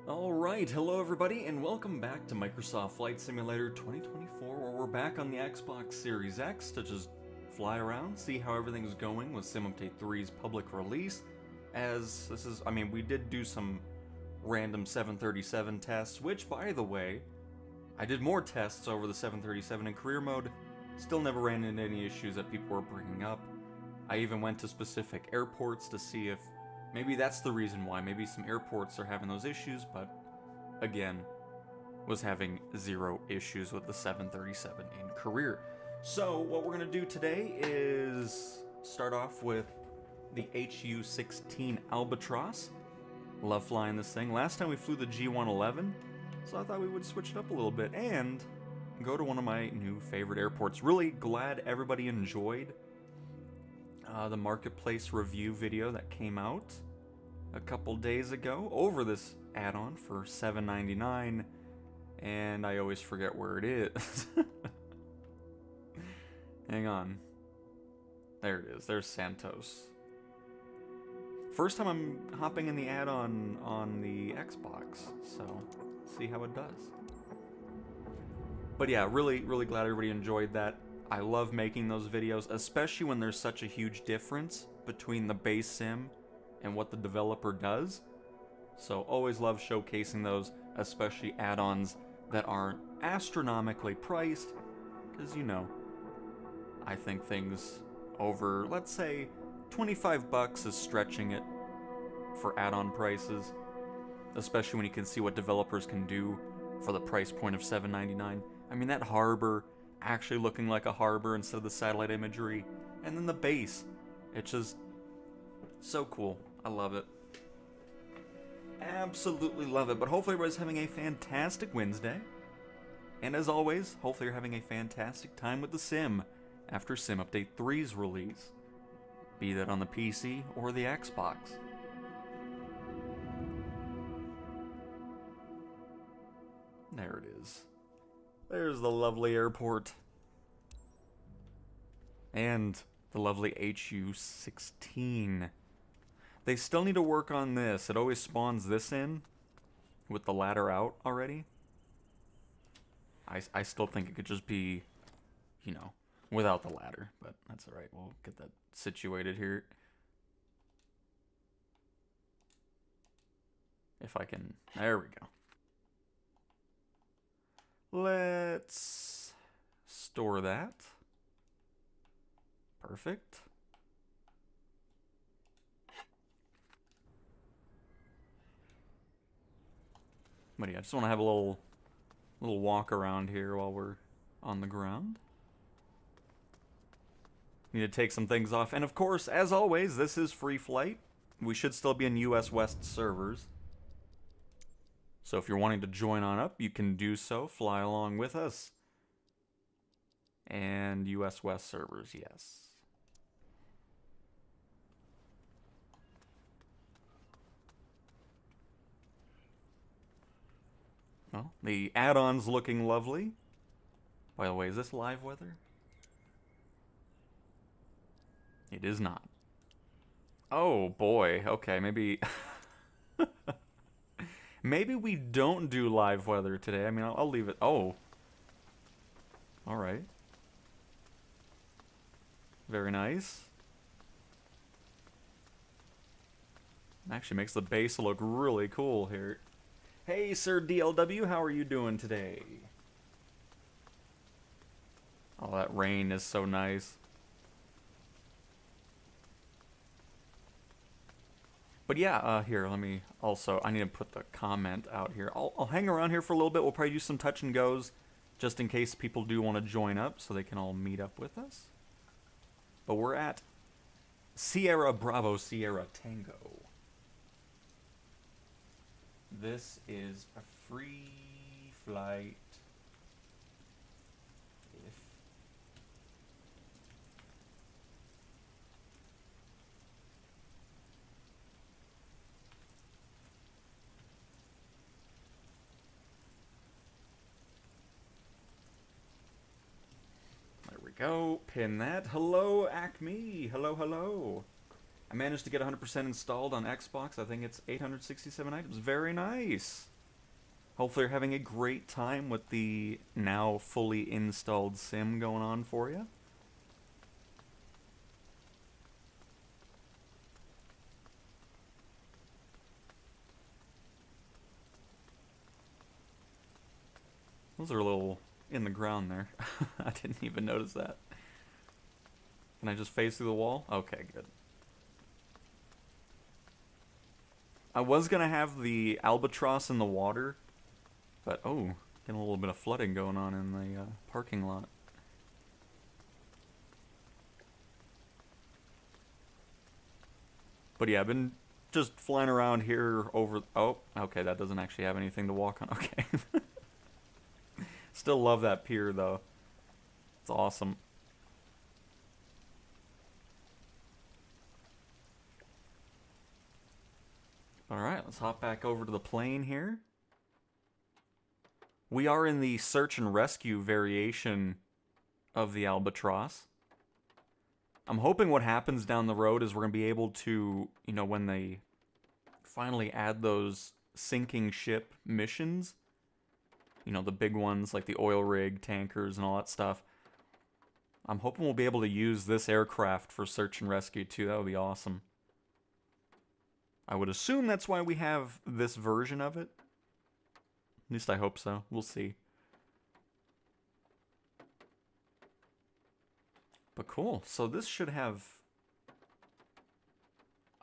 Alright, hello everybody, and welcome back to Microsoft Flight Simulator 2024, where we're back on the Xbox Series X to just fly around, see how everything's going with Sim Update 3's public release. As this is, we did do some random 737 tests, which, by the way, I did more tests over the 737 in career mode, still never ran into any issues that people were bringing up. I even went to specific airports to see if maybe that's the reason why. Maybe some airports are having those issues, but again, was having zero issues with the 737 in career. So what we're going to do today is start off with the HU-16 Albatross. Love flying this thing. Last time we flew the G111, so I thought we would switch it up a little bit and go to one of my new favorite airports. Really glad everybody enjoyed the marketplace review video that came out a couple days ago over this add-on for $7.99, and I always forget where it is. Hang on. There it is. There's Santos. First time I'm hopping in the add-on on the Xbox, so see how it does. But yeah, really glad everybody enjoyed that. I love making those videos, especially when there's such a huge difference between the base sim and what the developer does. So always love showcasing those, especially add-ons that aren't astronomically priced, because I think things over, let's say, 25 bucks is stretching it for add-on prices, especially when you can see what developers can do for the price point of $7.99. That harbor actually looking like a harbor instead of the satellite imagery, and then the base, it's just so cool. I love it. Absolutely love it. But hopefully everybody's having a fantastic Wednesday, and as always, hopefully you're having a fantastic time with the sim after Sim Update 3's release, be that on the PC or the Xbox. There it is. There's the lovely airport. And the lovely HU-16. They still need to work on this. It always spawns this in with the ladder out already. I still think it could just be, without the ladder. But that's alright. We'll get that situated here. If I can. There we go. Let's store that. Perfect. But yeah, I just want to have a little walk around here while we're on the ground. Need to take some things off. And of course, as always, this is free flight. We should still be in US West servers. So if you're wanting to join on up, you can do so. Fly along with us. And US West servers, yes. Well, the add-on's looking lovely. By the way, is this live weather? It is not. Oh boy, okay, maybe... Maybe we don't do live weather today. I'll leave it. Oh. Alright. Very nice. Actually makes the base look really cool here. Hey, Sir DLW, how are you doing today? Oh, that rain is so nice. But yeah, here, let me also, I need to put the comment out here. I'll hang around here for a little bit. We'll probably do some touch and goes, just in case people do want to join up, so they can all meet up with us. But we're at Sierra Bravo Sierra Tango. This is a free flight. Go, pin that. Hello, Acme. Hello. I managed to get 100% installed on Xbox. I think it's 867 items. Very nice. Hopefully you're having a great time with the now fully installed sim going on for you. Those are a little in the ground there. I didn't even notice that. Can I just phase through the wall? Okay, good. I was gonna have the Albatross in the water, but oh, getting a little bit of flooding going on in the parking lot. But yeah, I've been just flying around here over... Oh, okay, that doesn't actually have anything to walk on. Okay. Still love that pier, though. It's awesome. Alright, let's hop back over to the plane here. We are in the search and rescue variation of the Albatross. I'm hoping what happens down the road is we're going to be able to, you know, when they finally add those sinking ship missions, you know, the big ones like the oil rig, tankers, and all that stuff, I'm hoping we'll be able to use this aircraft for search and rescue too. That would be awesome. I would assume that's why we have this version of it. At least I hope so. We'll see. But cool. So this should have...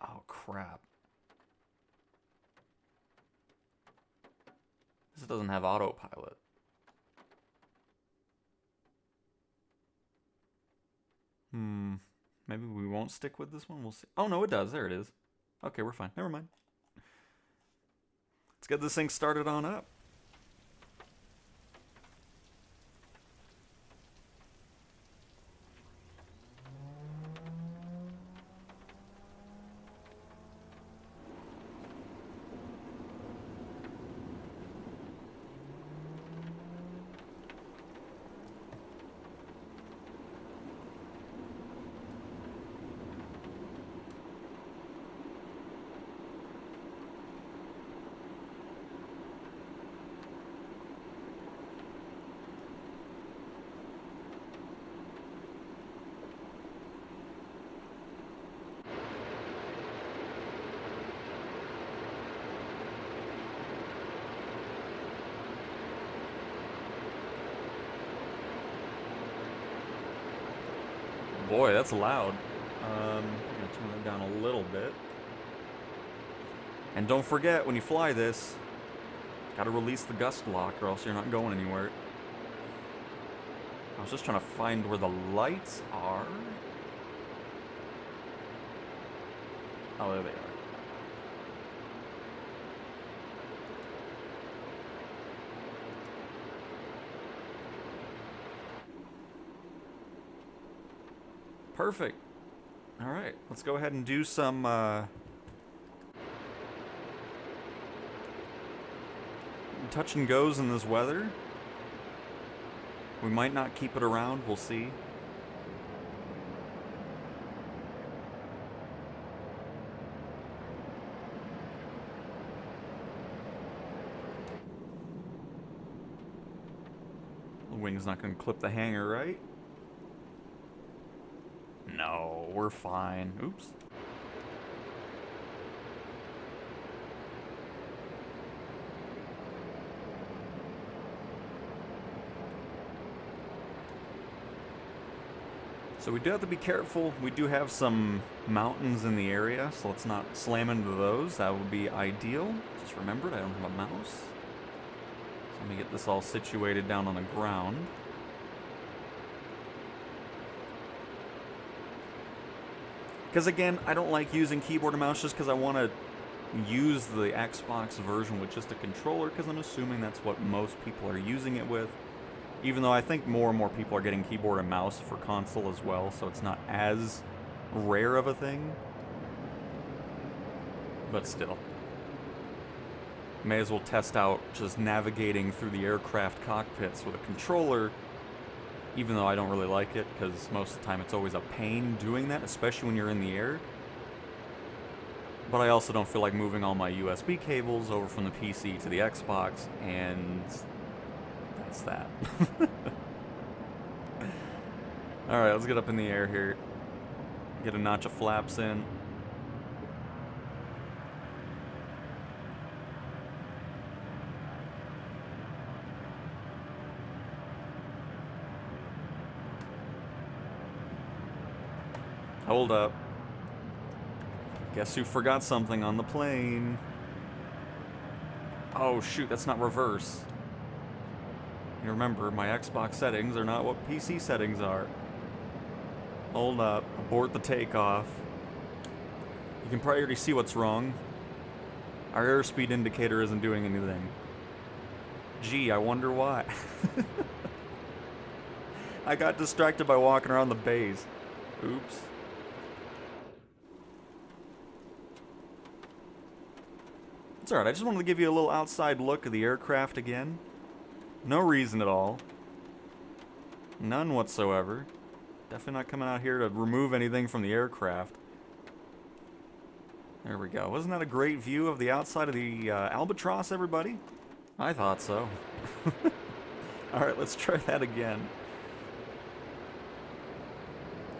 Oh, crap. This doesn't have autopilot. Maybe we won't stick with this one. We'll see. Oh, no, it does. There it is. Okay, we're fine. Never mind. Let's get this thing started on up. Boy, that's loud. I'm gonna turn that down a little bit. And don't forget, when you fly this, gotta release the gust lock or else you're not going anywhere. I was just trying to find where the lights are. Oh, there they are. Perfect. All right, let's go ahead and do some touch and goes in this weather. We might not keep it around, we'll see. The wing's not going to clip the hanger, right? No, we're fine. Oops. So we do have to be careful. We do have some mountains in the area, so let's not slam into those. That would be ideal. Just remembered, I don't have a mouse. So let me get this all situated down on the ground. Because again, I don't like using keyboard and mouse just because I want to use the Xbox version with just a controller, because I'm assuming that's what most people are using it with. Even though I think more and more people are getting keyboard and mouse for console as well, so it's not as rare of a thing. But still. May as well test out just navigating through the aircraft cockpits with a controller, even though I don't really like it, because most of the time it's always a pain doing that, especially when you're in the air. but I also don't feel like moving all my USB cables over from the PC to the Xbox, and that's that. Alright, let's get up in the air here. Get a notch of flaps in. Hold up. Guess who forgot something on the plane? Oh shoot, that's not reverse. And remember, my Xbox settings are not what PC settings are. Hold up. Abort the takeoff. You can probably already see what's wrong. Our airspeed indicator isn't doing anything. Gee, I wonder why. I got distracted by walking around the base. Oops. It's alright, I just wanted to give you a little outside look of the aircraft again. No reason at all. None whatsoever. Definitely not coming out here to remove anything from the aircraft. There we go. Wasn't that a great view of the outside of the Albatross, everybody? I thought so. Alright, let's try that again.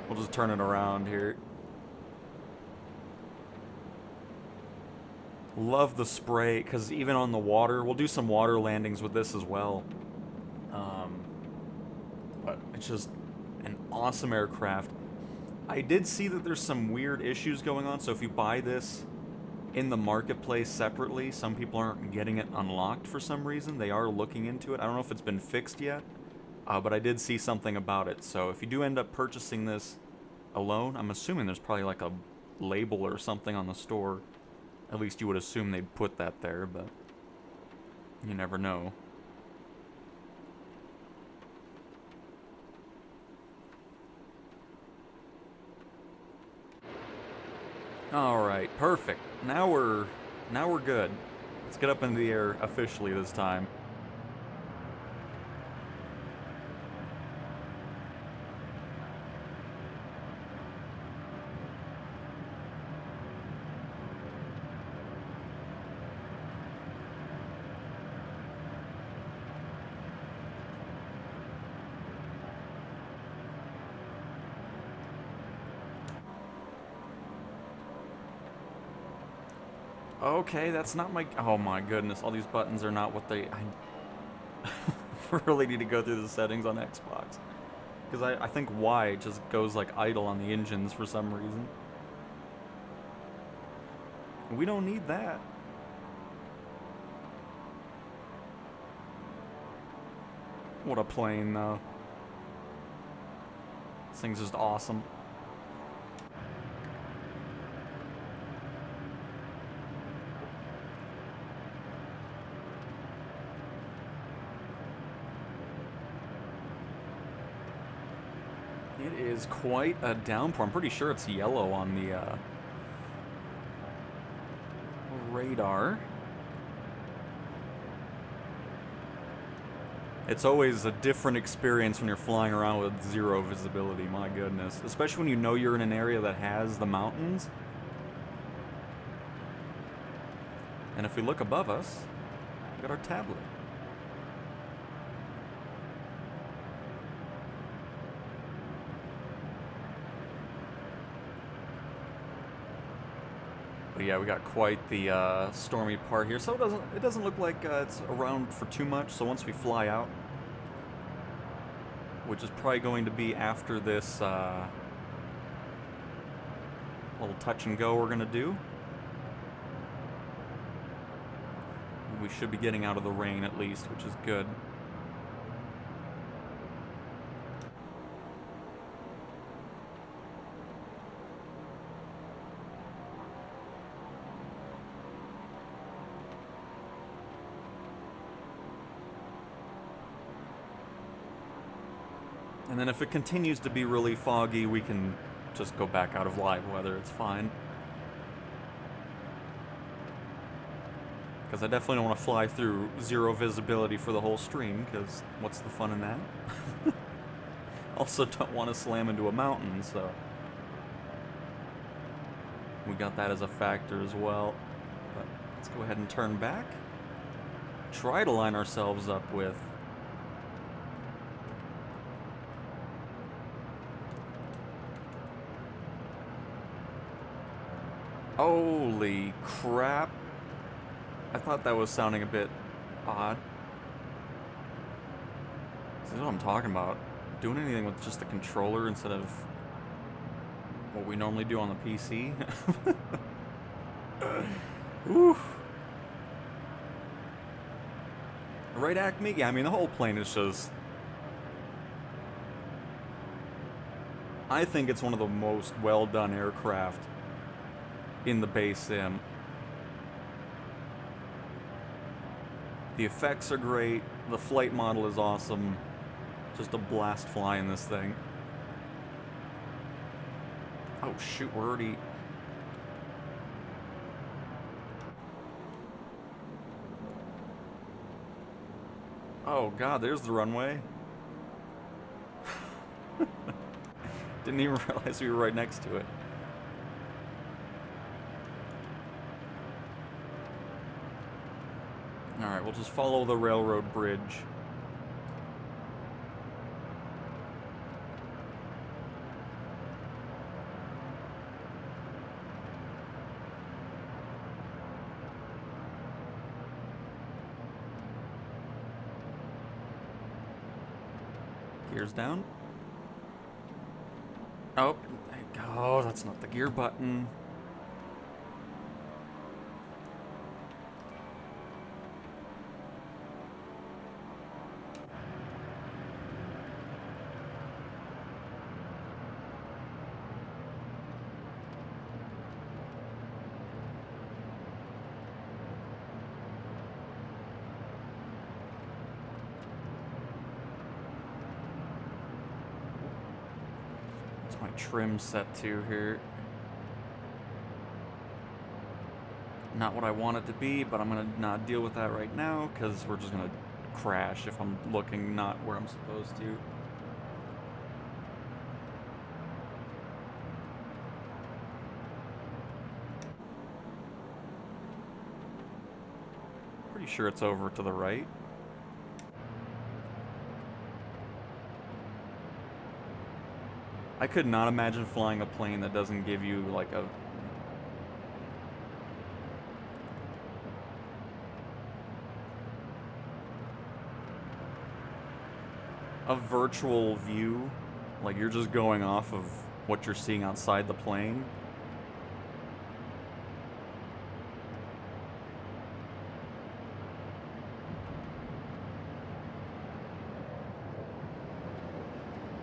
We'll just turn it around here. Love the spray, because even on the water, we'll do some water landings with this as well. But it's just an awesome aircraft. I did see that there's some weird issues going on, so if you buy this in the marketplace separately, some people aren't getting it unlocked for some reason. They are looking into it. I don't know if it's been fixed yet, but I did see something about it. So if you do end up purchasing this alone, I'm assuming there's probably like a label or something on the store. At least you would assume they'd put that there, but you never know. Alright, perfect. Now we're good. Let's get up in the air officially this time. Okay, that's not my... Oh my goodness, all these buttons are not what they... I really need to go through the settings on Xbox. Because I think Y just goes like idle on the engines for some reason. We don't need that. What a plane, though. This thing's just awesome. It is quite a downpour. I'm pretty sure it's yellow on the radar. It's always a different experience when you're flying around with zero visibility, my goodness. Especially when you know you're in an area that has the mountains. And if we look above us, we got our tablet. But yeah, we got quite the stormy part here, so it doesn't look like it's around for too much. So once we fly out, which is probably going to be after this little touch and go we're gonna do, we should be getting out of the rain at least, which is good. And then if it continues to be really foggy, we can just go back out of live weather. It's fine. Because I definitely don't want to fly through zero visibility for the whole stream, because what's the fun in that? Also don't want to slam into a mountain, so... We got that as a factor as well. But let's go ahead and turn back. Try to line ourselves up with... Holy crap. I thought that was sounding a bit odd. This is what I'm talking about. Doing anything with just the controller instead of what we normally do on the PC. Woo. Right, Acme? Yeah, I mean, the whole plane is just... I think it's one of the most well-done aircraft in the base sim. The effects are great. The flight model is awesome. Just a blast flying this thing. Oh shoot, we're already... Oh god, there's the runway. Didn't even realize we were right next to it. Alright, we'll just follow the railroad bridge. Gears down. Oh, oh, that's not the gear button. My trim set to here. Not what I want it to be, but I'm gonna not deal with that right now because we're just gonna crash if I'm looking not where I'm supposed to. Pretty sure it's over to the right. I could not imagine flying a plane that doesn't give you like a virtual view. Like you're just going off of what you're seeing outside the plane.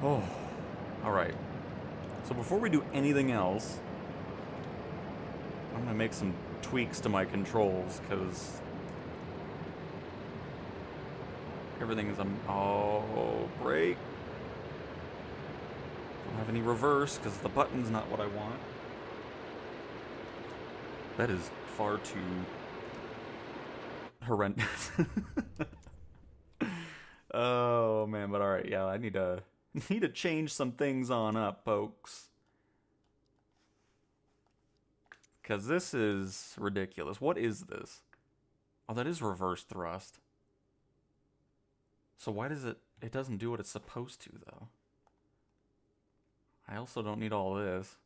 Oh, all right. So before we do anything else, I'm gonna make some tweaks to my controls because everything is oh, brake. Don't have any reverse because the button's not what I want. That is far too horrendous. Oh man, but all right, yeah, I need to change some things on up, folks. Because this is ridiculous. What is this? Oh, that is reverse thrust. So why does it doesn't do what it's supposed to, though? I also don't need all this.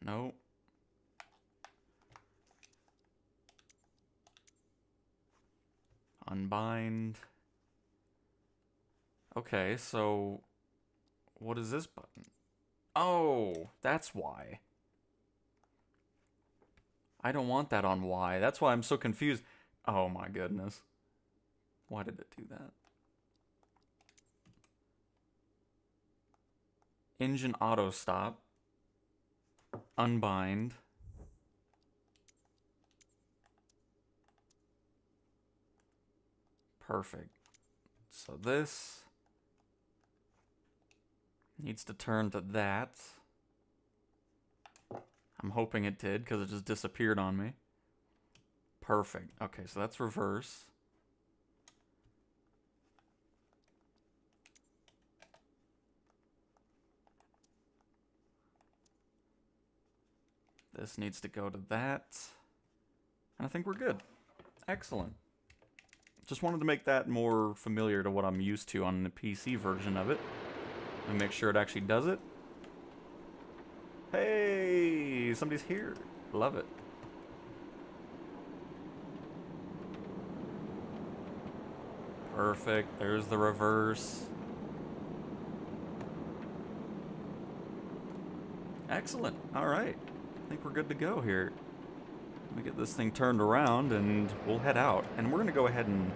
Nope. Unbind. Okay, so what is this button? Oh, that's why. I don't want that on Y. That's why I'm so confused. Oh my goodness. Why did it do that? Engine auto stop. Unbind. Perfect. So this needs to turn to that. I'm hoping it did because it just disappeared on me. Perfect. Okay, so that's reverse. This needs to go to that. And I think we're good. Excellent. Just wanted to make that more familiar to what I'm used to on the PC version of it. And make sure it actually does it. Hey, somebody's here. Love it. Perfect. There's the reverse. Excellent. All right. I think we're good to go here. Let me get this thing turned around and we'll head out. And we're going to go ahead and...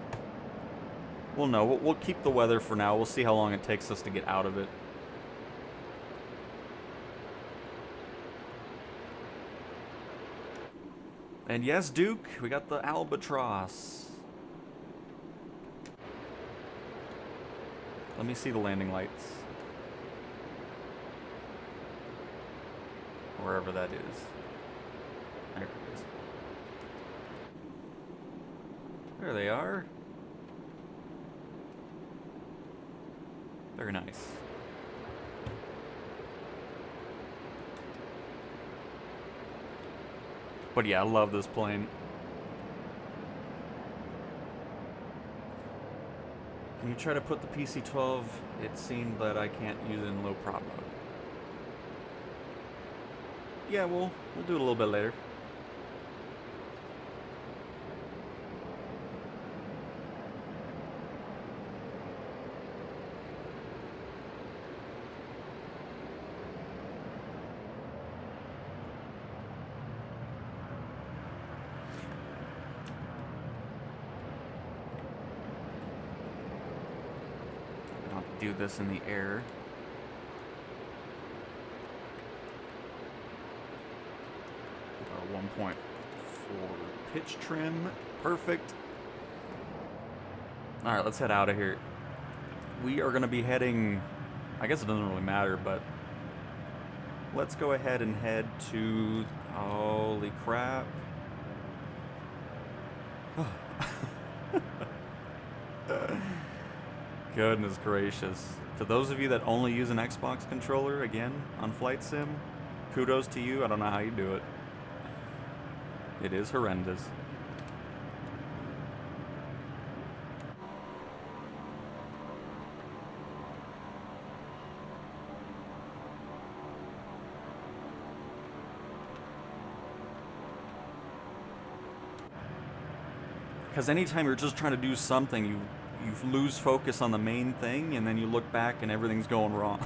Well, no, we'll keep the weather for now. We'll see how long it takes us to get out of it. And yes, Duke, we got the Albatross. Let me see the landing lights. Wherever that is. There it is. There they are. Very nice. But yeah, I love this plane. Can you try to put the PC-12? It seemed that I can't use it in low prop mode. Yeah, we'll do it a little bit later. I'll do this in the air. Our 1.4 pitch trim. Perfect. Alright, let's head out of here. We are going to be heading... I guess it doesn't really matter, but... Let's go ahead and head to... Holy crap. Goodness gracious. To those of you that only use an Xbox controller, again, on Flight Sim, kudos to you. I don't know how you do it. It is horrendous. Because anytime you're just trying to do something, you lose focus on the main thing, and then you look back and everything's going wrong.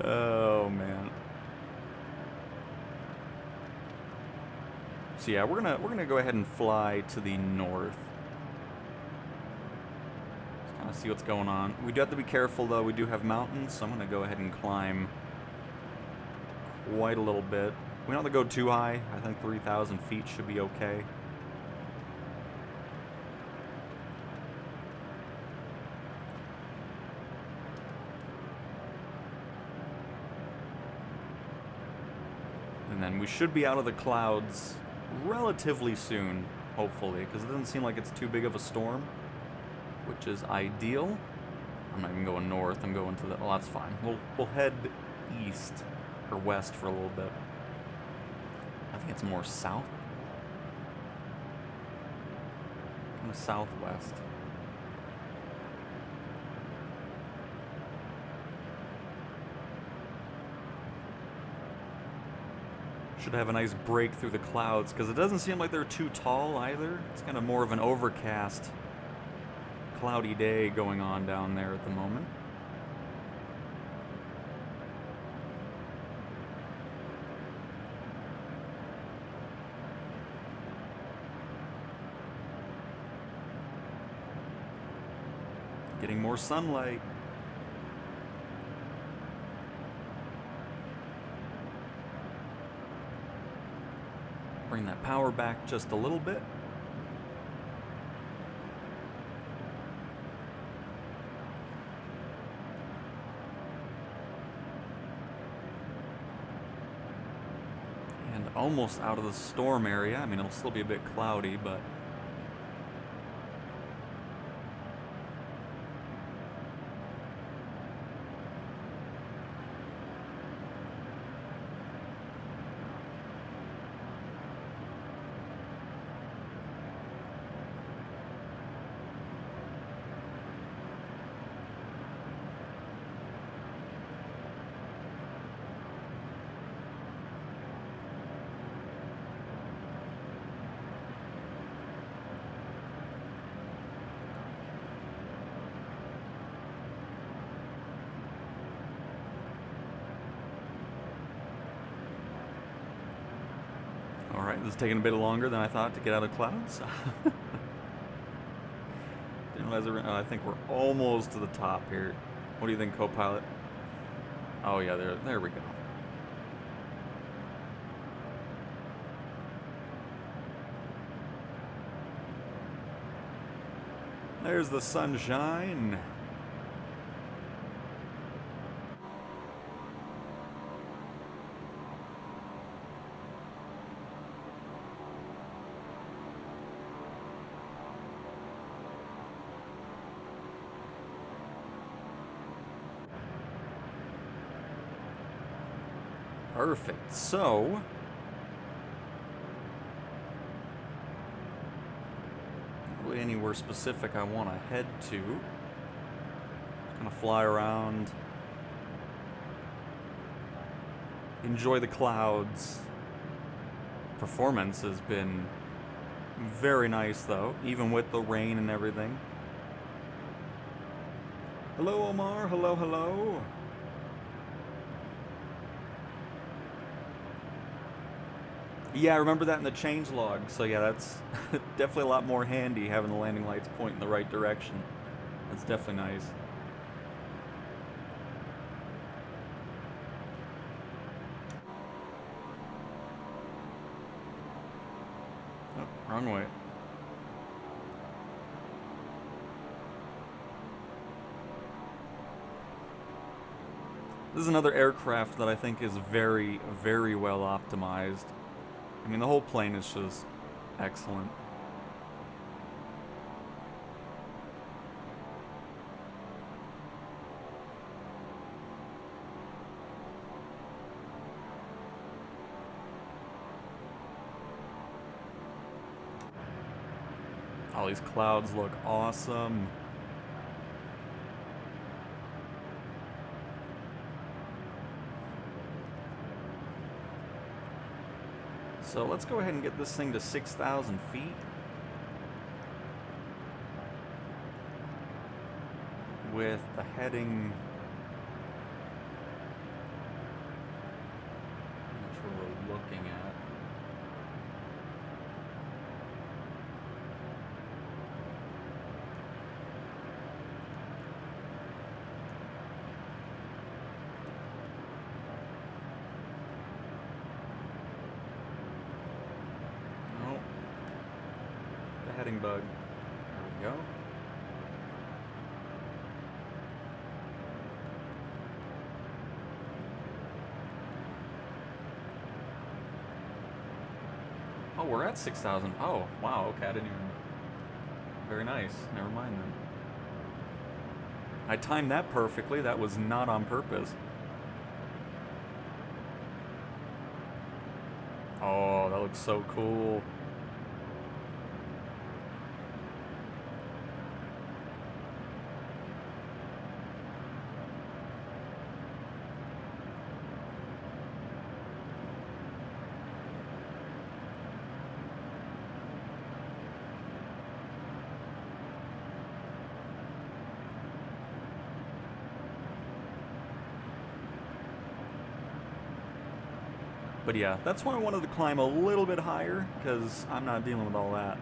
Oh man. So yeah, we're gonna go ahead and fly to the north. Just kind of see what's going on. We do have to be careful though. We do have mountains, so I'm gonna go ahead and climb quite a little bit. We don't have to go too high. I think 3,000 feet should be okay. And then we should be out of the clouds relatively soon, hopefully, because it doesn't seem like it's too big of a storm, which is ideal. I'm not even going north, I'm going to the... Well, that's fine. We'll head east, or west for a little bit. I think it's more south. Kind of southwest. Should have a nice break through the clouds, because it doesn't seem like they're too tall either. It's kind of more of an overcast, cloudy day going on down there at the moment. Getting more sunlight. Bring that power back just a little bit. And almost out of the storm area. I mean, it'll still be a bit cloudy, but... Alright, this is taking a bit longer than I thought to get out of clouds. Didn't realize I think we're almost to the top here. What do you think, co-pilot? Oh yeah, there we go. There's the sunshine. Perfect. So, really anywhere specific I want to head to. Just gonna fly around, enjoy the clouds. Performance has been very nice though, even with the rain and everything. Hello, Omar. Hello, hello. Yeah, I remember that in the changelog. So yeah, that's definitely a lot more handy having the landing lights point in the right direction. That's definitely nice. Oh, wrong way. This is another aircraft that I think is very, very well optimized. I mean, the whole plane is just excellent. All these clouds look awesome. So let's go ahead and get this thing to 6,000 feet. With the heading... I'm not sure what we're looking at. Heading bug. There we go. Oh, we're at 6,000. Oh, wow. Okay, I didn't even... Very nice. Never mind then. I timed that perfectly. That was not on purpose. Oh, that looks so cool. But yeah, that's why I wanted to climb a little bit higher, because I'm not dealing with all that.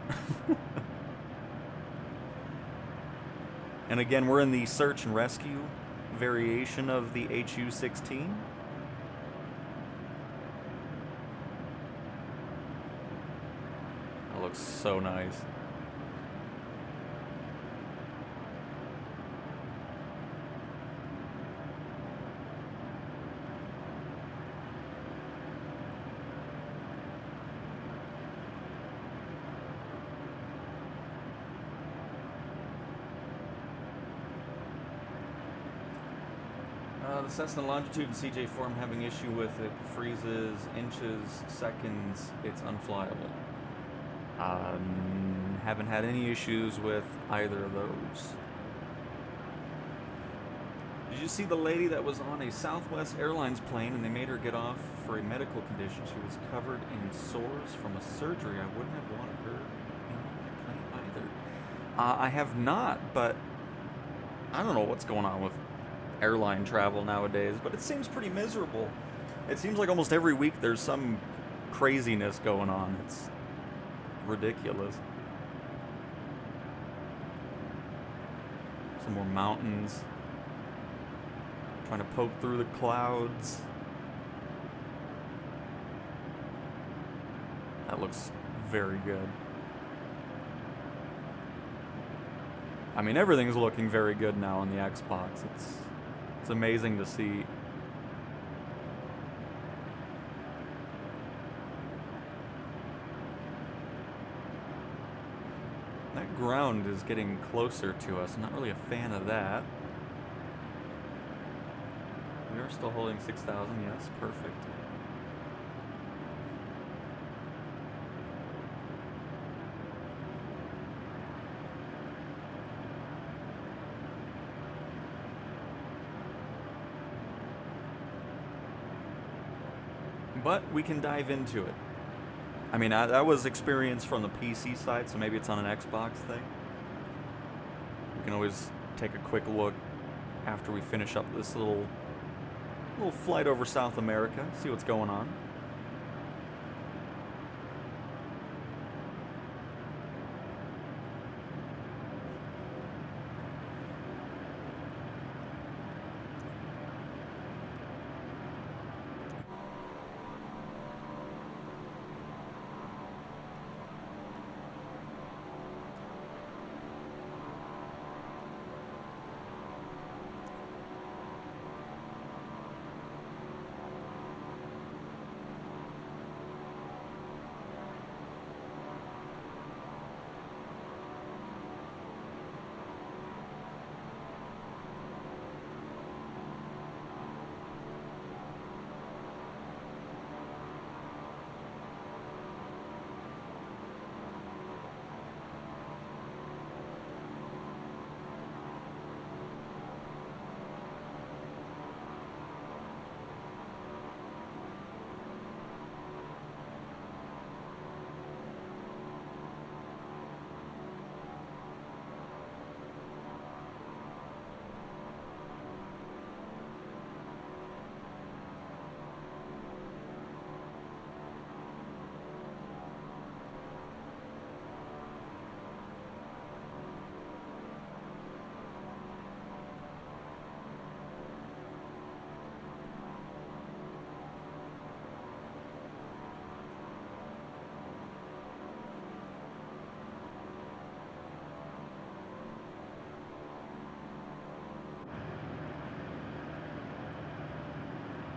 And again, we're in the search and rescue variation of the HU-16. That looks so nice. The Cessna longitude and CJ form having issue with it. Freezes, inches, seconds. It's unflyable. Haven't had any issues with either of those. Did you see the lady that was on a Southwest Airlines plane and they made her get off for a medical condition? She was covered in sores from a surgery. I wouldn't have wanted her in my plane either. I have not, but I don't know what's going on with airline travel nowadays, but it seems pretty miserable. It seems like almost every week there's some craziness going on. It's ridiculous. Some more mountains. Trying to poke through the clouds. That looks very good. I mean, everything's looking very good now on the Xbox. It's amazing to see. That ground is getting closer to us. I'm not really a fan of that. We are still holding 6,000, yes, perfect. But we can dive into it. I mean, that was experience from the PC side, so maybe it's on an Xbox thing. We can always take a quick look after we finish up this little flight over South America, see what's going on.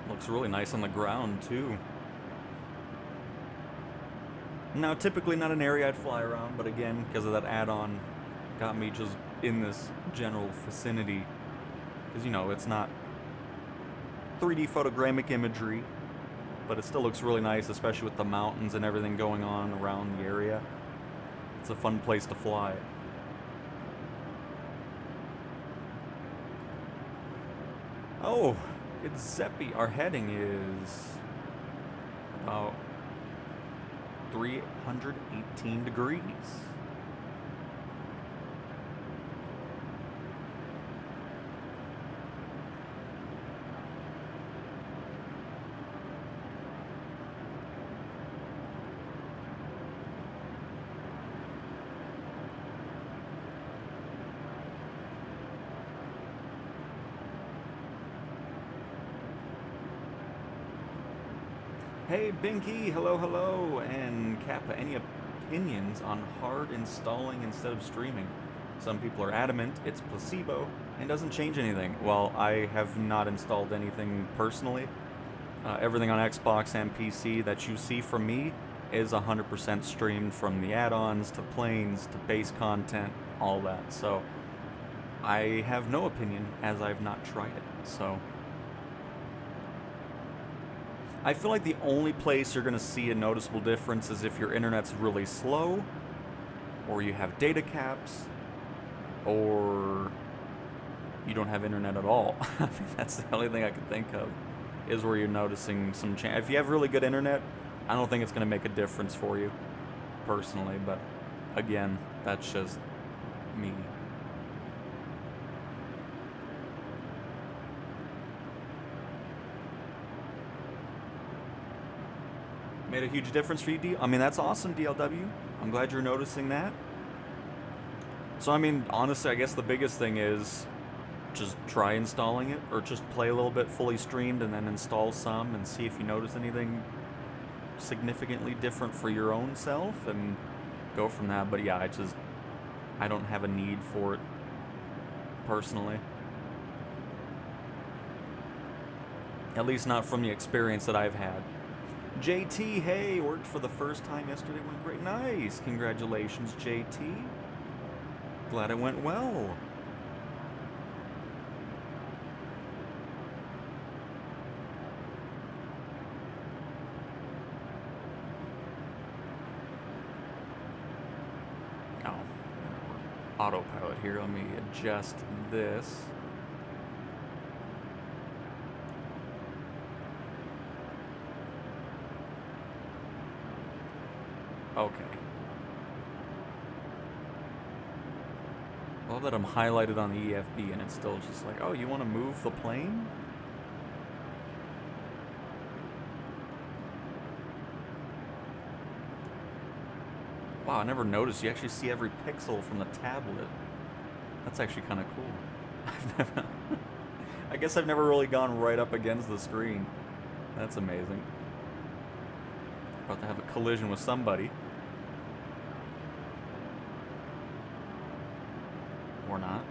Looks really nice on the ground, too. Now, typically not an area I'd fly around, but again, because of that add-on, got me just in this general vicinity. Because, you know, it's not 3D photogrammic imagery, but it still looks really nice, especially with the mountains and everything going on around the area. It's a fun place to fly. Oh! It's Zeppi. Our heading is about 318 degrees. Hey Binky, hello, hello, and Kappa, any opinions on hard installing instead of streaming? Some people are adamant it's placebo and doesn't change anything. Well, I have not installed anything personally. Everything on Xbox and PC that you see from me is 100% streamed, from the add-ons to planes to base content, all that. So I have no opinion as I've not tried it. So I feel like the only place you're going to see a noticeable difference is if your internet's really slow, or you have data caps, or you don't have internet at all. I think that's the only thing I can think of, is where you're noticing some change. If you have really good internet, I don't think it's going to make a difference for you, personally, but again, that's just me. Made a huge difference for you, I mean, that's awesome, DLW. I'm glad you're noticing that. So, I mean, honestly, I guess the biggest thing is just try installing it, or just play a little bit fully streamed and then install some and see if you notice anything significantly different for your own self and go from that. But yeah, I don't have a need for it personally. At least not from the experience that I've had. JT, hey, worked for the first time yesterday, went great. Nice, congratulations, JT. Glad it went well. Oh, autopilot here, let me adjust this. Okay. Well, that I'm highlighted on the EFB and it's still just like, oh, you want to move the plane? Wow, I never noticed. You actually see every pixel from the tablet. That's actually kind of cool. I guess I've never really gone right up against the screen. That's amazing. About to have a collision with somebody. Or not.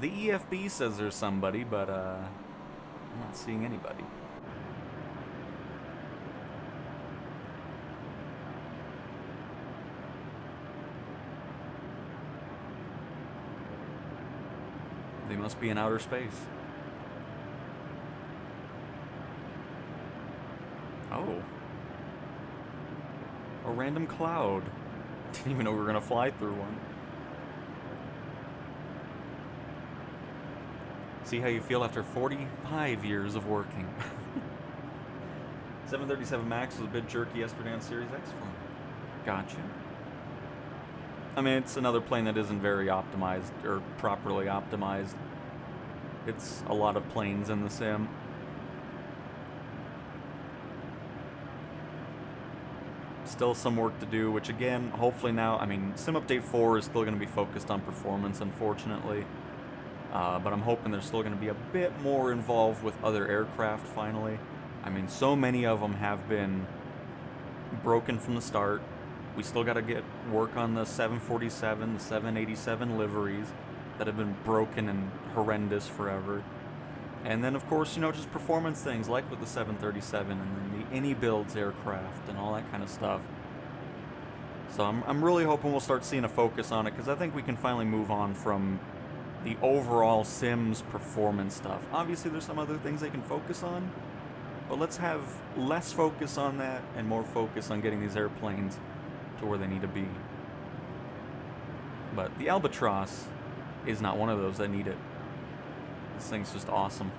The EFB says there's somebody, but I'm not seeing anybody. They must be in outer space. Oh. A random cloud. Didn't even know we were gonna fly through one. See how you feel after 45 years of working. 737 MAX was a bit jerky yesterday on Series X for me. Gotcha. I mean, it's another plane that isn't very optimized, or properly optimized. It's a lot of planes in the sim. Still some work to do, which again, hopefully now, I mean, Sim Update 4 is still going to be focused on performance, unfortunately. But I'm hoping they're still going to be a bit more involved with other aircraft, finally. I mean, so many of them have been broken from the start. We still got to get work on the 747, the 787 liveries that have been broken and horrendous forever. And then, of course, you know, just performance things like with the 737 and then the any builds aircraft and all that kind of stuff. So I'm really hoping we'll start seeing a focus on it, because I think we can finally move on from the overall Sims performance stuff. Obviously, there's some other things they can focus on, but let's have less focus on that and more focus on getting these airplanes to where they need to be. But the Albatross is not one of those that need it. This thing's just awesome.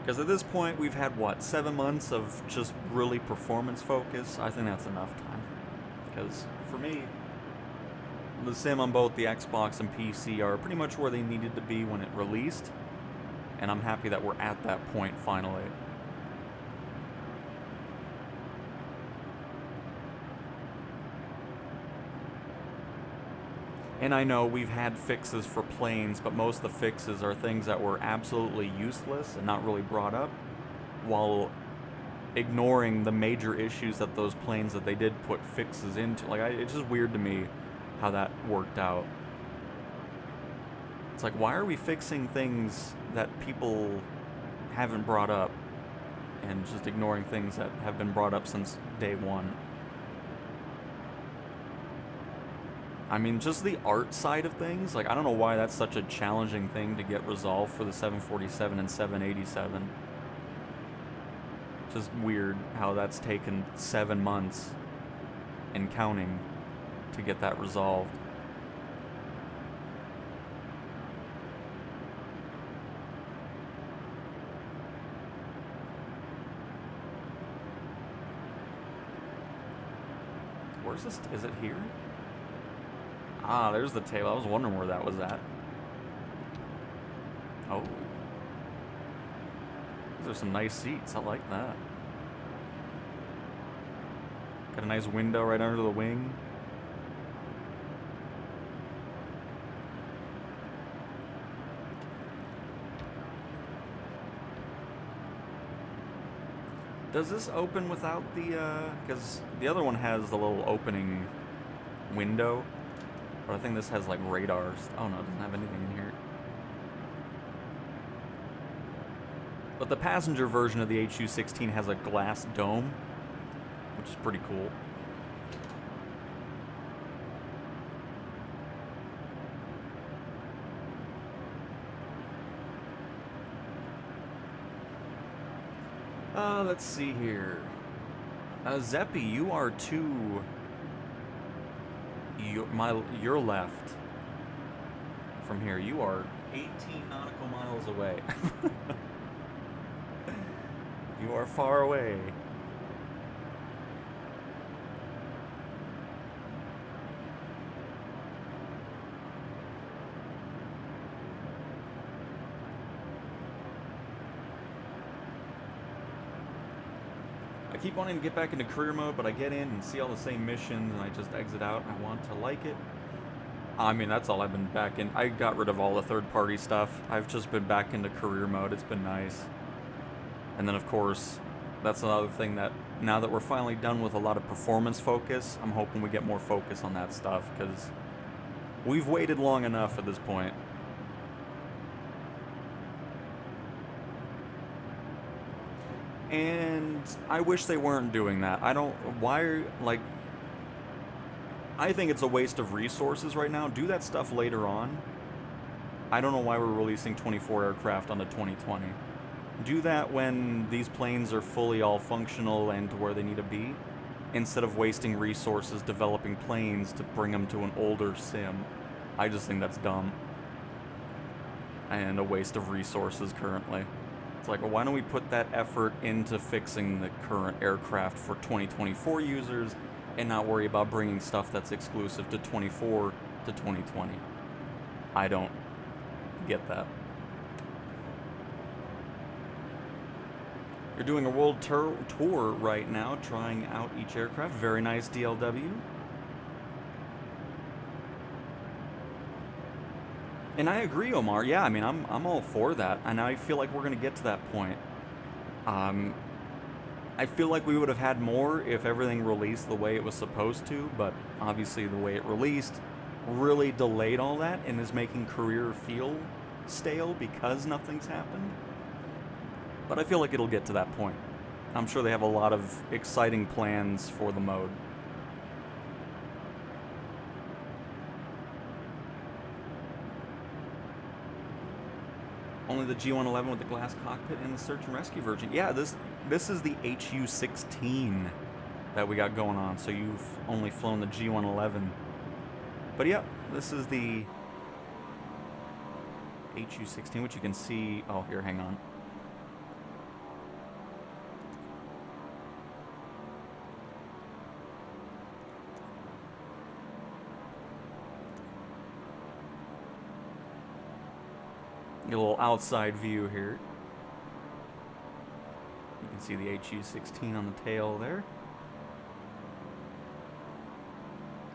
Because at this point, we've had, what, 7 months of just really performance focus? I think that's enough time. Because, for me, the sim on both the Xbox and PC are pretty much where they needed to be when it released. And I'm happy that we're at that point, finally. And I know we've had fixes for planes, but most of the fixes are things that were absolutely useless and not really brought up, while ignoring the major issues that those planes that they did put fixes into. Like, it's just weird to me how that worked out. It's like, why are we fixing things that people haven't brought up and just ignoring things that have been brought up since day one? I mean, just the art side of things, like, I don't know why that's such a challenging thing to get resolved for the 747 and 787. Just weird how that's taken 7 months and counting to get that resolved. Where's this? Is it here? Ah, there's the tail. I was wondering where that was at. Oh. These are some nice seats. I like that. Got a nice window right under the wing. Does this open without the, because the other one has the little opening window, but I think this has like radars. Oh no, it doesn't have anything in here. But the passenger version of the HU-16 has a glass dome, which is pretty cool. Let's see here. Zeppi, you are to your left from here. You are 18 nautical miles away. You are far away. I keep wanting to get back into career mode, but I get in and see all the same missions and I just exit out and I want to like it. I mean, that's all I've been back in. I got rid of all the third-party stuff. I've just been back into career mode. It's been nice. And then, of course, that's another thing that now that we're finally done with a lot of performance focus, I'm hoping we get more focus on that stuff because we've waited long enough at this point. And I wish they weren't doing that. I don't... Why... Like... I think it's a waste of resources right now. Do that stuff later on. I don't know why we're releasing 24 aircraft onto 2020. Do that when these planes are fully all functional and to where they need to be, instead of wasting resources developing planes to bring them to an older sim. I just think that's dumb. And a waste of resources currently. It's like, well, why don't we put that effort into fixing the current aircraft for 2024 users and not worry about bringing stuff that's exclusive to 24 to 2020. I don't get that. You're doing a world tour right now, trying out each aircraft. Very nice, DLW. And I agree, Omar. Yeah, I mean, I'm all for that, and I feel like we're gonna get to that point. I feel like we would have had more if everything released the way it was supposed to, but obviously the way it released really delayed all that and is making career feel stale because nothing's happened. But I feel like it'll get to that point. I'm sure they have a lot of exciting plans for the mode. Only the G111 with the glass cockpit and the search and rescue version. Yeah, this is the HU-16 that we got going on, so you've only flown the G111. But yeah, this is the HU-16, which you can see... Oh, here, hang on. Get a little outside view here. You can see the HU-16 on the tail there.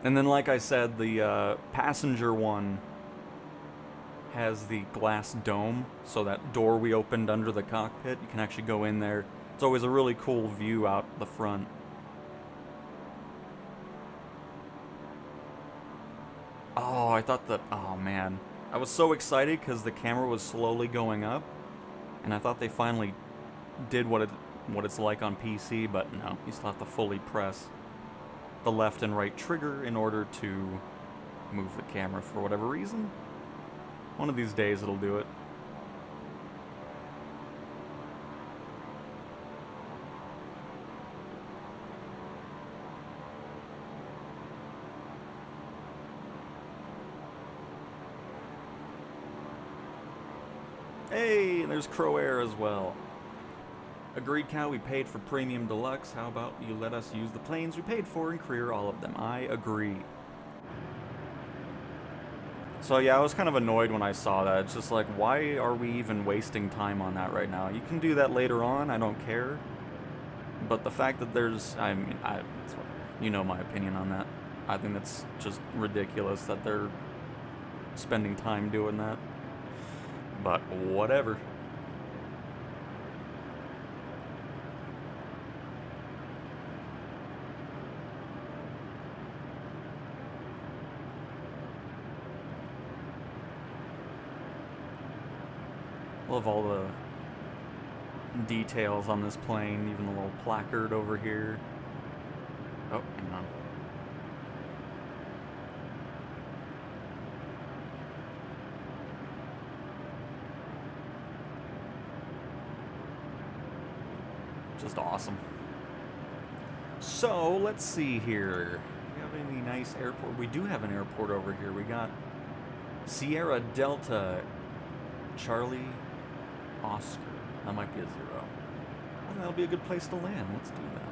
And then, like I said, the passenger one has the glass dome, so that door we opened under the cockpit, you can actually go in there. It's always a really cool view out the front. Oh, I thought that... Oh, man. I was so excited because the camera was slowly going up, and I thought they finally did what it's like on PC, but no, you still have to fully press the left and right trigger in order to move the camera for whatever reason. One of these days it'll do it. Hey, there's Crow Air as well. Agreed, Cal, we paid for Premium Deluxe. How about you let us use the planes we paid for and career all of them? I agree. So yeah, I was kind of annoyed when I saw that. It's just like, why are we even wasting time on that right now? You can do that later on, I don't care. But the fact that there's, I mean, you know my opinion on that. I think that's just ridiculous that they're spending time doing that. But whatever. Love all the details on this plane, even the little placard over here. Oh, hang on. Just awesome. So, let's see here. Do we have any nice airport? We do have an airport over here. We got Sierra Delta Charlie Oscar. That might be a 0. I think that'll be a good place to land. Let's do that.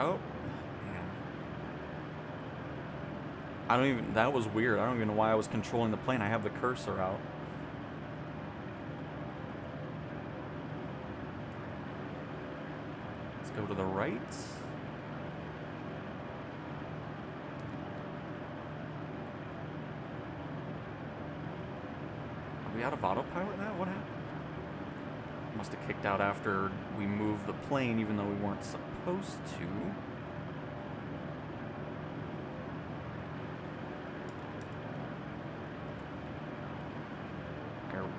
Oh, man. I don't even, that was weird. I don't even know why I was controlling the plane. I have the cursor out. Let's go to the right. Are we out of autopilot now? What happened? Must have kicked out after we moved the plane, even though we weren't supposed to. There we go.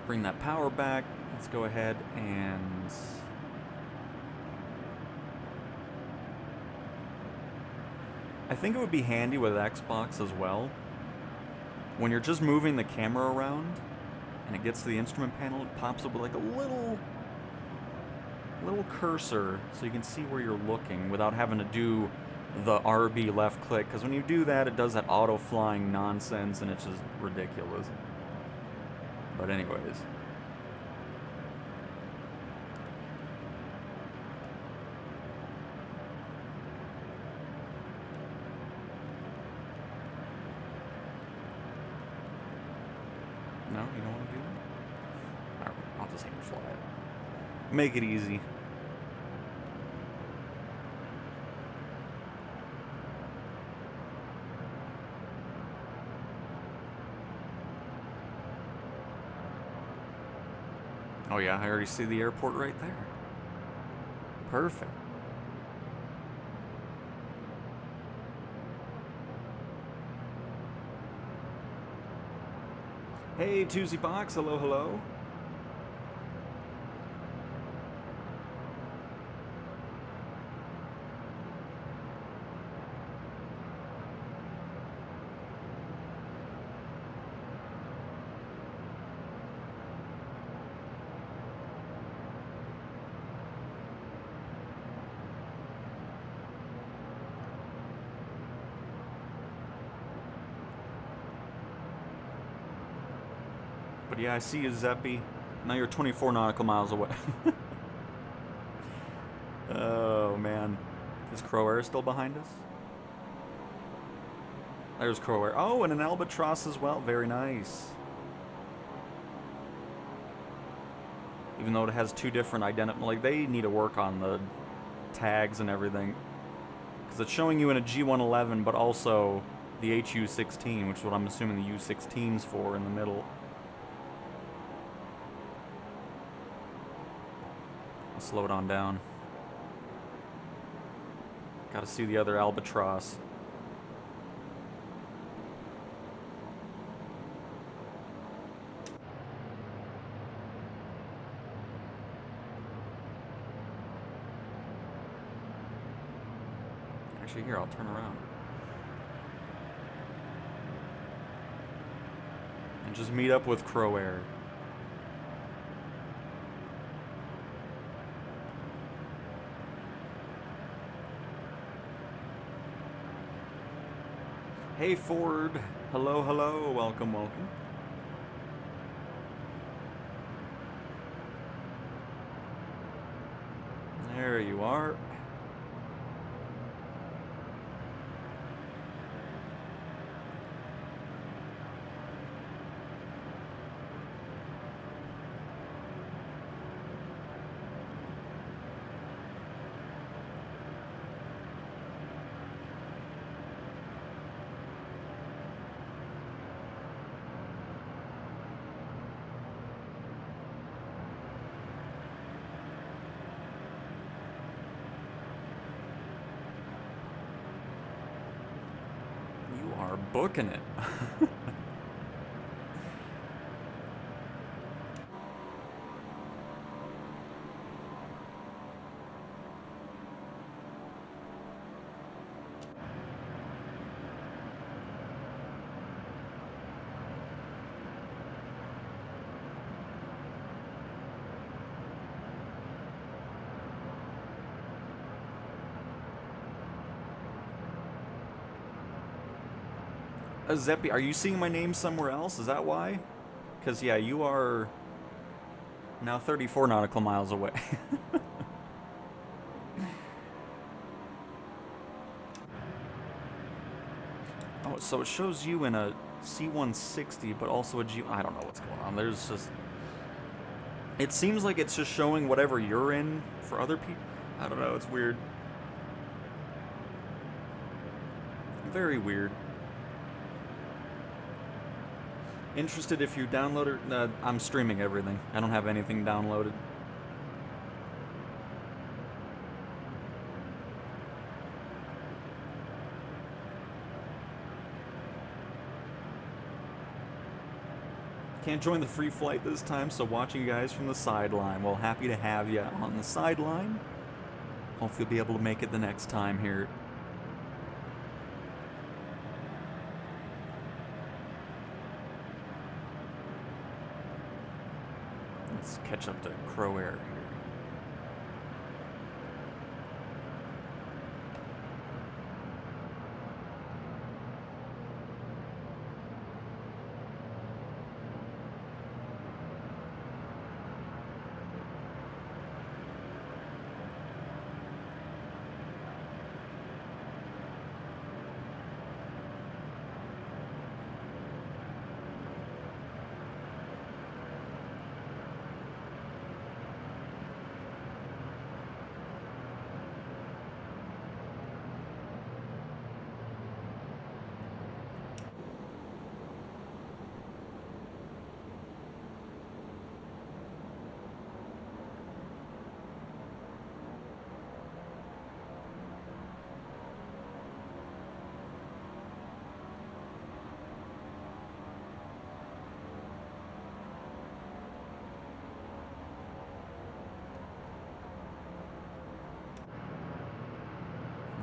Bring that power back. Let's go ahead and I think it would be handy with Xbox as well. When you're just moving the camera around and it gets to the instrument panel, it pops up with like a little cursor so you can see where you're looking without having to do the RB left click, because when you do that it does that auto flying nonsense and it's just ridiculous. But anyways. No, you don't want to do that? Alright, I'll just hand fly it. Make it easy. Oh yeah, I already see the airport right there. Perfect. Hey, Tuesday Box, hello, hello. But yeah, I see you, Zeppy. Now you're 24 nautical miles away. Oh, man. Is Crow Air still behind us? There's Crow Air. Oh, and an Albatross as well. Very nice. Even though it has two different identical... Like, they need to work on the tags and everything. Because it's showing you in a G111, but also the HU16, which is what I'm assuming the U16's for in the middle. I'll slow it on down. Gotta see the other Albatross. Actually, here, I'll turn around. And just meet up with Crow Air. Hey Ford, hello, hello, welcome, welcome. There you are. You are booking it. Zeppi, are you seeing my name somewhere else? Is that why? Because, yeah, you are now 34 nautical miles away. Oh, so it shows you in a C-160, but also a G... I don't know what's going on. There's just... It seems like it's just showing whatever you're in for other people. I don't know, it's weird. Very weird. Interested if you download it? I'm streaming everything. I don't have anything downloaded. Can't join the free flight this time, so watching you guys from the sideline. Well, happy to have you on the sideline. Hopefully you'll be able to make it the next time here. Let's catch up to Crow Air here.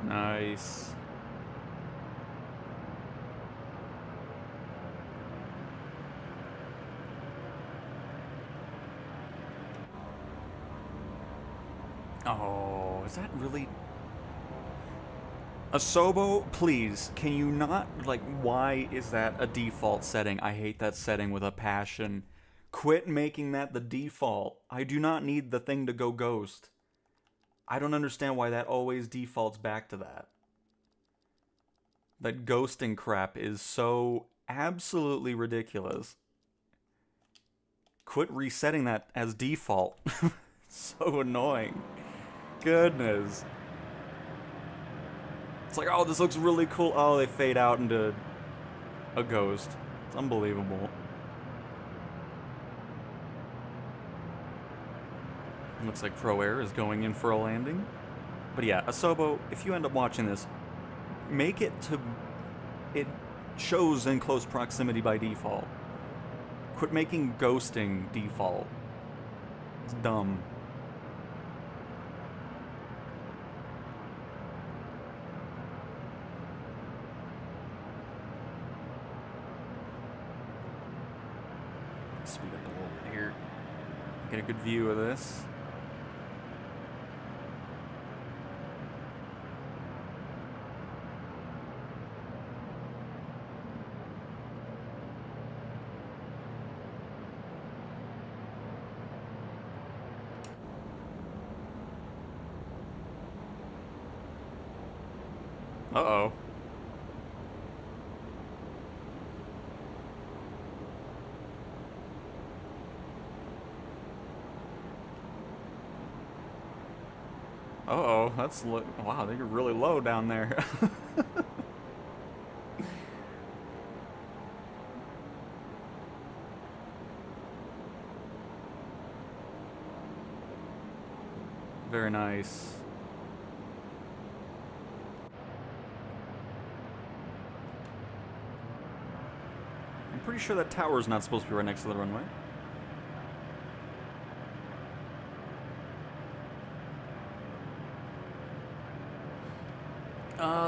Nice. Oh, is that really... Asobo, please, can you not, like, why is that a default setting? I hate that setting with a passion. Quit making that the default. I do not need the thing to go ghost. I don't understand why that always defaults back to that. That ghosting crap is so absolutely ridiculous. Quit resetting that as default. So annoying. Goodness. It's like, oh, this looks really cool. Oh, they fade out into a ghost. It's unbelievable. Looks like Pro Air is going in for a landing. But yeah, Asobo, if you end up watching this, make it to... It shows in close proximity by default. Quit making ghosting default. It's dumb. Speed up a little bit here. Get a good view of this. Uh-oh. Uh-oh, that's wow, they're really low down there. Very nice. I'm pretty sure that tower's not supposed to be right next to the runway.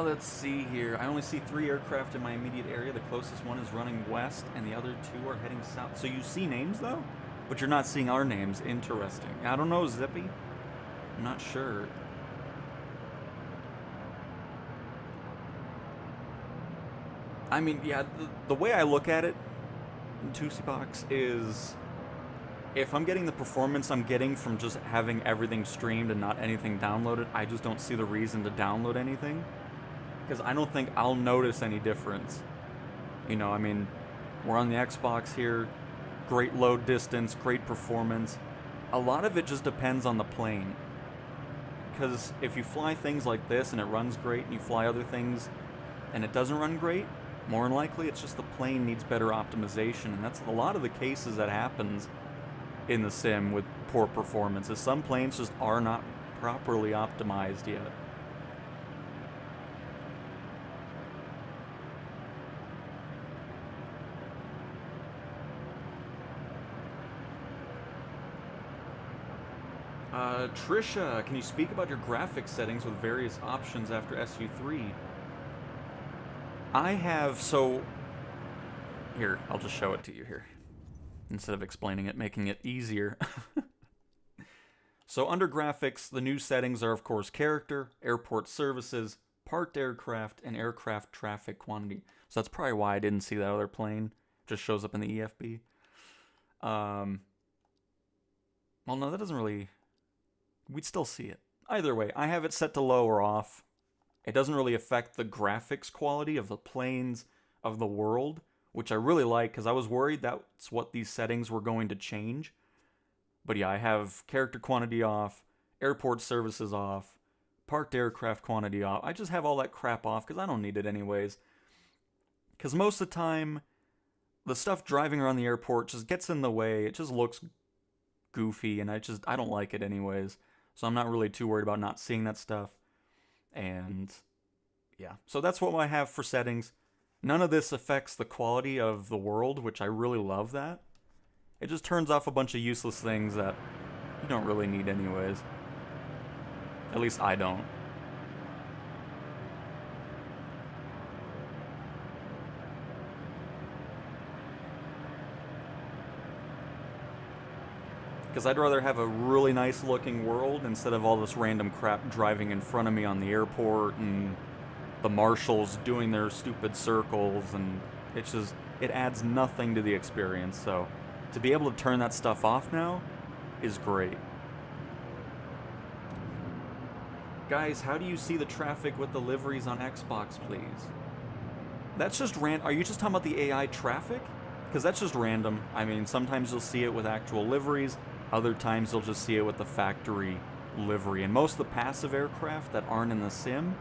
Let's see here. I only see 3 aircraft in my immediate area. The closest one is running west, and the other 2 are heading south. So you see names, though? But you're not seeing our names. Interesting. I don't know, Zippy. I'm not sure. I mean, yeah, the way I look at it in Tusi Box is if I'm getting the performance I'm getting from just having everything streamed and not anything downloaded, I just don't see the reason to download anything. Because I don't think I'll notice any difference. You know, I mean, we're on the Xbox here, great load distance, great performance. A lot of it just depends on the plane. Because if you fly things like this and it runs great, and you fly other things and it doesn't run great, more than likely it's just the plane needs better optimization. And that's a lot of the cases that happens in the sim with poor performance, is some planes just are not properly optimized yet. Trisha, can you speak about your graphics settings with various options after SU3? I have, so... Here, I'll just show it to you here. Instead of explaining it, making it easier. So under graphics, the new settings are, of course, character, airport services, parked aircraft, and aircraft traffic quantity. So that's probably why I didn't see that other plane. Just shows up in the EFB. Well, no, that doesn't really... We'd still see it. Either way, I have it set to low or off. It doesn't really affect the graphics quality of the planes of the world, which I really like, because I was worried that's what these settings were going to change. But yeah, I have character quantity off, airport services off, parked aircraft quantity off. I just have all that crap off, because I don't need it anyways. Because most of the time, the stuff driving around the airport just gets in the way. It just looks goofy, and I don't like it anyways. So I'm not really too worried about not seeing that stuff. And yeah, so that's what I have for settings. None of this affects the quality of the world, which I really love that. It just turns off a bunch of useless things that you don't really need anyways. At least I don't. Because I'd rather have a really nice looking world instead of all this random crap driving in front of me on the airport and the marshals doing their stupid circles, and it's just, it adds nothing to the experience. So to be able to turn that stuff off now is great. Guys, how do you see the traffic with the liveries on Xbox, please? That's just are you just talking about the AI traffic? Because that's just random. I mean, sometimes you'll see it with actual liveries, other times you'll just see it with the factory livery. And most of the passive aircraft that aren't in the sim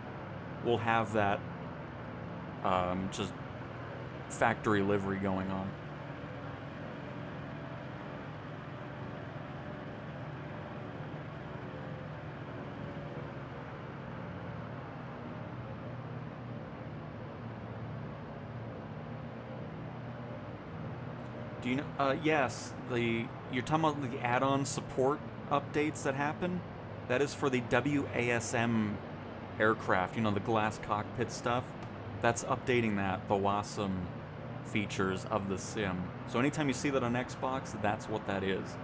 will have that just factory livery going on. Do you know? Yes, you're talking about the add-on support updates that happen. That is for the WASM aircraft. You know, the glass cockpit stuff. That's updating that, the WASM features of the sim. So anytime you see that on Xbox, that's what that is.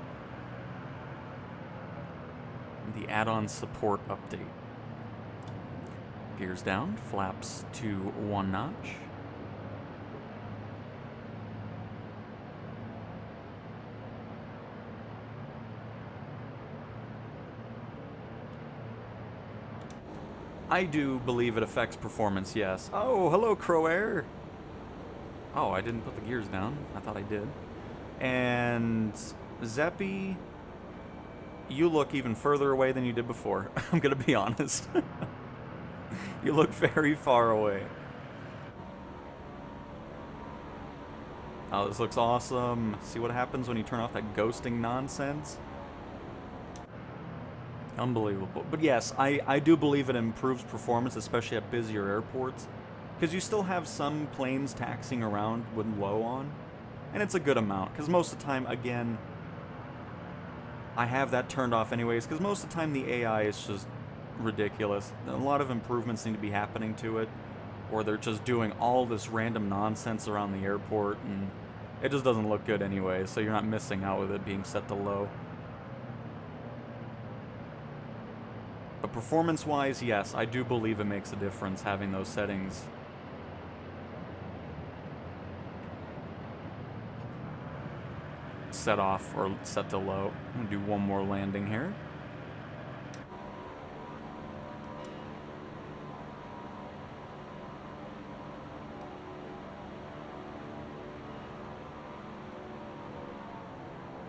The add-on support update. Gears down, flaps to 1 notch. I do believe it affects performance, yes. Oh, hello, Crow Air. Oh, I didn't put the gears down. I thought I did. And Zeppy, you look even further away than you did before. I'm gonna be honest. You look very far away. Oh, this looks awesome. See what happens when you turn off that ghosting nonsense? Unbelievable. But yes, I do believe it improves performance, especially at busier airports. Because you still have some planes taxiing around with low on. And it's a good amount. Because most of the time, again, I have that turned off anyways. Because most of the time the AI is just ridiculous. A lot of improvements need to be happening to it. Or they're just doing all this random nonsense around the airport. And it just doesn't look good anyway. So you're not missing out with it being set to low. But performance-wise, yes, I do believe it makes a difference having those settings set off or set to low. I'm gonna do one more landing here.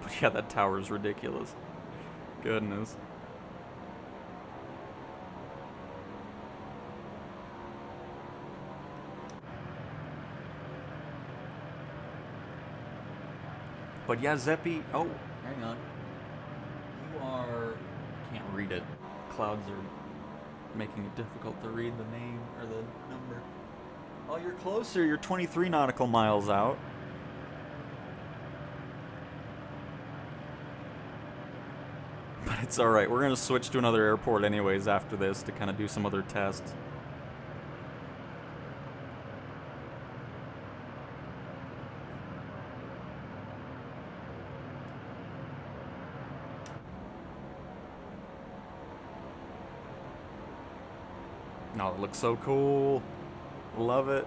But yeah, that tower is ridiculous. Goodness. But yeah, Zeppy. Oh, hang on. You are. I can't read it. Clouds are making it difficult to read the name or the number. Oh, you're closer. You're 23 nautical miles out. But it's alright. We're going to switch to another airport, anyways, after this to kind of do some other tests. Oh, it looks so cool. Love it.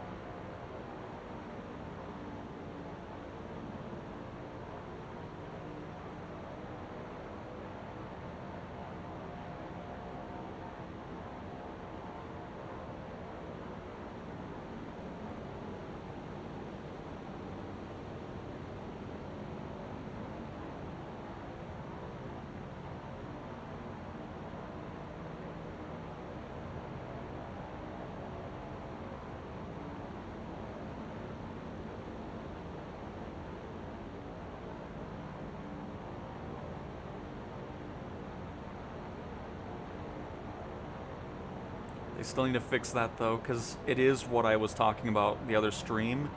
They still need to fix that though, because it is what I was talking about the other stream,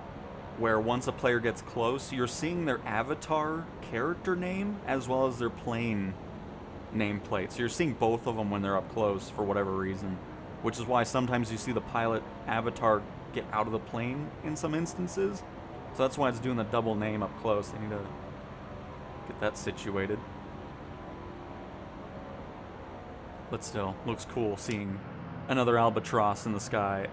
where once a player gets close, you're seeing their avatar character name as well as their plane nameplate. So you're seeing both of them when they're up close for whatever reason, which is why sometimes you see the pilot avatar get out of the plane in some instances. So that's why it's doing the double name up close. They need to get that situated. But still, looks cool seeing another Albatross in the sky.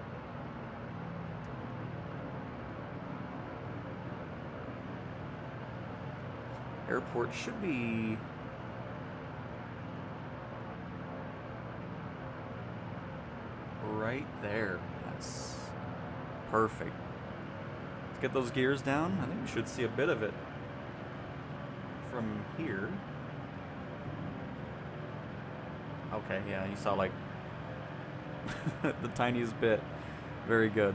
Airport should be right there. Yes. Perfect. Let's get those gears down. I think we should see a bit of it from here. Okay, yeah, you saw like the tiniest bit. Very good.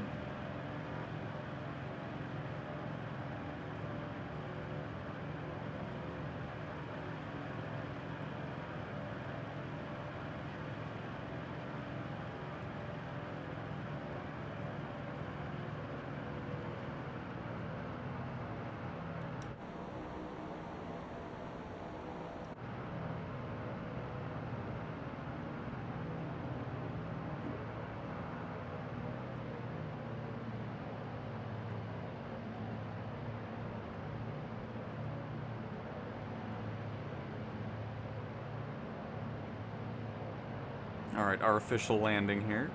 Alright, our official landing here.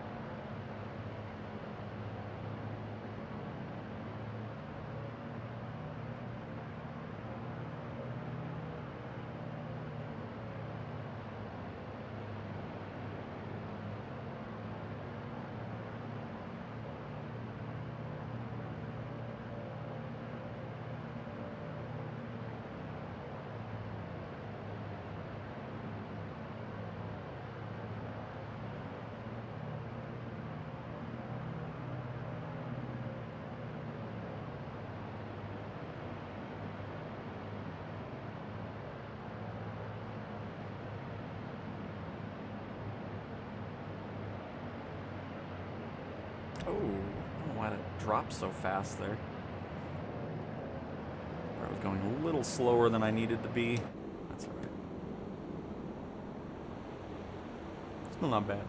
Oh, I don't know why that dropped so fast there. I was going a little slower than I needed to be. That's alright. Still not bad.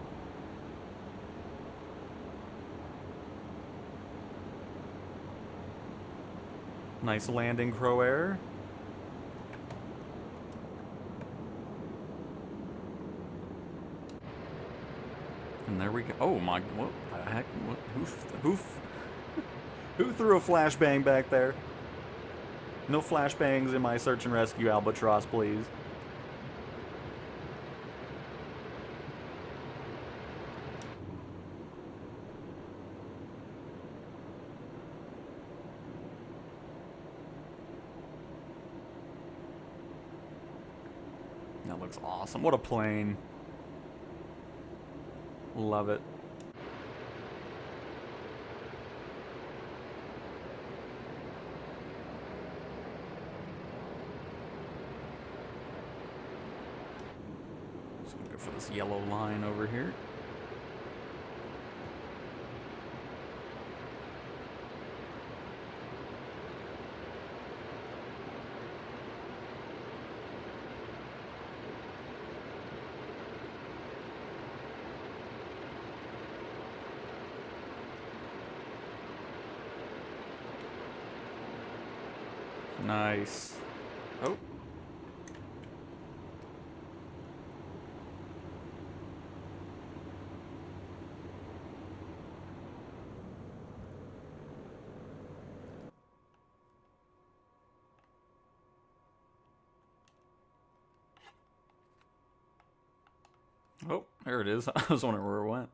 Nice landing, Crow Air. And there we go. Oh my, what the heck? What, who threw a flashbang back there? No flashbangs in my search and rescue Albatross, please. That looks awesome. What a plane. Love it. Just gonna go for this yellow line over here. Nice. Oh. Oh, there it is. I was wondering where it went.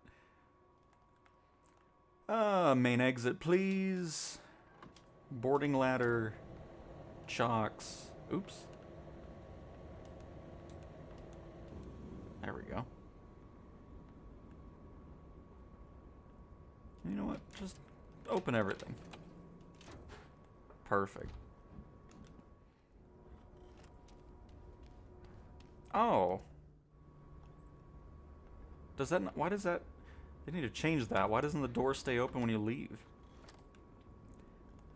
Main exit, please. Boarding ladder. Chocks. Oops. There we go. You know what? Just open everything. Perfect. Oh. Does that not, why does that... They need to change that. Why doesn't the door stay open when you leave?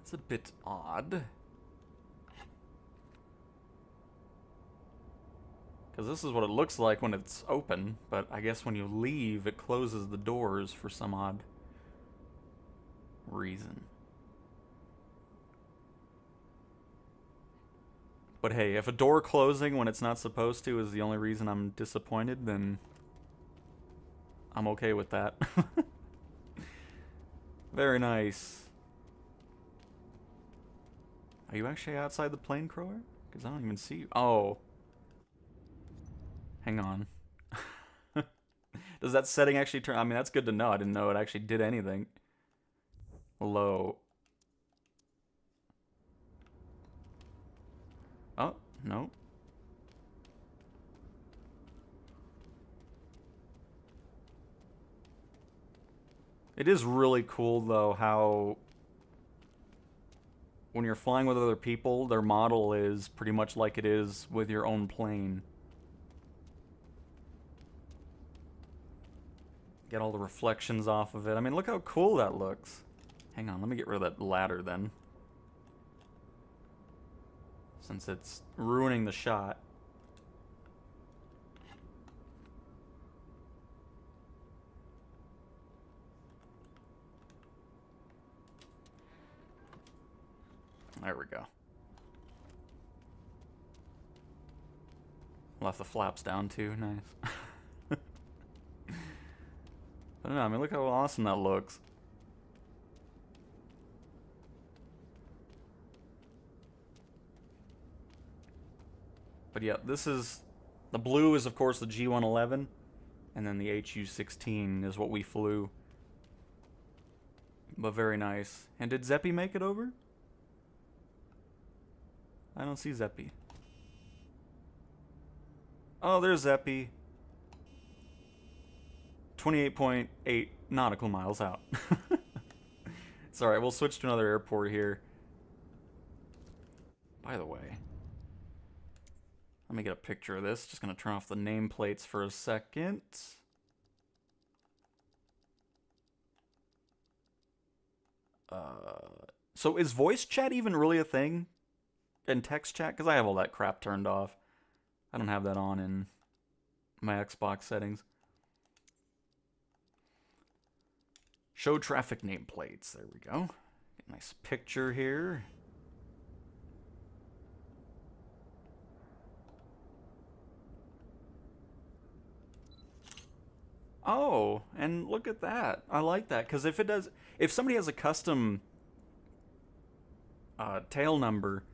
It's a bit odd. Because this is what it looks like when it's open, but I guess when you leave, it closes the doors for some odd reason. But hey, if a door closing when it's not supposed to is the only reason I'm disappointed, then I'm okay with that. Very nice. Are you actually outside the plane, Crower? Because I don't even see you. Oh. Hang on. Does that setting actually turn? I mean, that's good to know. I didn't know it actually did anything. Low. Oh, no. It is really cool, though, how when you're flying with other people, their model is pretty much like it is with your own plane. Get all the reflections off of it. I mean, look how cool that looks. Hang on, let me get rid of that ladder then. Since it's ruining the shot. There we go. Left the flaps down too, nice. I don't know, I mean, look how awesome that looks. But yeah, this is... The blue is, of course, the G111. And then the HU-16 is what we flew. But very nice. And did Zeppy make it over? I don't see Zeppy. Oh, there's Zeppy. 28.8 nautical miles out. It's alright, we'll switch to another airport here. By the way, let me get a picture of this. Just gonna turn off the nameplates for a second. So is voice chat even really a thing in text chat? Because I have all that crap turned off. I don't have that on in my Xbox settings. Show traffic nameplates. There we go. Nice picture here. Oh, and look at that. I like that, because if somebody has a custom tail number,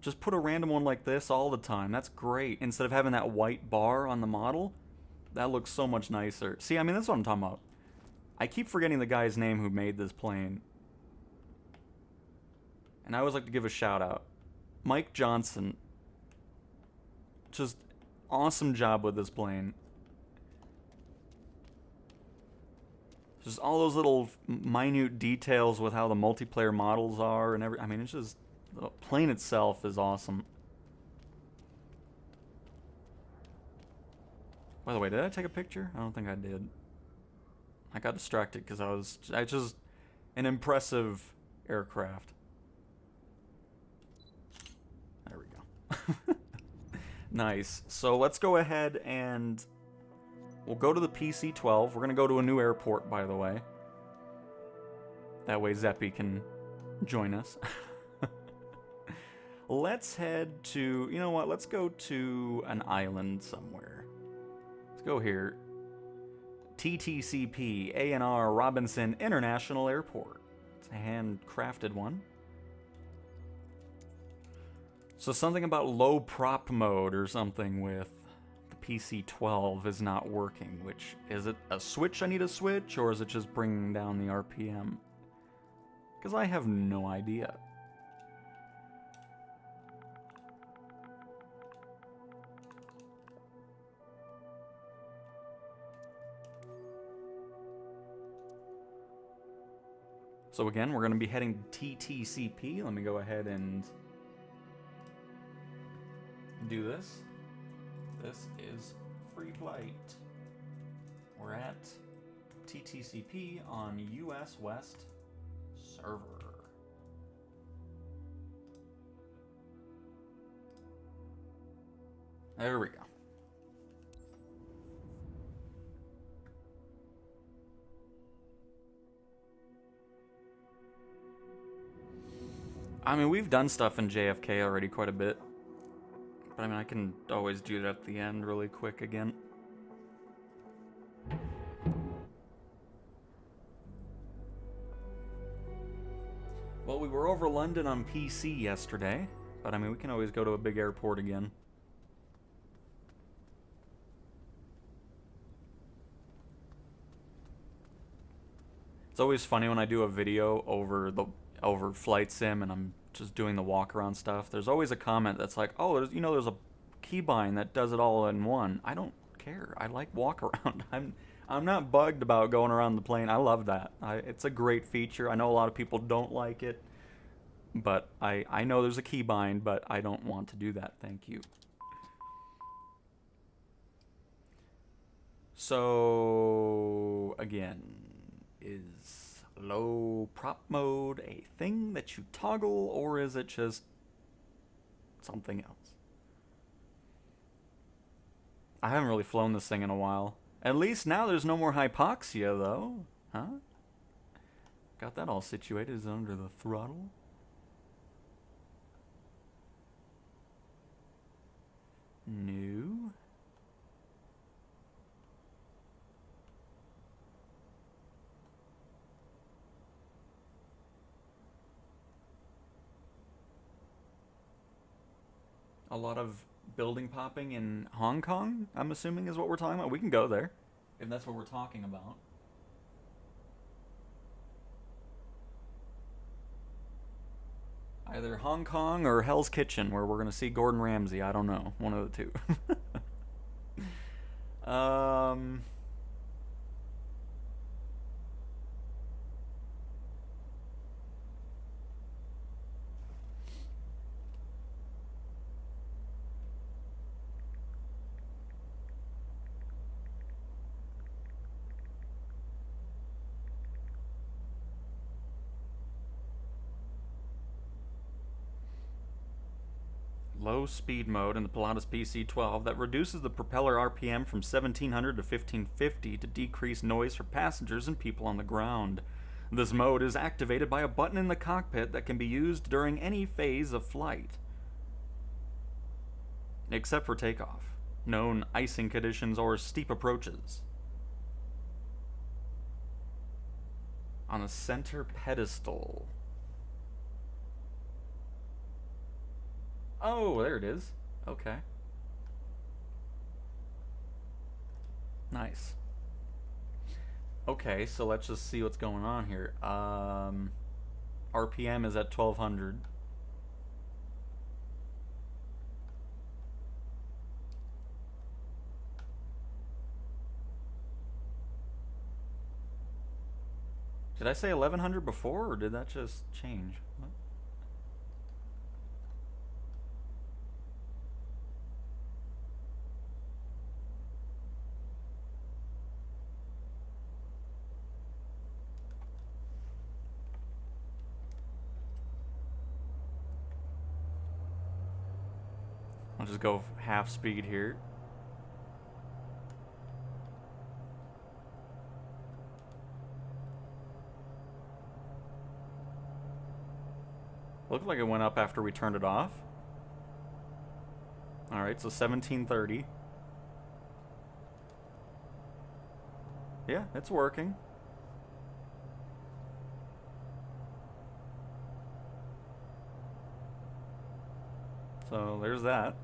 just put a random one like this all the time. That's great. Instead of having that white bar on the model, that looks so much nicer. See, I mean, that's what I'm talking about. I keep forgetting the guy's name who made this plane. And I always like to give a shout out. Mike Johnson. Just awesome job with this plane. Just all those little minute details with how the multiplayer models are and I mean, it's just, the plane itself is awesome. By the way, did I take a picture? I don't think I did. I got distracted because I just an impressive aircraft. There we go. Nice. So let's go ahead and we'll go to the PC-12. We're going to go to a new airport, by the way. That way Zeppy can join us. Let's head to, you know what, let's go to an island somewhere. Let's go here. TTCP A&R Robinson International Airport. It's a handcrafted one. So something about low prop mode or something with the PC-12 is not working, which, is it a switch I need to switch, or is it just bringing down the RPM? Because I have no idea. So again, we're going to be heading to TTCP. Let me go ahead and do this. This is free flight. We're at TTCP on US West server. There we go. I mean, we've done stuff in JFK already quite a bit. But I mean, I can always do that at the end really quick again. Well, we were over London on PC yesterday. But I mean, we can always go to a big airport again. It's always funny when I do a video over Flight Sim and I'm just doing the walk around stuff. There's always a comment that's like, "Oh, there's a keybind that does it all in one." I don't care. I like walk around. I'm not bugged about going around the plane. I love that. It's a great feature. I know a lot of people don't like it, but I know there's a keybind, but I don't want to do that. Thank you. So again, is low prop mode a thing that you toggle, or is it just something else? I haven't really flown this thing in a while. At least now there's no more hypoxia, though. Huh? Got that all situated. Is it under the throttle? No. A lot of building popping in Hong Kong, I'm assuming, is what we're talking about. We can go there, if that's what we're talking about. Either Hong Kong or Hell's Kitchen, where we're going to see Gordon Ramsay. I don't know. One of the two. low speed mode in the Pilatus PC-12 that reduces the propeller RPM from 1700 to 1550 to decrease noise for passengers and people on the ground. This mode is activated by a button in the cockpit that can be used during any phase of flight, except for takeoff, known icing conditions, or steep approaches. On a center pedestal. Oh, there it is. Okay. Nice. Okay, so let's just see what's going on here. RPM is at 1200. Did I say 1100 before, or did that just change? What? I'll just go half speed here. Looked like it went up after we turned it off. Alright, so 1730. Yeah, it's working. So there's that.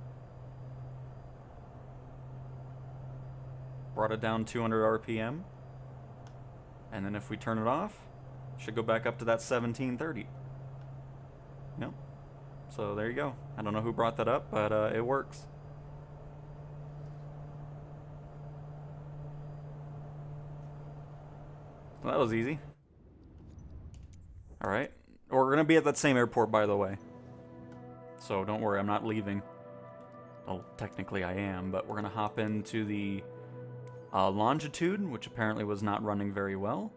Brought it down 200 RPM. And then if we turn it off, it should go back up to that 1730. Yep. So there you go. I don't know who brought that up, but it works. So that was easy. Alright. We're going to be at that same airport, by the way. So don't worry, I'm not leaving. Well, technically I am, but we're going to hop into the Longitude, which apparently was not running very well.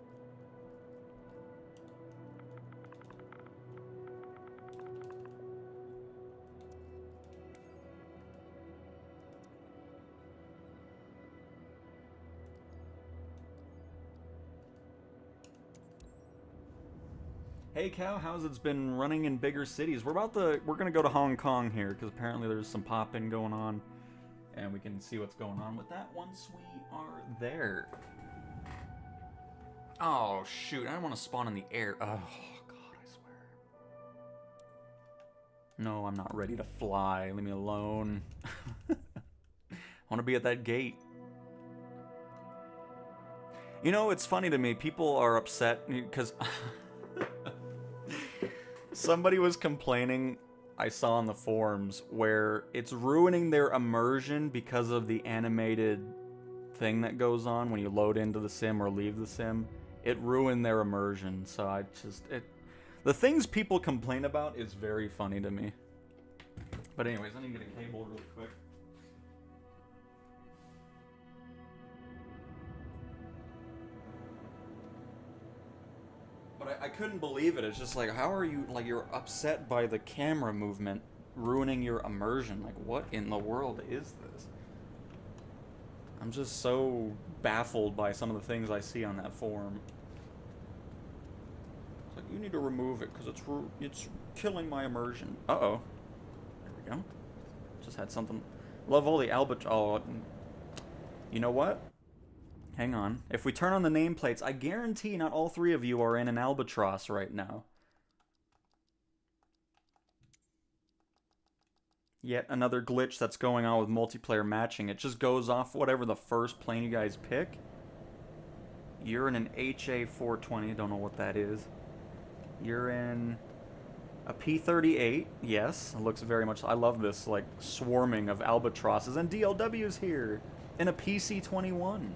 Hey Cow, how's it's been running in bigger cities? We're gonna go to Hong Kong here, because apparently there's some pop-in going on. And we can see what's going on with that once we are there. Oh shoot, I don't want to spawn in the air. Oh god, I swear. No, I'm not ready to fly. Leave me alone. I want to be at that gate. You know, it's funny to me. People are upset because somebody was complaining, I saw on the forums, where it's ruining their immersion because of the animated thing that goes on when you load into the sim or leave the sim. It ruined their immersion, so the things people complain about is very funny to me. But anyways, I need to get a cable really quick. But I couldn't believe it. It's just like, how are you, like, you're upset by the camera movement ruining your immersion? Like, what in the world is this? I'm just so baffled by some of the things I see on that forum. It's like, you need to remove it because it's killing my immersion. Uh-oh. There we go. Just had something. Love all the Albatross. Oh, you know what? Hang on. If we turn on the nameplates, I guarantee not all three of you are in an Albatross right now. Yet another glitch that's going on with multiplayer matching. It just goes off whatever the first plane you guys pick. You're in an HA-420. Don't know what that is. You're in a P-38. Yes, it looks very much... I love this, like, swarming of Albatrosses. And DLW's here in a PC-21.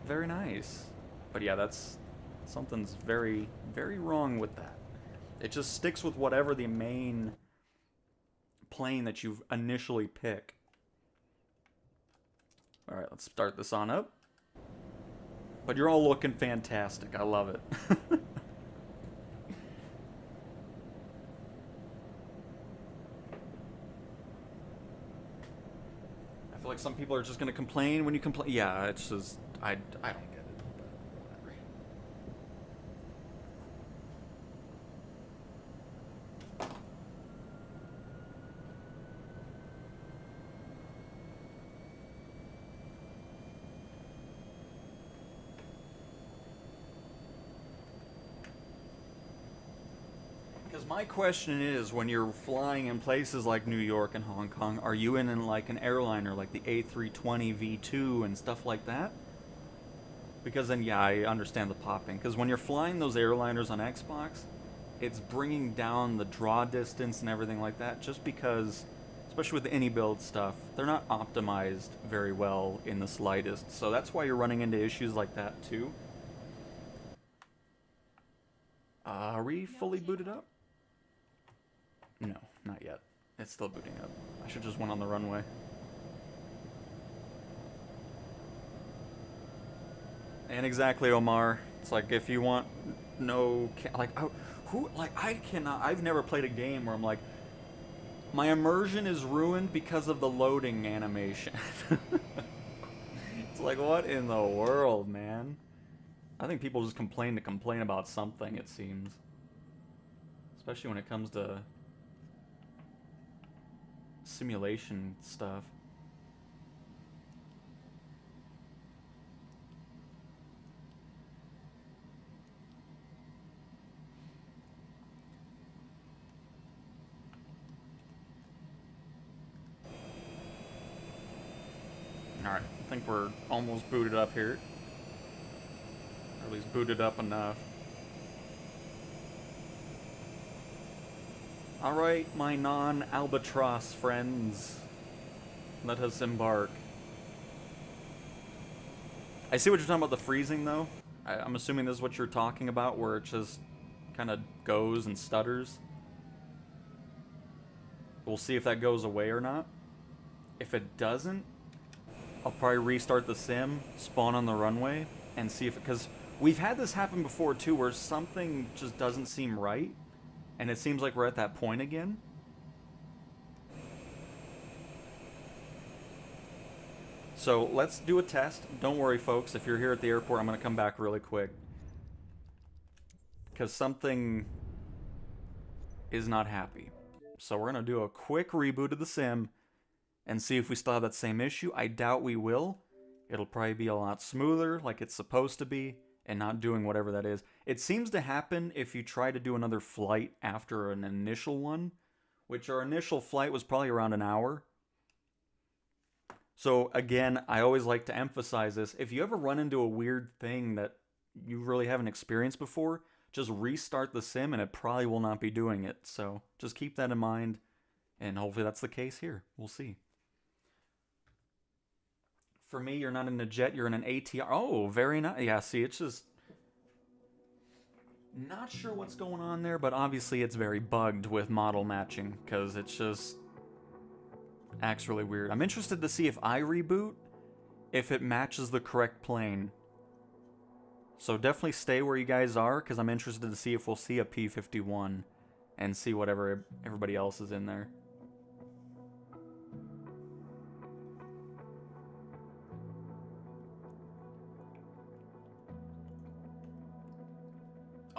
Very nice. But yeah, that's... something's very, very wrong with that. It just sticks with whatever the main plane that you initially pick. Alright, let's start this on up. But you're all looking fantastic. I love it. some people are just gonna complain when you complain. Yeah, it's just I don't get it. But whatever. Because my question is, when you're flying in places like New York and Hong Kong, are you in like an airliner like the A320 V2 and stuff like that? Because then, yeah, I understand the popping. Because when you're flying those airliners on Xbox, it's bringing down the draw distance and everything like that, just because, especially with the any build stuff, they're not optimized very well in the slightest. So that's why you're running into issues like that too. Are we fully booted up? No, not yet. It's still booting up. I should just went on the runway. And exactly, Omar. It's like, if you want no... I cannot... I've never played a game where I'm like, my immersion is ruined because of the loading animation. It's like, what in the world, man? I think people just complain to complain about something, it seems. Especially when it comes to simulation stuff. Alright, I think we're almost booted up here. Or at least booted up enough. Alright, my non-Albatross friends. Let us embark. I see what you're talking about, the freezing, though. I'm assuming this is what you're talking about, where it just kind of goes and stutters. We'll see if that goes away or not. If it doesn't, I'll probably restart the sim, spawn on the runway, and see if... Because we've had this happen before, too, where something just doesn't seem right, and it seems like we're at that point again. So let's do a test. Don't worry, folks. If you're here at the airport, I'm going to come back really quick. Because something is not happy. So we're going to do a quick reboot of the sim and see if we still have that same issue. I doubt we will. It'll probably be a lot smoother, like it's supposed to be, and not doing whatever that is. It seems to happen if you try to do another flight after an initial one, which our initial flight was probably around an hour. So again, I always like to emphasize this. If you ever run into a weird thing that you really haven't experienced before, just restart the sim and it probably will not be doing it. So just keep that in mind, and hopefully that's the case here. We'll see. For me, you're not in a jet, you're in an ATR. Oh, very nice. Yeah, see, it's just... Not sure what's going on there, but obviously it's very bugged with model matching, because it's just... acts really weird. I'm interested to see if I reboot, if it matches the correct plane. So definitely stay where you guys are, because I'm interested to see if we'll see a P-51 and see whatever everybody else is in there.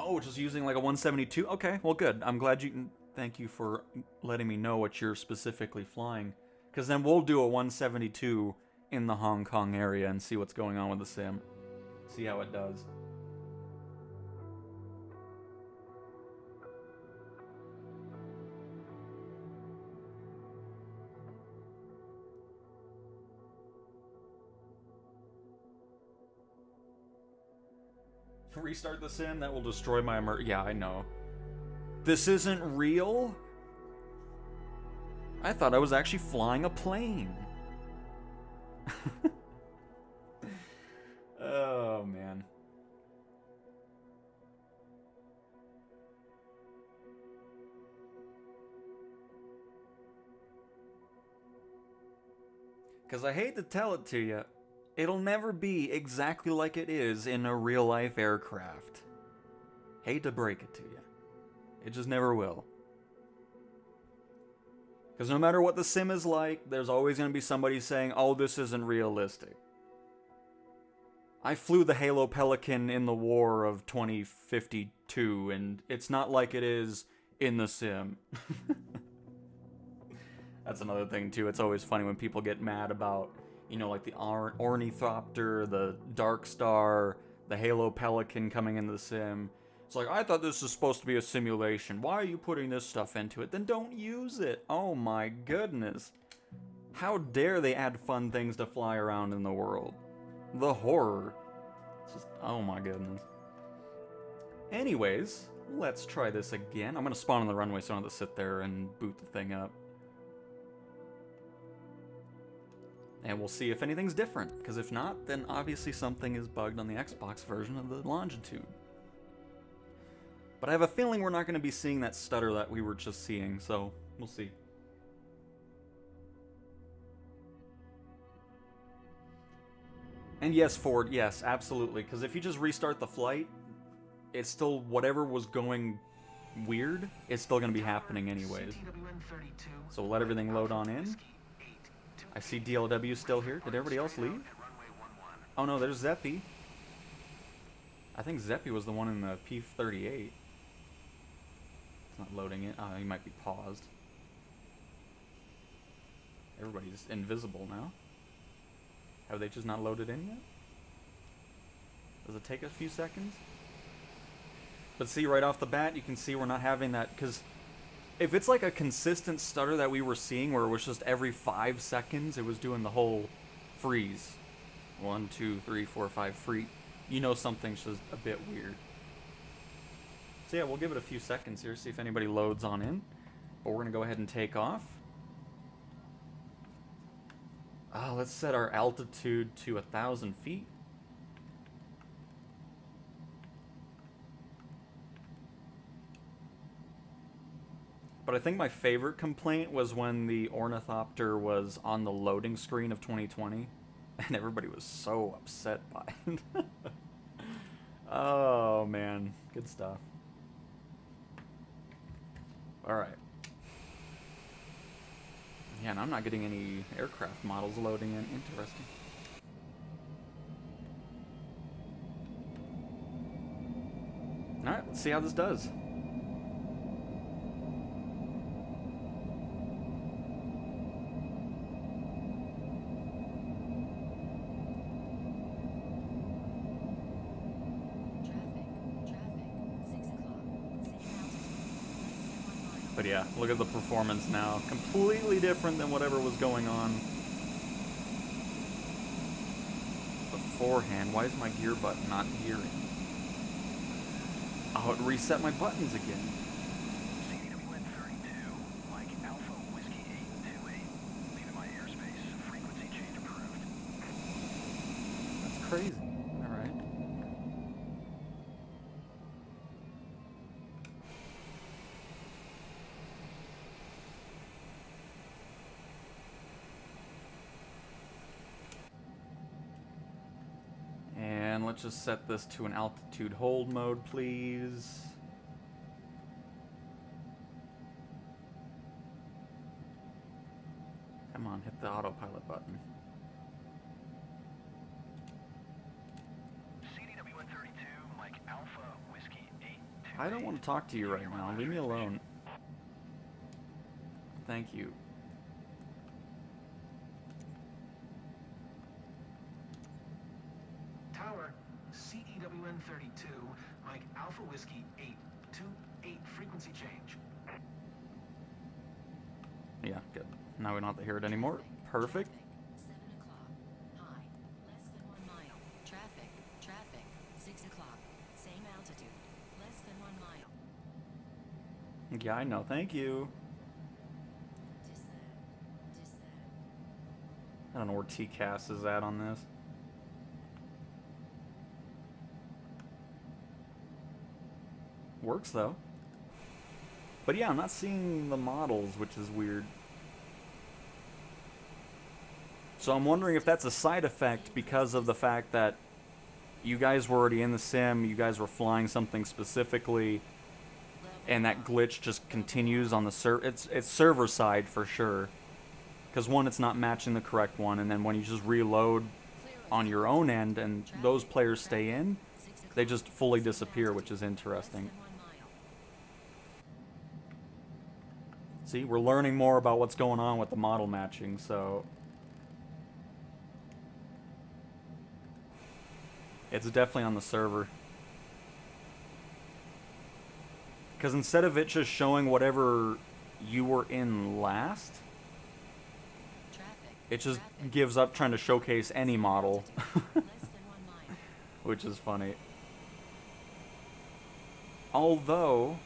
Oh, just using like a 172? Okay, well good. I'm glad you can... Thank you for letting me know what you're specifically flying. Because then we'll do a 172 in the Hong Kong area and see what's going on with the sim. See how it does. Restart the sim? That will destroy my Yeah, I know. This isn't real? I thought I was actually flying a plane. Oh, man. Because I hate to tell it to you, it'll never be exactly like it is in a real-life aircraft. Hate to break it to you. It just never will. Because no matter what the sim is like, there's always going to be somebody saying, oh, this isn't realistic. I flew the Halo Pelican in the war of 2052, and it's not like it is in the sim. That's another thing, too. It's always funny when people get mad about, you know, like the Ornithopter, the Dark Star, the Halo Pelican coming into the sim. It's like, I thought this was supposed to be a simulation. Why are you putting this stuff into it? Then don't use it. Oh my goodness. How dare they add fun things to fly around in the world? The horror. It's just, oh my goodness. Anyways, let's try this again. I'm going to spawn on the runway so I don't have to sit there and boot the thing up. And we'll see if anything's different, because if not, then obviously something is bugged on the Xbox version of the longitude. But I have a feeling we're not going to be seeing that stutter that we were just seeing, so we'll see. And yes, Ford, yes, absolutely, because if you just restart the flight, it's still, whatever was going weird, it's still going to be happening anyways. So we'll let everything load on in. I see DLW still here. Did everybody else leave? Oh no, there's Zeppy. I think Zeppy was the one in the P-38. It's not loading it. He might be paused. Everybody's invisible now. Have they just not loaded in yet? Does it take a few seconds? But see, right off the bat, you can see we're not having that, because if it's like a consistent stutter that we were seeing where it was just every 5 seconds it was doing the whole freeze. 1, 2, 3, 4, 5 free. You know something's just a bit weird. So yeah, we'll give it a few seconds here, see if anybody loads on in. But we're going to go ahead and take off. Let's set our altitude to 1,000 feet. But I think my favorite complaint was when the Ornithopter was on the loading screen of 2020, and everybody was so upset by it. Oh man, good stuff. Alright. Yeah, and I'm not getting any aircraft models loading in. Interesting. Alright, let's see how this does. But yeah, look at the performance now. Completely different than whatever was going on beforehand. Why is my gear button not gearing? Oh, it reset my buttons again. That's crazy. Alright. And let's just set this to an altitude hold mode, please. Come on, hit the autopilot button. I don't want to talk to you right now. Leave me alone. Thank you. Tower, CEWN 32, Mike Alpha Whiskey 828, frequency change. Yeah, good. Now we don't have to hear it anymore. Perfect. 7 o'clock. High. Less than 1 mile. Traffic. 6 o'clock. Same altitude. Less than 1 mile. Yeah, I know. Thank you. Descend. I don't know where TCAS is at on this. Works though. But yeah, I'm not seeing the models, which is weird. So I'm wondering if that's a side effect because of the fact that you guys were already in the sim, you guys were flying something specifically, and that glitch just continues on the it's server side for sure. Because one, it's not matching the correct one, and then when you just reload on your own end and those players stay in, they just fully disappear, which is interesting. See, we're learning more about what's going on with the model matching, so it's definitely on the server. Because instead of it just showing whatever you were in last, it just gives up trying to showcase any model. Which is funny. Although,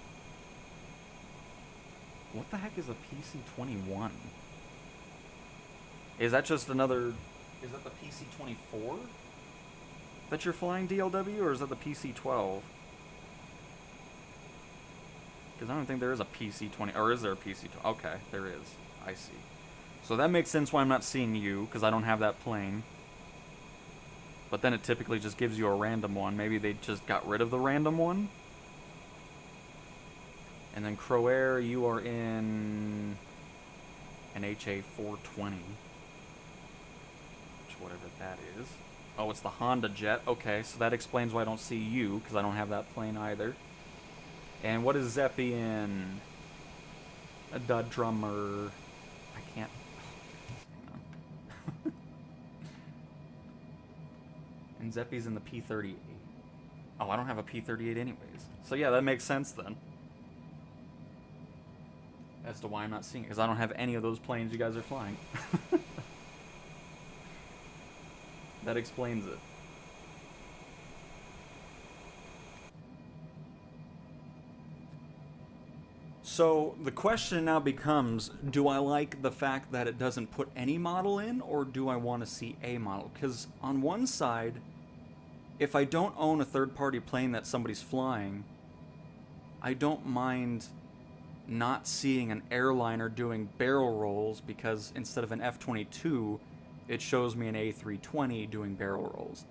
what the heck is a PC-21? Is that just another... Is that the PC-24 that you're flying, DLW, or is that the PC-12? Because I don't think there is a PC-20... Or is there a PC-12? Okay, there is. I see. So that makes sense why I'm not seeing you, because I don't have that plane. But then it typically just gives you a random one. Maybe they just got rid of the random one? And then Crow Air, you are in an HA-420. Which, whatever that is. Oh, it's the Honda Jet. Okay, so that explains why I don't see you, because I don't have that plane either. And what is Zeppy in? A dud drummer. I can't... Hang on. And Zeppy's in the P-38. Oh, I don't have a P-38 anyways. So yeah, that makes sense then. As to why I'm not seeing it, because I don't have any of those planes you guys are flying. That explains it. So the question now becomes, do I like the fact that it doesn't put any model in, or do I want to see a model? Because on one side, if I don't own a third-party plane that somebody's flying, I don't mind not seeing an airliner doing barrel rolls, because instead of an F-22, it shows me an A320 doing barrel rolls.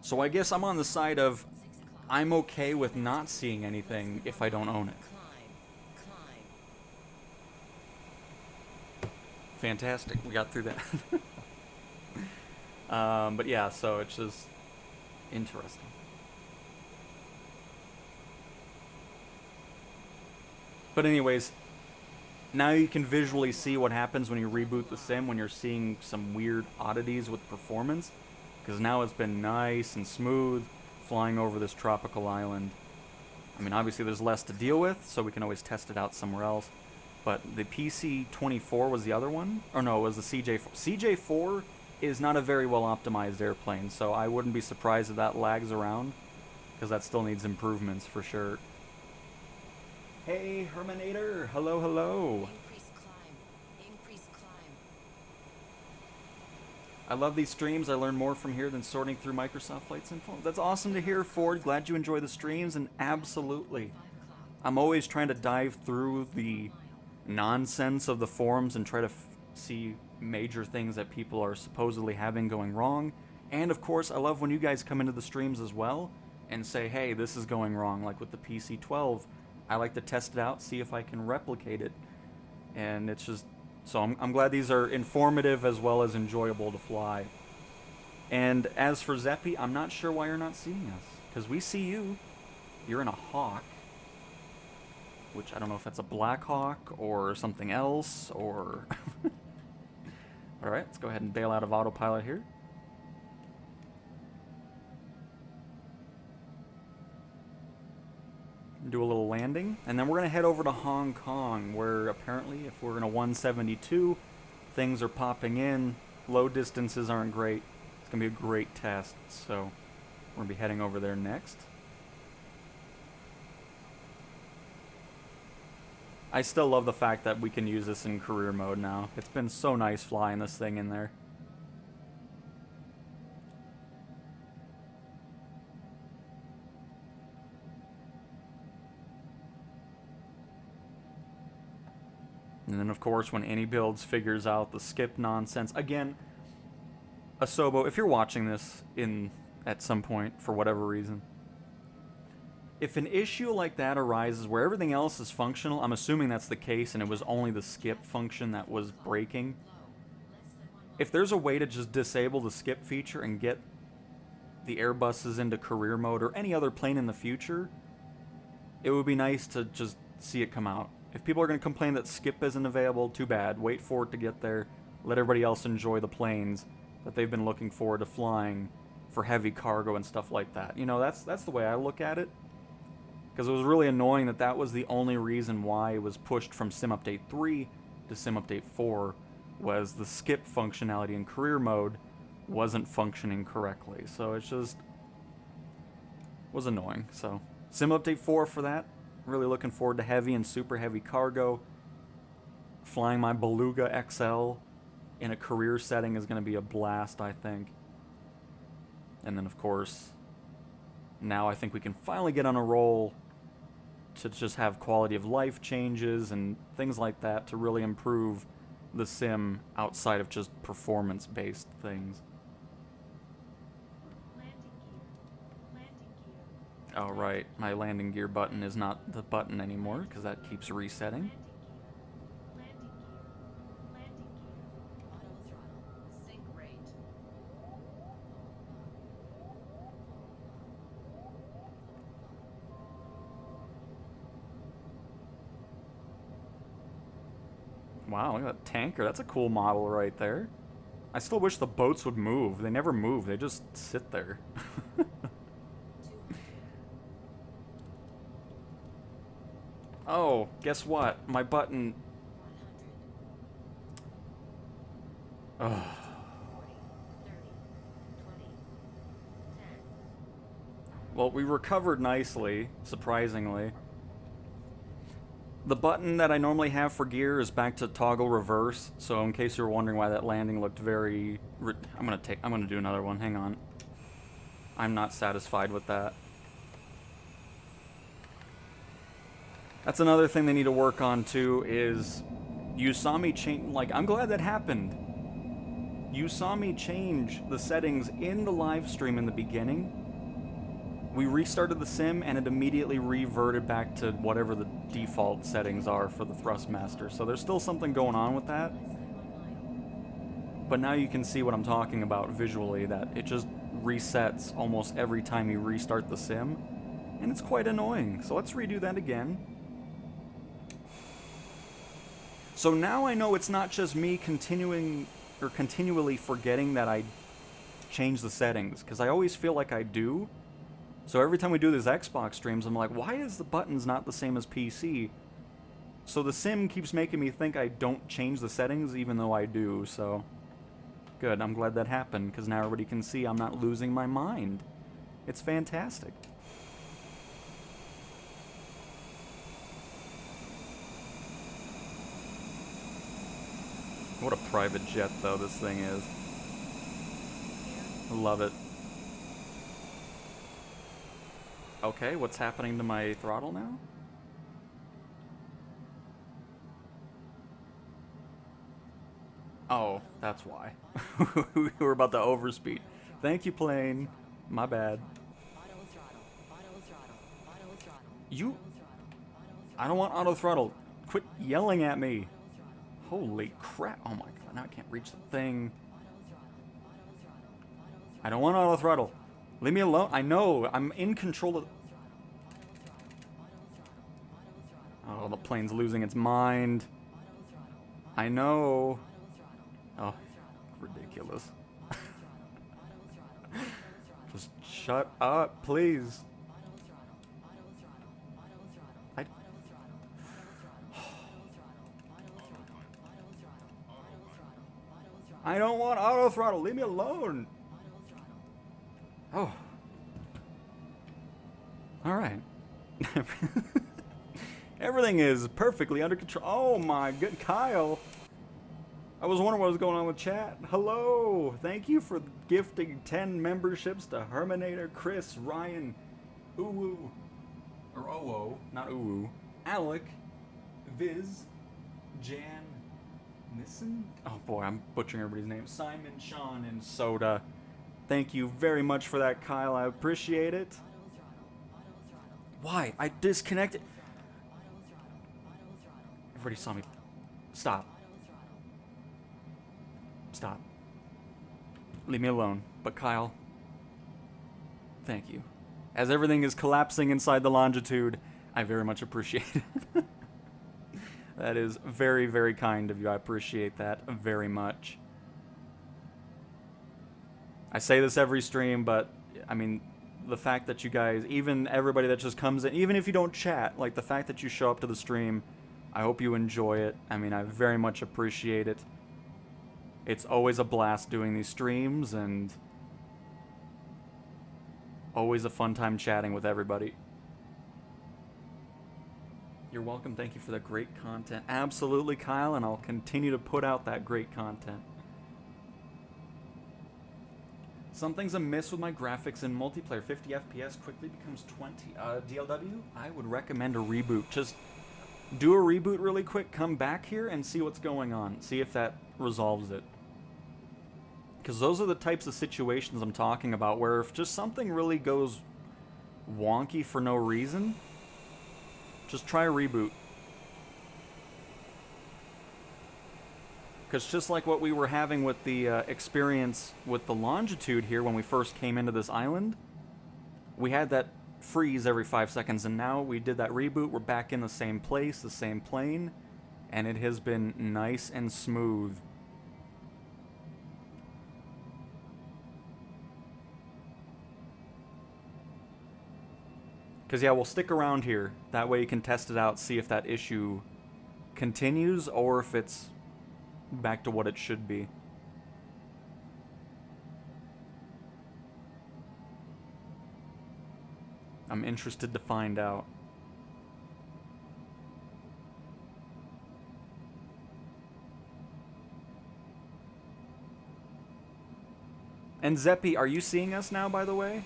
So I guess I'm on the side of I'm okay with not seeing anything if I don't own it. Fantastic, we got through that. But yeah, so it's just interesting. But anyways, now you can visually see what happens when you reboot the sim, when you're seeing some weird oddities with performance. Because now it's been nice and smooth flying over this tropical island. I mean, obviously there's less to deal with, so we can always test it out somewhere else. But the PC-24 was the other one? Or no, it was the CJ-4. CJ-4 is not a very well optimized airplane, so I wouldn't be surprised if that lags around, because that still needs improvements for sure. Hey, Herminator! Hello, hello! Increase climb. I love these streams. I learn more from here than sorting through Microsoft Flight Sim forums. That's awesome to hear, Ford. Glad you enjoy the streams, and absolutely. I'm always trying to dive through the nonsense of the forums and try to see major things that people are supposedly having going wrong. And of course, I love when you guys come into the streams as well and say, hey, this is going wrong, like with the PC-12. I like to test it out, see if I can replicate it. And it's just... So I'm glad these are informative as well as enjoyable to fly. And as for Zeppy, I'm not sure why you're not seeing us. Because we see you. You're in a Hawk. Which I don't know if that's a Black Hawk or something else or... Alright, let's go ahead and bail out of autopilot here. Do a little landing, and then we're going to head over to Hong Kong, where apparently if we're in a 172, things are popping in, low distances aren't great. It's going to be a great test, so we're going to be heading over there next. I still love the fact that we can use this in career mode now. It's been so nice flying this thing in there. And then, of course, when AnyBuilds figures out the skip nonsense... Again, Asobo, if you're watching this in at some point for whatever reason. If an issue like that arises where everything else is functional, I'm assuming that's the case and it was only the skip function that was breaking. If there's a way to just disable the skip feature and get the Airbuses into career mode or any other plane in the future, it would be nice to just see it come out. If people are going to complain that skip isn't available, too bad. Wait for it to get there. Let everybody else enjoy the planes that they've been looking forward to flying for heavy cargo and stuff like that. You know, that's the way I look at it. Because it was really annoying that that was the only reason why it was pushed from Sim Update 3 to Sim Update 4, was the skip functionality in career mode wasn't functioning correctly. So it just was annoying. So Sim Update 4 for that. Really looking forward to heavy and super heavy cargo. Flying my Beluga XL in a career setting is going to be a blast, I think. And then, of course, now I think we can finally get on a roll to just have quality of life changes and things like that to really improve the sim outside of just performance-based things. Oh, right. My landing gear button is not the button anymore because that keeps resetting. Wow, look at that tanker. That's a cool model right there. I still wish the boats would move. They never move. They just sit there. Oh, guess what? My button... Ugh. Well, we recovered nicely, surprisingly. The button that I normally have for gear is back to toggle reverse, so in case you were wondering why that landing looked very... I'm gonna do another one, hang on. I'm not satisfied with that. That's another thing they need to work on too, is you saw me change... Like, I'm glad that happened. You saw me change the settings in the live stream in the beginning. We restarted the sim, and it immediately reverted back to whatever the default settings are for the Thrustmaster. So there's still something going on with that. But now you can see what I'm talking about visually, that it just resets almost every time you restart the sim. And it's quite annoying. So let's redo that again. So now I know it's not just me continually forgetting that I change the settings, because I always feel like I do. So every time we do these Xbox streams, I'm like, why is the buttons not the same as PC? So the sim keeps making me think I don't change the settings, even though I do, so... Good, I'm glad that happened, because now everybody can see I'm not losing my mind. It's fantastic. What a private jet, though, this thing is. I love it. Okay, what's happening to my throttle now? Oh, that's why. We were about to overspeed. Thank you, plane. My bad. You... I don't want auto throttle. Quit yelling at me. Holy crap. Oh my god, now I can't reach the thing. I don't want auto throttle. Leave me alone. I know. I'm in control of... Oh, the plane's losing its mind. I know. Oh, ridiculous. Just shut up, please. I don't want auto throttle. Leave me alone. Oh. All right. Everything is perfectly under control. Oh my good, Kyle. I was wondering what was going on with chat. Hello. Thank you for gifting 10 memberships to Herminator, Chris, Ryan, Uwu, or Oo, not Uwu, Alec, Viz, Jan, Nissen. Oh boy, I'm butchering everybody's name. Simon, Sean, and Soda. Thank you very much for that, Kyle. I appreciate it. Why? I disconnected. Everybody saw me. Stop. Stop. Leave me alone. But Kyle, thank you. As everything is collapsing inside the longitude, I very much appreciate it. That is very, very kind of you. I appreciate that very much. I say this every stream, but I mean, the fact that you guys, even everybody that just comes in, even if you don't chat, like the fact that you show up to the stream, I hope you enjoy it. I mean, I very much appreciate it. It's always a blast doing these streams, and always a fun time chatting with everybody. You're welcome. Thank you for the great content. Absolutely, Kyle, and I'll continue to put out that great content. Something's amiss with my graphics in multiplayer. 50 FPS quickly becomes 20. DLW, I would recommend a reboot. Just do a reboot really quick, come back here, and see what's going on. See if that resolves it. Because those are the types of situations I'm talking about, where if just something really goes wonky for no reason, just try a reboot. Because just like what we were having with the experience with the longitude here when we first came into this island, we had that freeze every 5 seconds, and now we did that reboot, we're back in the same place, the same plane, and it has been nice and smooth. Because yeah, we'll stick around here, that way you can test it out, see if that issue continues or if it's back to what it should be. I'm interested to find out. And Zeppy, are you seeing us now, by the way?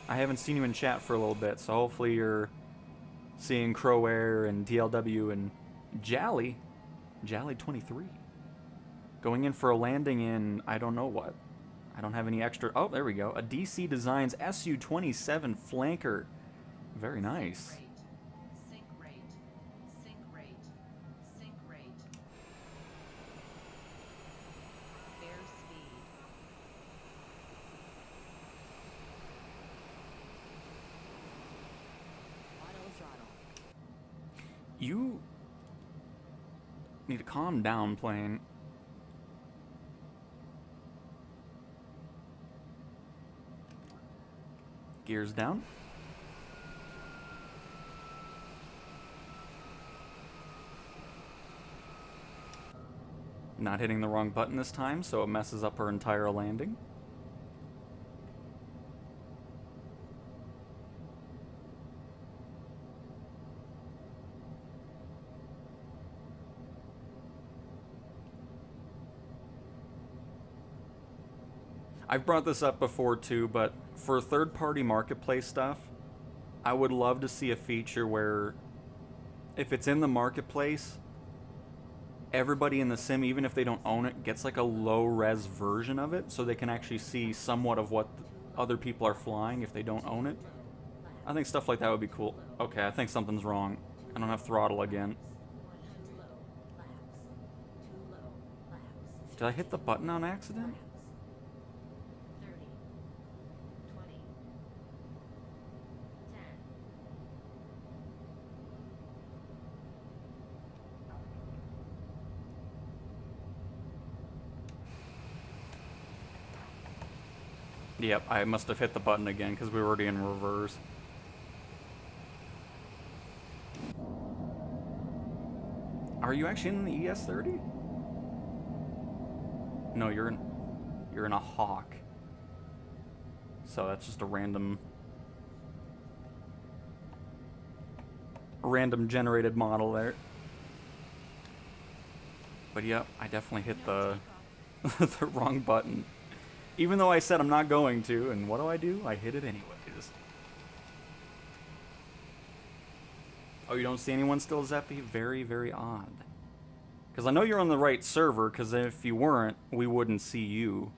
I haven't seen you in chat for a little bit, so hopefully you're seeing Crow Air and DLW and Jally 23. Going in for a landing in, I don't know what. I don't have any extra... Oh, there we go. A DC Designs SU-27 flanker. Very nice. Sync rate. Sync rate. Sync rate. Airspeed. Auto throttle. You need to calm down, plane. Gears down. Not hitting the wrong button this time, so it messes up her entire landing. I've brought this up before too, but for third-party marketplace stuff, I would love to see a feature where if it's in the marketplace, everybody in the sim, even if they don't own it, gets like a low-res version of it so they can actually see somewhat of what other people are flying if they don't own it. I think stuff like that would be cool. Okay, I think something's wrong. I don't have throttle again. Did I hit the button on accident? Yep, I must have hit the button again because we were already in reverse. Are you actually in the ES-30? No, you're in a Hawk. So that's just a random generated model there. But yep, I definitely hit the the wrong button. Even though I said I'm not going to, and what do? I hit it anyways. Oh, you don't see anyone still, Zeppy? Very, very odd. Because I know you're on the right server, because if you weren't, we wouldn't see you.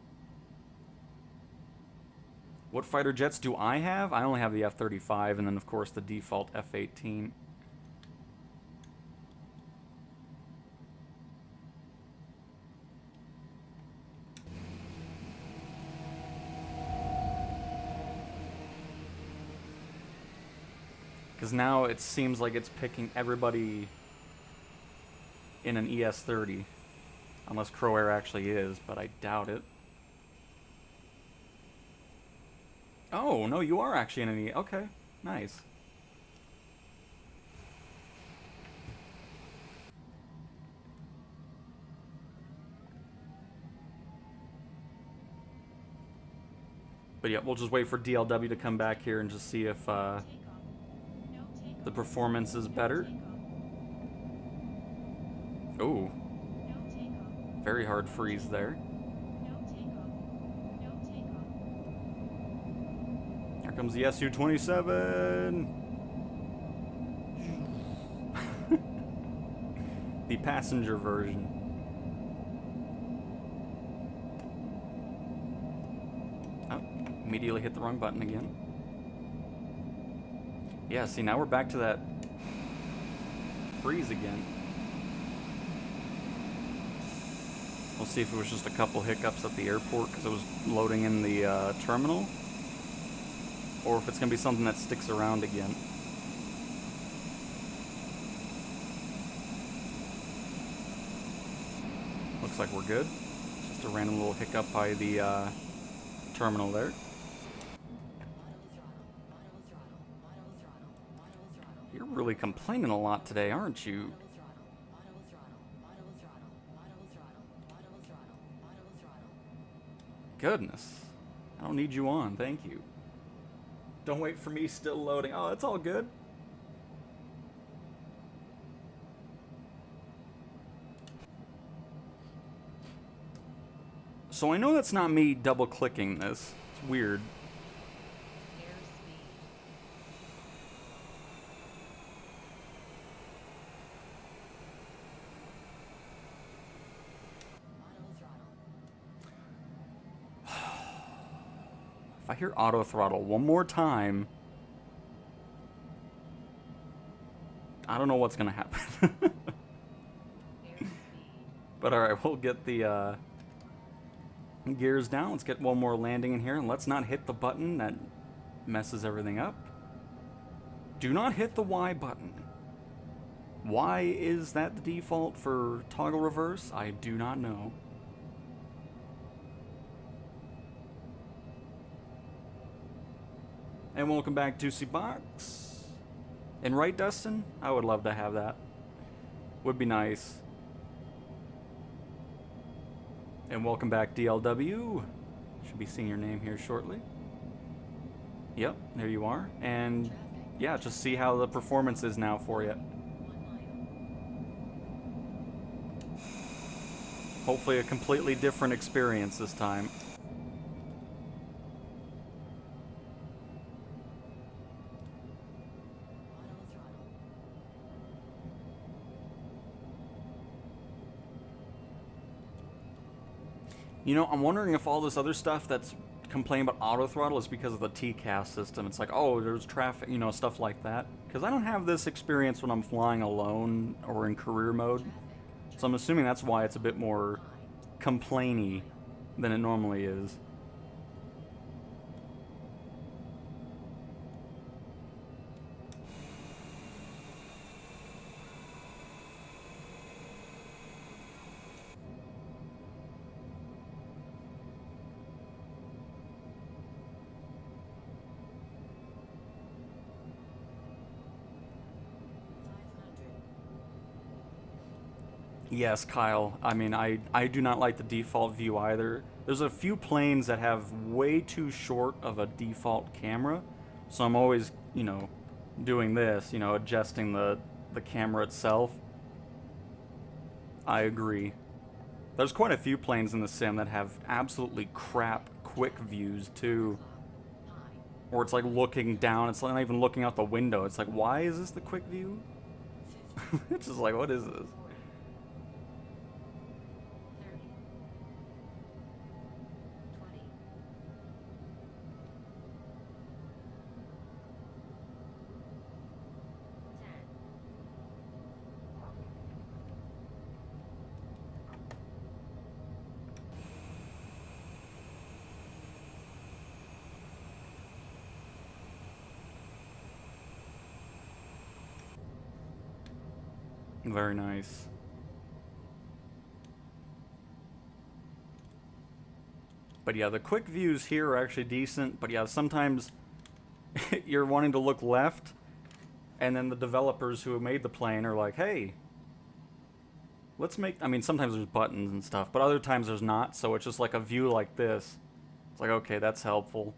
What fighter jets do I have? I only have the F-35 and then of course the default F-18. Because now it seems like it's picking everybody in an ES-30. Unless Crow Air actually is, but I doubt it. Oh, no, you are actually in an E. Okay, nice. But yeah, we'll just wait for DLW to come back here and just see if the performance is better. Oh, very hard freeze there. Here comes the Su-27. The passenger version. Oh, immediately hit the wrong button again. Yeah, see, now we're back to that freeze again. We'll see if it was just a couple hiccups at the airport because it was loading in the terminal, or if it's going to be something that sticks around again. Looks like we're good. Just a random little hiccup by the terminal there. You're really complaining a lot today, aren't you? Goodness. I don't need you on, thank you. Don't wait for me, still loading. Oh, it's all good. So I know that's not me double-clicking this. It's weird. If I hear auto throttle one more time, I don't know what's gonna happen. But alright, we'll get the gears down. Let's get one more landing in here, and let's not hit the button that messes everything up. Do not hit the Y button. Why is that the default for toggle reverse? I do not know. And welcome back, Juicy Box. And right, Dustin? I would love to have that. Would be nice. And welcome back, DLW. Should be seeing your name here shortly. Yep, there you are. And yeah, just see how the performance is now for you. Hopefully a completely different experience this time. You know, I'm wondering if all this other stuff that's complaining about auto throttle is because of the TCAS system. It's like, oh, there's traffic, you know, stuff like that. Because I don't have this experience when I'm flying alone or in career mode. So I'm assuming that's why it's a bit more complainy than it normally is. Yes, Kyle. I mean, I do not like the default view either. There's a few planes that have way too short of a default camera, so I'm always, you know, doing this, you know, adjusting the camera itself. I agree. There's quite a few planes in the sim that have absolutely crap quick views too. Or it's like looking down, it's not even looking out the window. It's like, why is this the quick view? It's just like, what is this? Very nice. But yeah, the quick views here are actually decent. But yeah, sometimes you're wanting to look left, and then the developers who have made the plane are like, hey, let's make... I mean, sometimes there's buttons and stuff, but other times there's not, so it's just like a view like this. It's like, okay, that's helpful.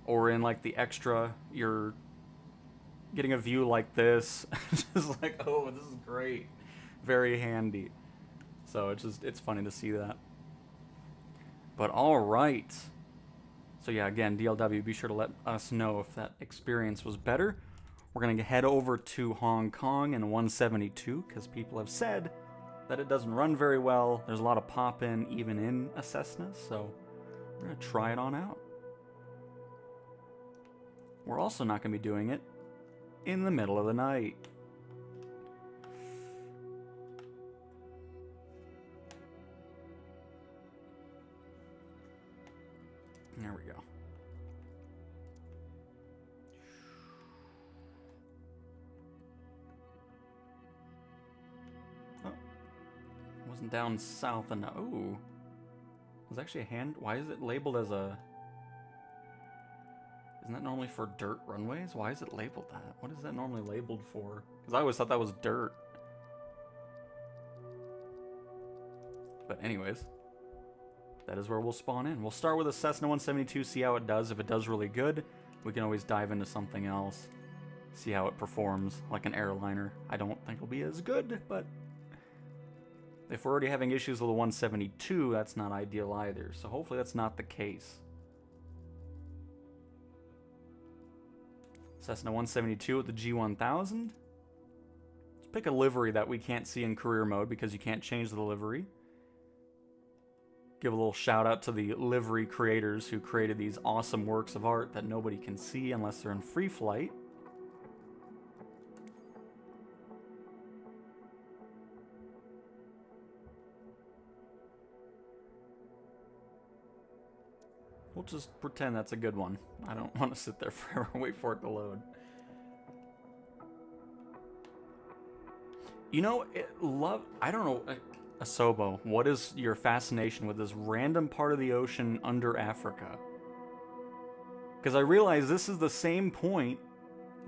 Or in like the extra, you're getting a view like this. Just like, oh, this is great. Very handy. So it's funny to see that. But alright. So yeah, again, DLW, be sure to let us know if that experience was better. We're going to head over to Hong Kong in 172, because people have said that it doesn't run very well. There's a lot of pop-in even in a Cessna, so we're going to try it on out. We're also not going to be doing it in the middle of the night. There we go. Oh. Wasn't down south enough. Ooh. There's actually a hand... Why is it labeled as a... Isn't that normally for dirt runways? Why is it labeled that? What is that normally labeled for? Because I always thought that was dirt. But anyways, that is where we'll spawn in. We'll start with a Cessna 172, see how it does. If it does really good, we can always dive into something else. See how it performs, like an airliner. I don't think it'll be as good, but if we're already having issues with the 172, that's not ideal either. So hopefully that's not the case. Cessna 172 with the G1000. Let's pick a livery that we can't see in career mode because you can't change the livery. Give a little shout out to the livery creators who created these awesome works of art that nobody can see unless they're in free flight. We'll just pretend that's a good one. I don't want to sit there forever and wait for it to load. You know, I don't know, Asobo, what is your fascination with this random part of the ocean under Africa? Because I realize this is the same point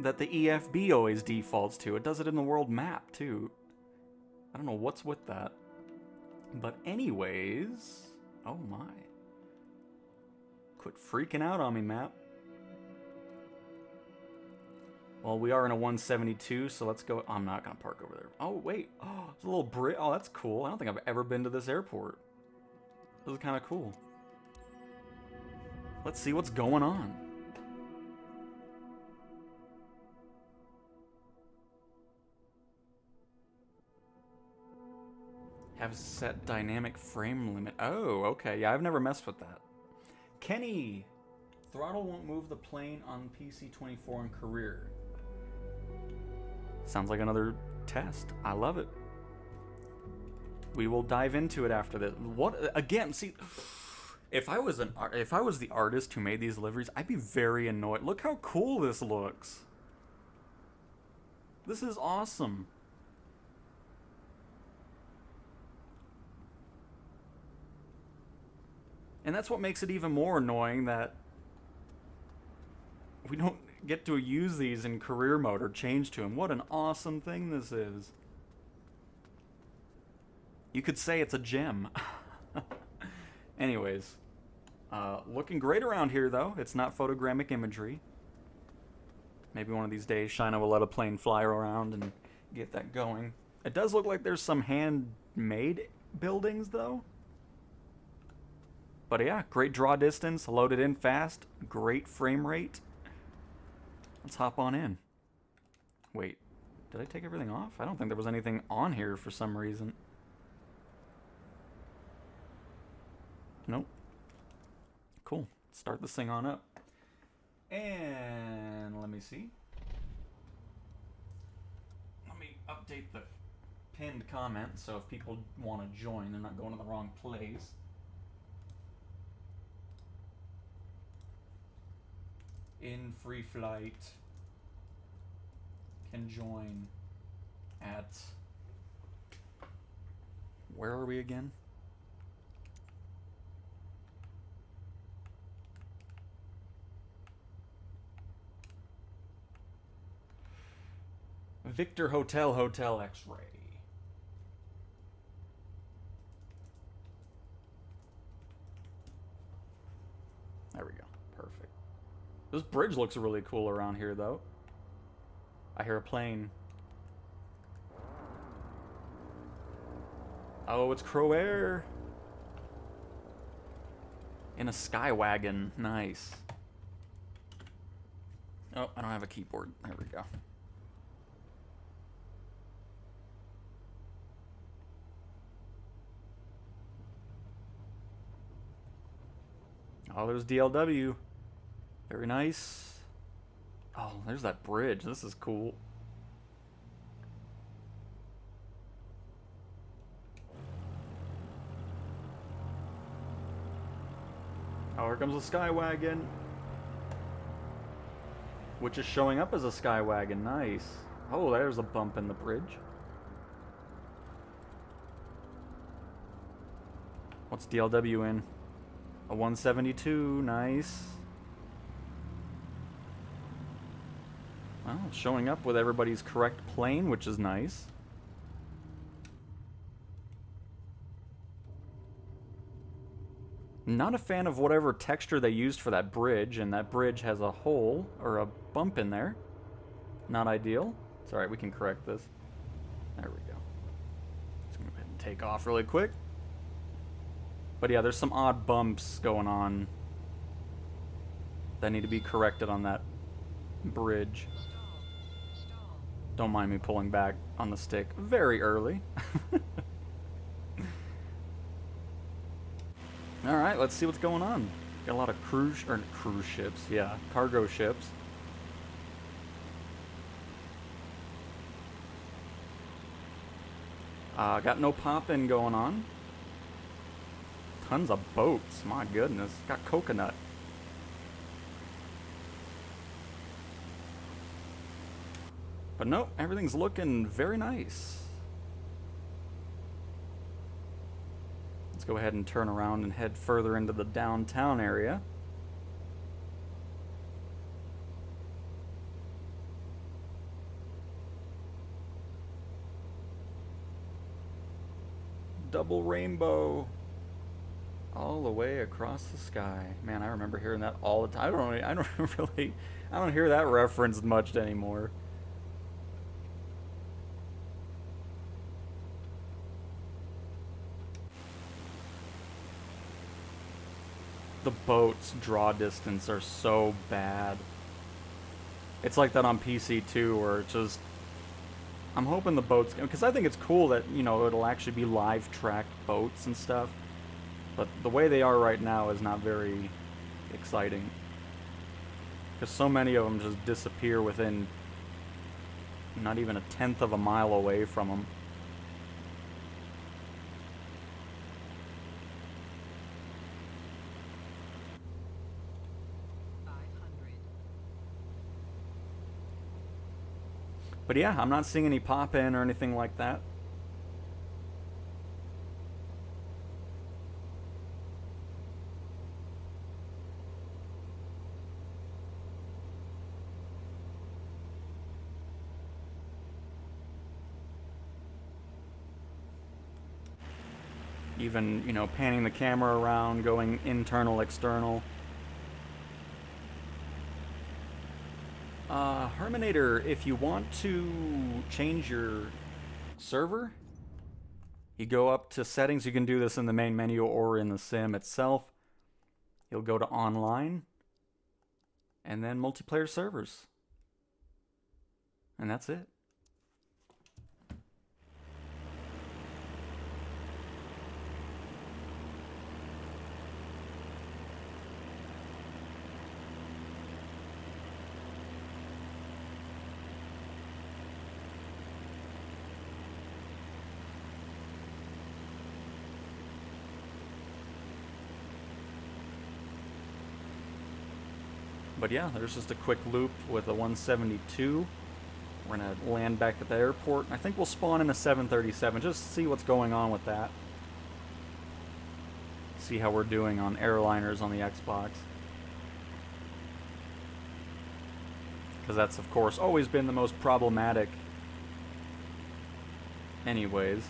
that the EFB always defaults to. It does it in the world map, too. I don't know what's with that. But anyways... Oh my. Quit freaking out on me, map. Well, we are in a 172, so let's go... I'm not going to park over there. Oh, wait. Oh, it's a little bridge. Oh, that's cool. I don't think I've ever been to this airport. This is kind of cool. Let's see what's going on. Have set dynamic frame limit. Oh, okay. Yeah, I've never messed with that. Kenny! Throttle won't move the plane on PC-24 in career. Sounds like another test. I love it. We will dive into it after this. What again? See, if I was the artist who made these liveries, I'd be very annoyed. Look how cool this looks. This is awesome. And that's what makes it even more annoying that we don't get to use these in career mode or change to them. What an awesome thing this is. You could say it's a gem. Anyways, looking great around here though. It's not photogrammic imagery. Maybe one of these days China will let a plane fly around and get that going. It does look like there's some handmade buildings though. But yeah, great draw distance, loaded in fast, great frame rate. Let's hop on in. Wait, did I take everything off? I don't think there was anything on here for some reason. Nope. Cool. Start this thing on up. And let me see. Let me update the pinned comment so if people want to join, they're not going to the wrong place. In free flight can join at... Where are we again? Victor Hotel X-Ray. There we go. Perfect. This bridge looks really cool around here, though. I hear a plane. Oh, it's Crow Air. In a sky wagon. Nice. Oh, I don't have a keyboard. There we go. Oh, there's DLW. Very nice. Oh, there's that bridge. This is cool. Oh, here comes a sky wagon. Which is showing up as a sky wagon. Nice. Oh, there's a bump in the bridge. What's DLW in? A 172. Nice. Well, showing up with everybody's correct plane, which is nice. Not a fan of whatever texture they used for that bridge, and that bridge has a hole, or a bump in there. Not ideal. It's alright, we can correct this. There we go. Just gonna go ahead and take off really quick. But yeah, there's some odd bumps going on that need to be corrected on that bridge. Don't mind me pulling back on the stick very early. Alright, let's see what's going on. Got a lot of cruise ships, yeah, cargo ships. Got no popping going on. Tons of boats, my goodness. Got coconut. But nope, everything's looking very nice. Let's go ahead and turn around and head further into the downtown area. Double rainbow all the way across the sky. Man, I remember hearing that all the time. I don't hear that referenced much anymore. The boats' draw distance are so bad. It's like that on PC too, where it's just... I'm hoping the boats... Because I think it's cool that, you know, it'll actually be live tracked boats and stuff. But the way they are right now is not very exciting. Because so many of them just disappear within not even a tenth of a mile away from them. But yeah, I'm not seeing any pop-in or anything like that. Even, you know, panning the camera around, going internal, external. Herminator, if you want to change your server, you go up to settings. You can do this in the main menu or in the sim itself. You'll go to online and then multiplayer servers. And that's it. But yeah, there's just a quick loop with a 172 We're going to land back at the airport. I think we'll spawn in a 737, just see what's going on with that. See how we're doing on airliners on the Xbox. Because that's, of course, always been the most problematic anyways.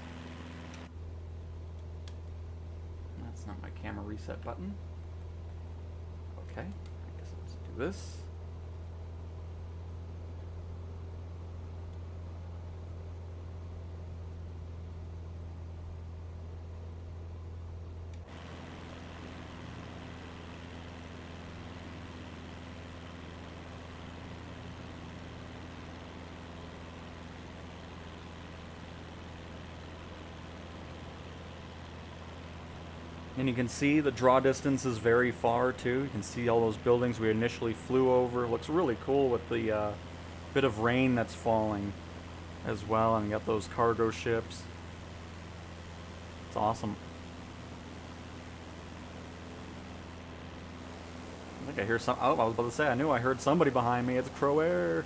That's not my camera reset button. Okay, I guess let's do this. And you can see the draw distance is very far too. You can see all those buildings we initially flew over. It looks really cool with the bit of rain that's falling as well. And you got those cargo ships. It's awesome. I think I hear some. Oh, I was about to say, I knew I heard somebody behind me. It's Crow Air.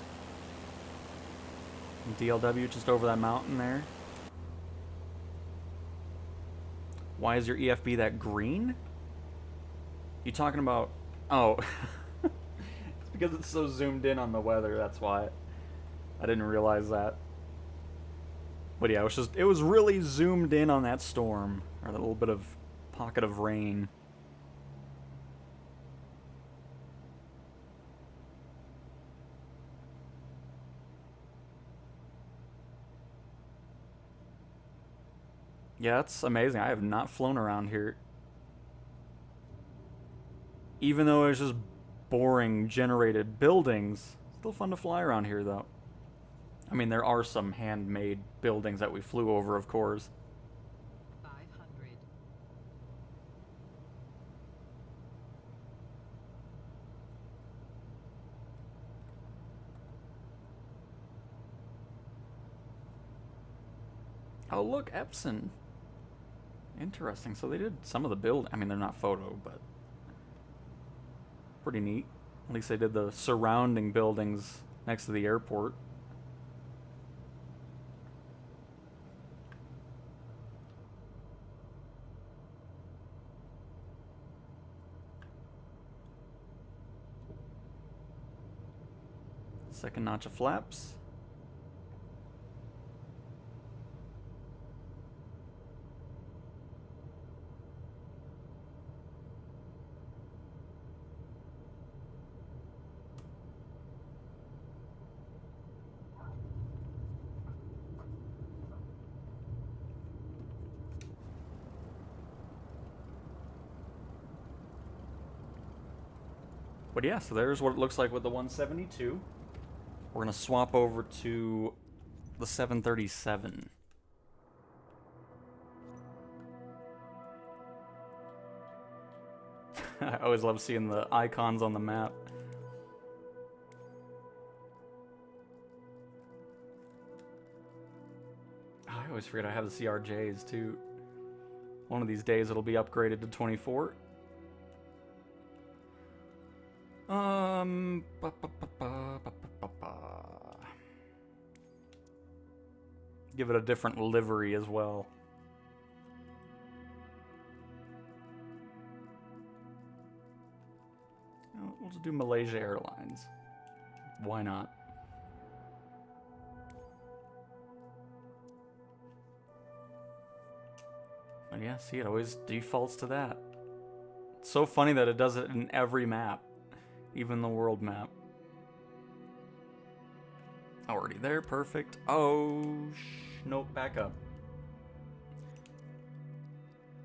And DLW just over that mountain there. Why is your EFB that green? You talking about... Oh. It's because it's so zoomed in on the weather, that's why. I didn't realize that. But yeah, it was really zoomed in on that storm. Or that little bit of pocket of rain. Yeah, it's amazing. I have not flown around here. Even though it's just boring generated buildings, still fun to fly around here though. I mean, there are some handmade buildings that we flew over, of course. 500. Oh, look, Epson. Interesting. So they did some of the build. I mean, they're not photo, but pretty neat. At least they did the surrounding buildings next to the airport. Second notch of flaps. But yeah, so there's what it looks like with the 172. We're going to swap over to the 737. I always love seeing the icons on the map. Oh, I always forget I have the CRJs too. One of these days it'll be upgraded to 24. Give it a different livery as well. We'll just do Malaysia Airlines. Why not? And yeah, see, it always defaults to that. It's so funny that it does it in every map. Even the world map. Already there, perfect. Oh, nope, back up.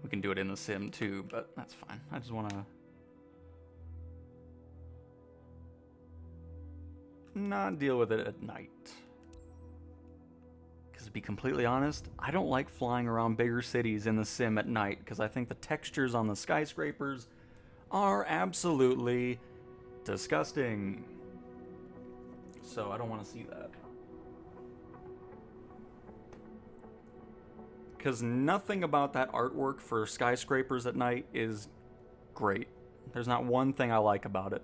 We can do it in the sim too, but that's fine. I just want to not deal with it at night. Because to be completely honest, I don't like flying around bigger cities in the sim at night because I think the textures on the skyscrapers are absolutely disgusting. So I don't want to see that. Because nothing about that artwork for skyscrapers at night is great. There's not one thing I like about it.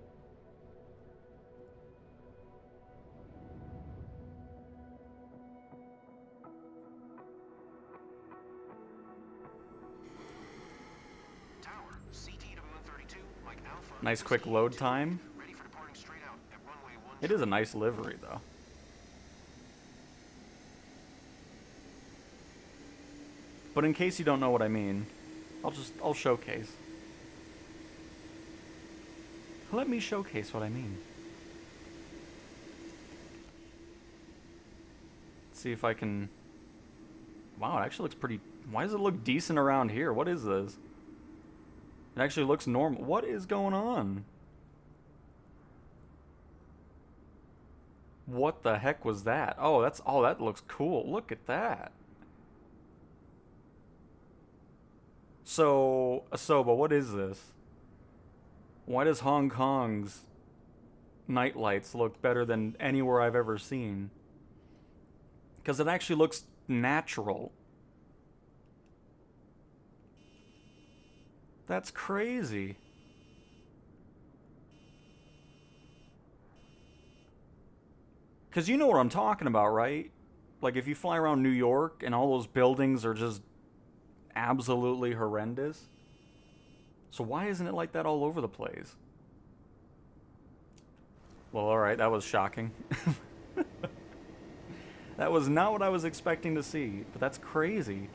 Nice quick load time. Ready for departing straight out at runway 12. It is a nice livery, though. But in case you don't know what I mean, I'll showcase. Let me showcase what I mean. Let's see if I can... Wow, it actually looks pretty... Why does it look decent around here? What is this? It actually looks normal. What is going on? What the heck was that? Oh, that looks cool. Look at that. So, Asoba, what is this? Why does Hong Kong's night lights look better than anywhere I've ever seen? Because it actually looks natural. That's crazy. Because you know what I'm talking about, right? Like if you fly around New York and all those buildings are just absolutely horrendous. So why isn't it like that all over the place? Well, alright, that was shocking. That was not what I was expecting to see, but that's crazy.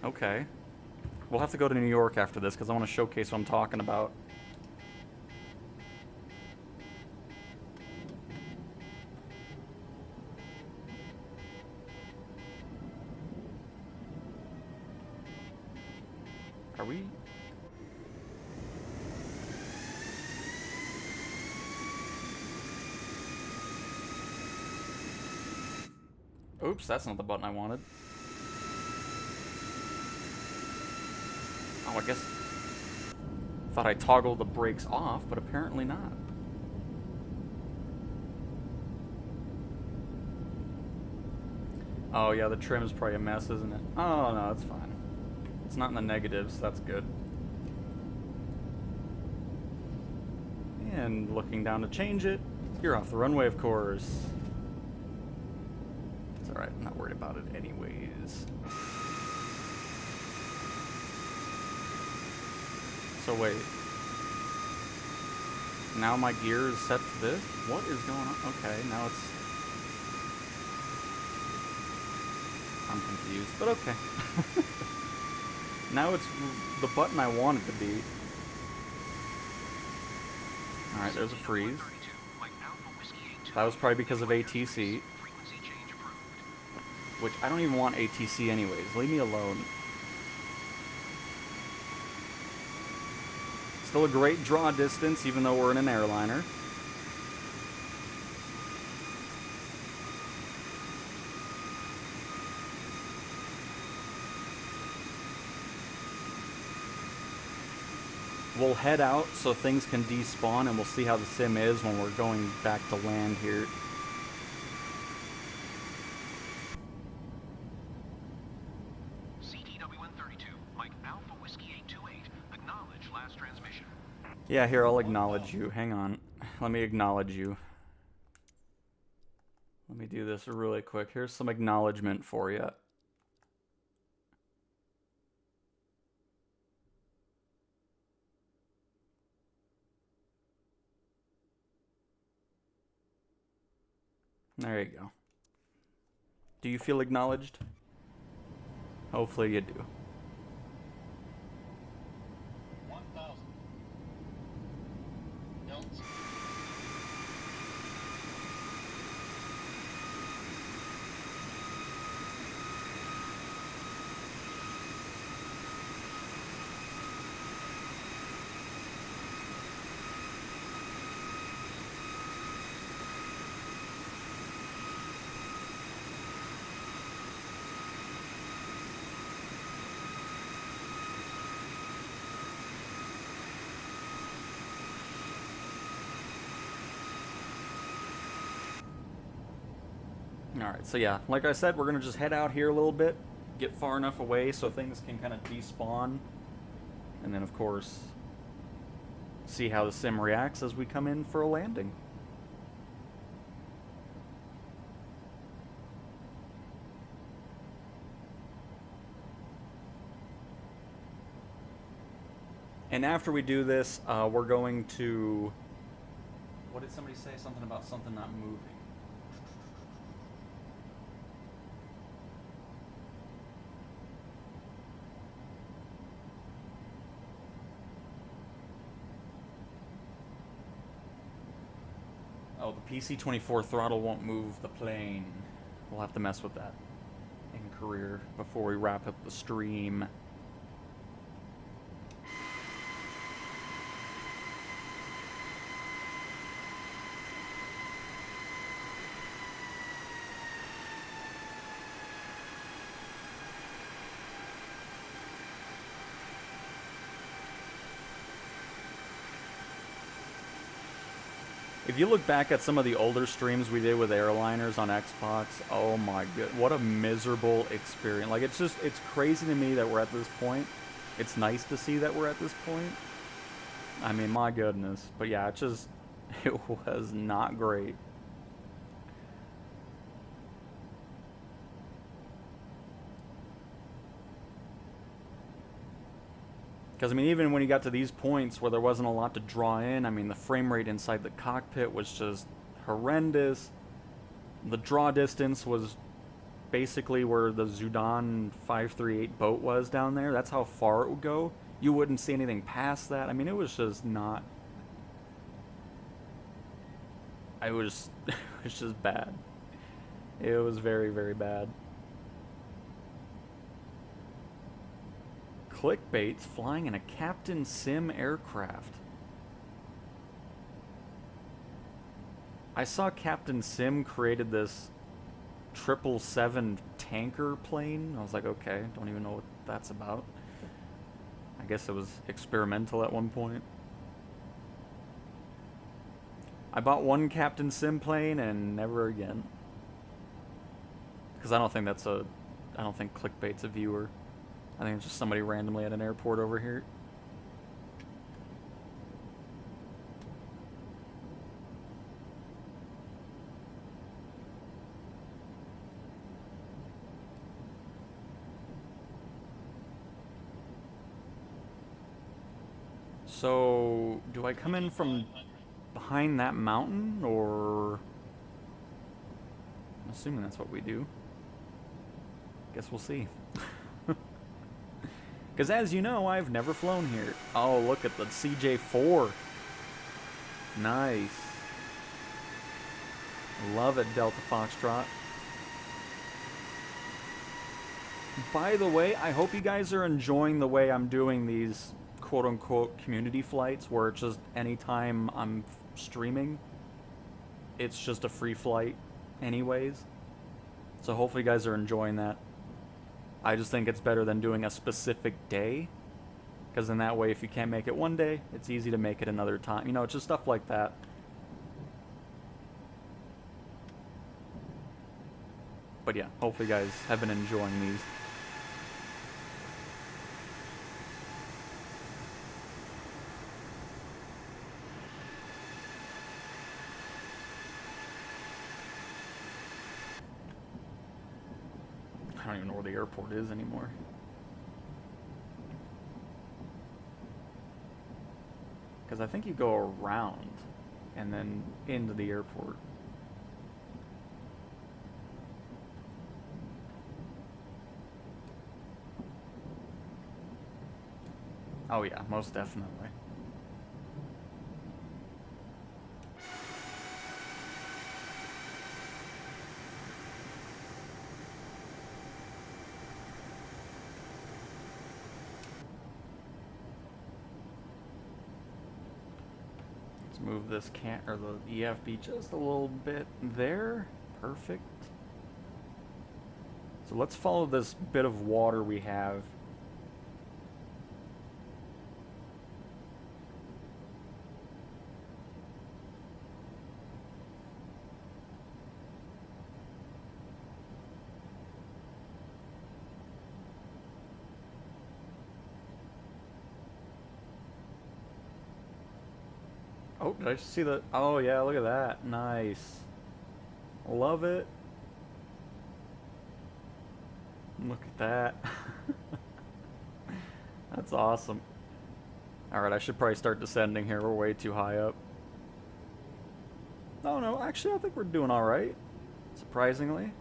Okay. We'll have to go to New York after this because I want to showcase what I'm talking about. Are we? Oops, that's not the button I wanted. Oh, I guess... Thought I toggled the brakes off, but apparently not. Oh yeah, the trim's probably a mess, isn't it? Oh no, it's fine. It's not in the negatives, that's good. And looking down to change it. You're off the runway, of course. It's alright, I'm not worried about it anyways. So wait. Now my gear is set to this? What is going on? Okay, now it's... I'm confused, but okay. Now it's the button I want it to be. Alright, there's a freeze. That was probably because of ATC. Which, I don't even want ATC anyways. Leave me alone. Still a great draw distance, even though we're in an airliner. We'll head out so things can despawn, and we'll see how the sim is when we're going back to land here. Yeah, here, I'll acknowledge you. Hang on. Let me acknowledge you. Let me do this really quick. Here's some acknowledgement for you. There you go. Do you feel acknowledged? Hopefully you do. 1,000. Notes. Alright, so yeah, like I said, we're going to just head out here a little bit, get far enough away so things can kind of despawn, and then of course, see how the sim reacts as we come in for a landing. And after we do this, we're going to... What did somebody say? Something about something not moving. Oh, the PC-24 throttle won't move the plane. We'll have to mess with that in career before we wrap up the stream. If you look back at some of the older streams we did with airliners on Xbox, oh my god, what a miserable experience. Like, it's crazy to me that we're at this point. It's nice to see that we're at this point. I mean, my goodness. But yeah, it was not great. Because, I mean, even when you got to these points where there wasn't a lot to draw in, I mean, the frame rate inside the cockpit was just horrendous. The draw distance was basically where the Zudan 538 boat was down there. That's how far it would go. You wouldn't see anything past that. I mean, it was just not... it was just bad. It was very, very bad. Clickbaits flying in a Captain Sim aircraft. I saw Captain Sim created this 777 tanker plane. I was like, okay, don't even know what that's about. I guess it was experimental at one point. I bought one Captain Sim plane and never again. Because I don't think Clickbait's a viewer. I think it's just somebody randomly at an airport over here. So, do I come in from behind that mountain, or... I'm assuming that's what we do. Guess we'll see. Because as you know, I've never flown here. Oh, look at the CJ4. Nice. Love it, Delta Foxtrot. By the way, I hope you guys are enjoying the way I'm doing these quote-unquote community flights, where it's just anytime I'm streaming, it's just a free flight anyways. So hopefully you guys are enjoying that. I just think it's better than doing a specific day, because in that way, if you can't make it one day, it's easy to make it another time. You know, it's just stuff like that. But yeah, hopefully you guys have been enjoying these. I don't even know where the airport is anymore. Because I think you go around and then into the airport. Oh yeah, most definitely. Move this the EFB just a little bit there. Perfect. So let's follow this bit of water we have. Oh, did I just see the... Oh, yeah, look at that. Nice. Love it. Look at that. That's awesome. Alright, I should probably start descending here. We're way too high up. Oh no, actually I think we're doing alright. Surprisingly.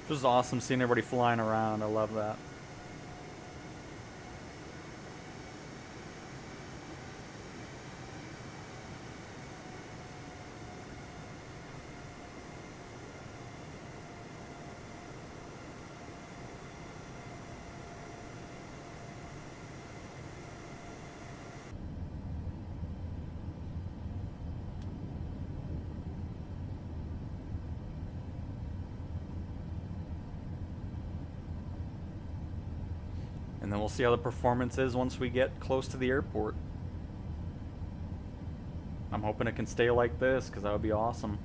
This is awesome seeing everybody flying around. I love that. And then we'll see how the performance is once we get close to the airport. I'm hoping it can stay like this, because that would be awesome.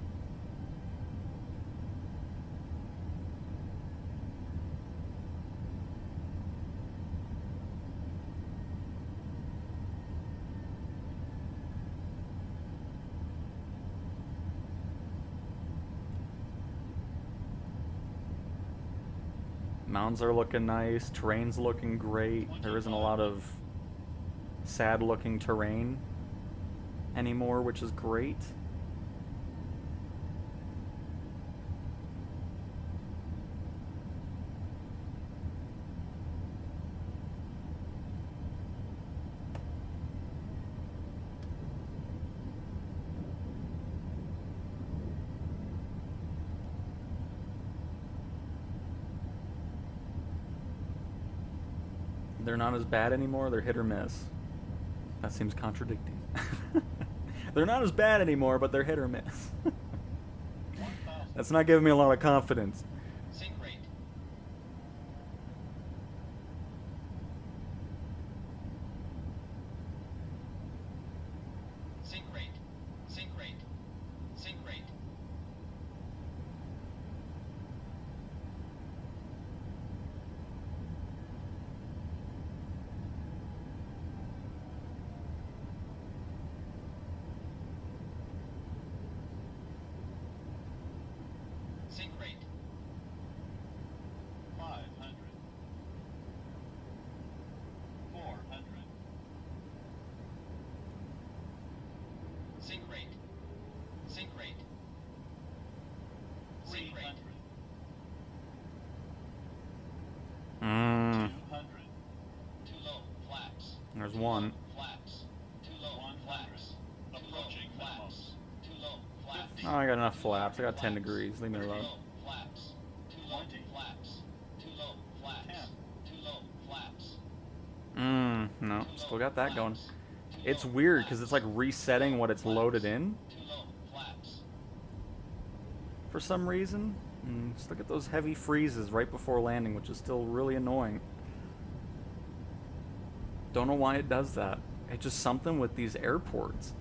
Mountains are looking nice, terrain's looking great. There isn't a lot of sad looking terrain anymore, which is great. They're not as bad anymore, they're hit or miss. That seems contradicting. They're not as bad anymore, but they're hit or miss. That's not giving me a lot of confidence. Sink rate. Sink rate. Sink rate. Sink rate. Sink rate. 500. 400. Sink rate. Sink rate. Sink rate. 200. Too low. Flaps. There's one. Flaps. Too low. Flaps. Approaching flaps. Too low. Flaps. Oh, I got enough flaps. I got 10 degrees. Leave me Too alone. low. Flaps. Too low. Flaps. Too low. Flaps. Too low. Flaps. No. Still got that going. It's weird, because it's like resetting what it's loaded in. Too low. Flaps. For some reason. Just look at those heavy freezes right before landing, which is still really annoying. Don't know why it does that. It's just something with these airports.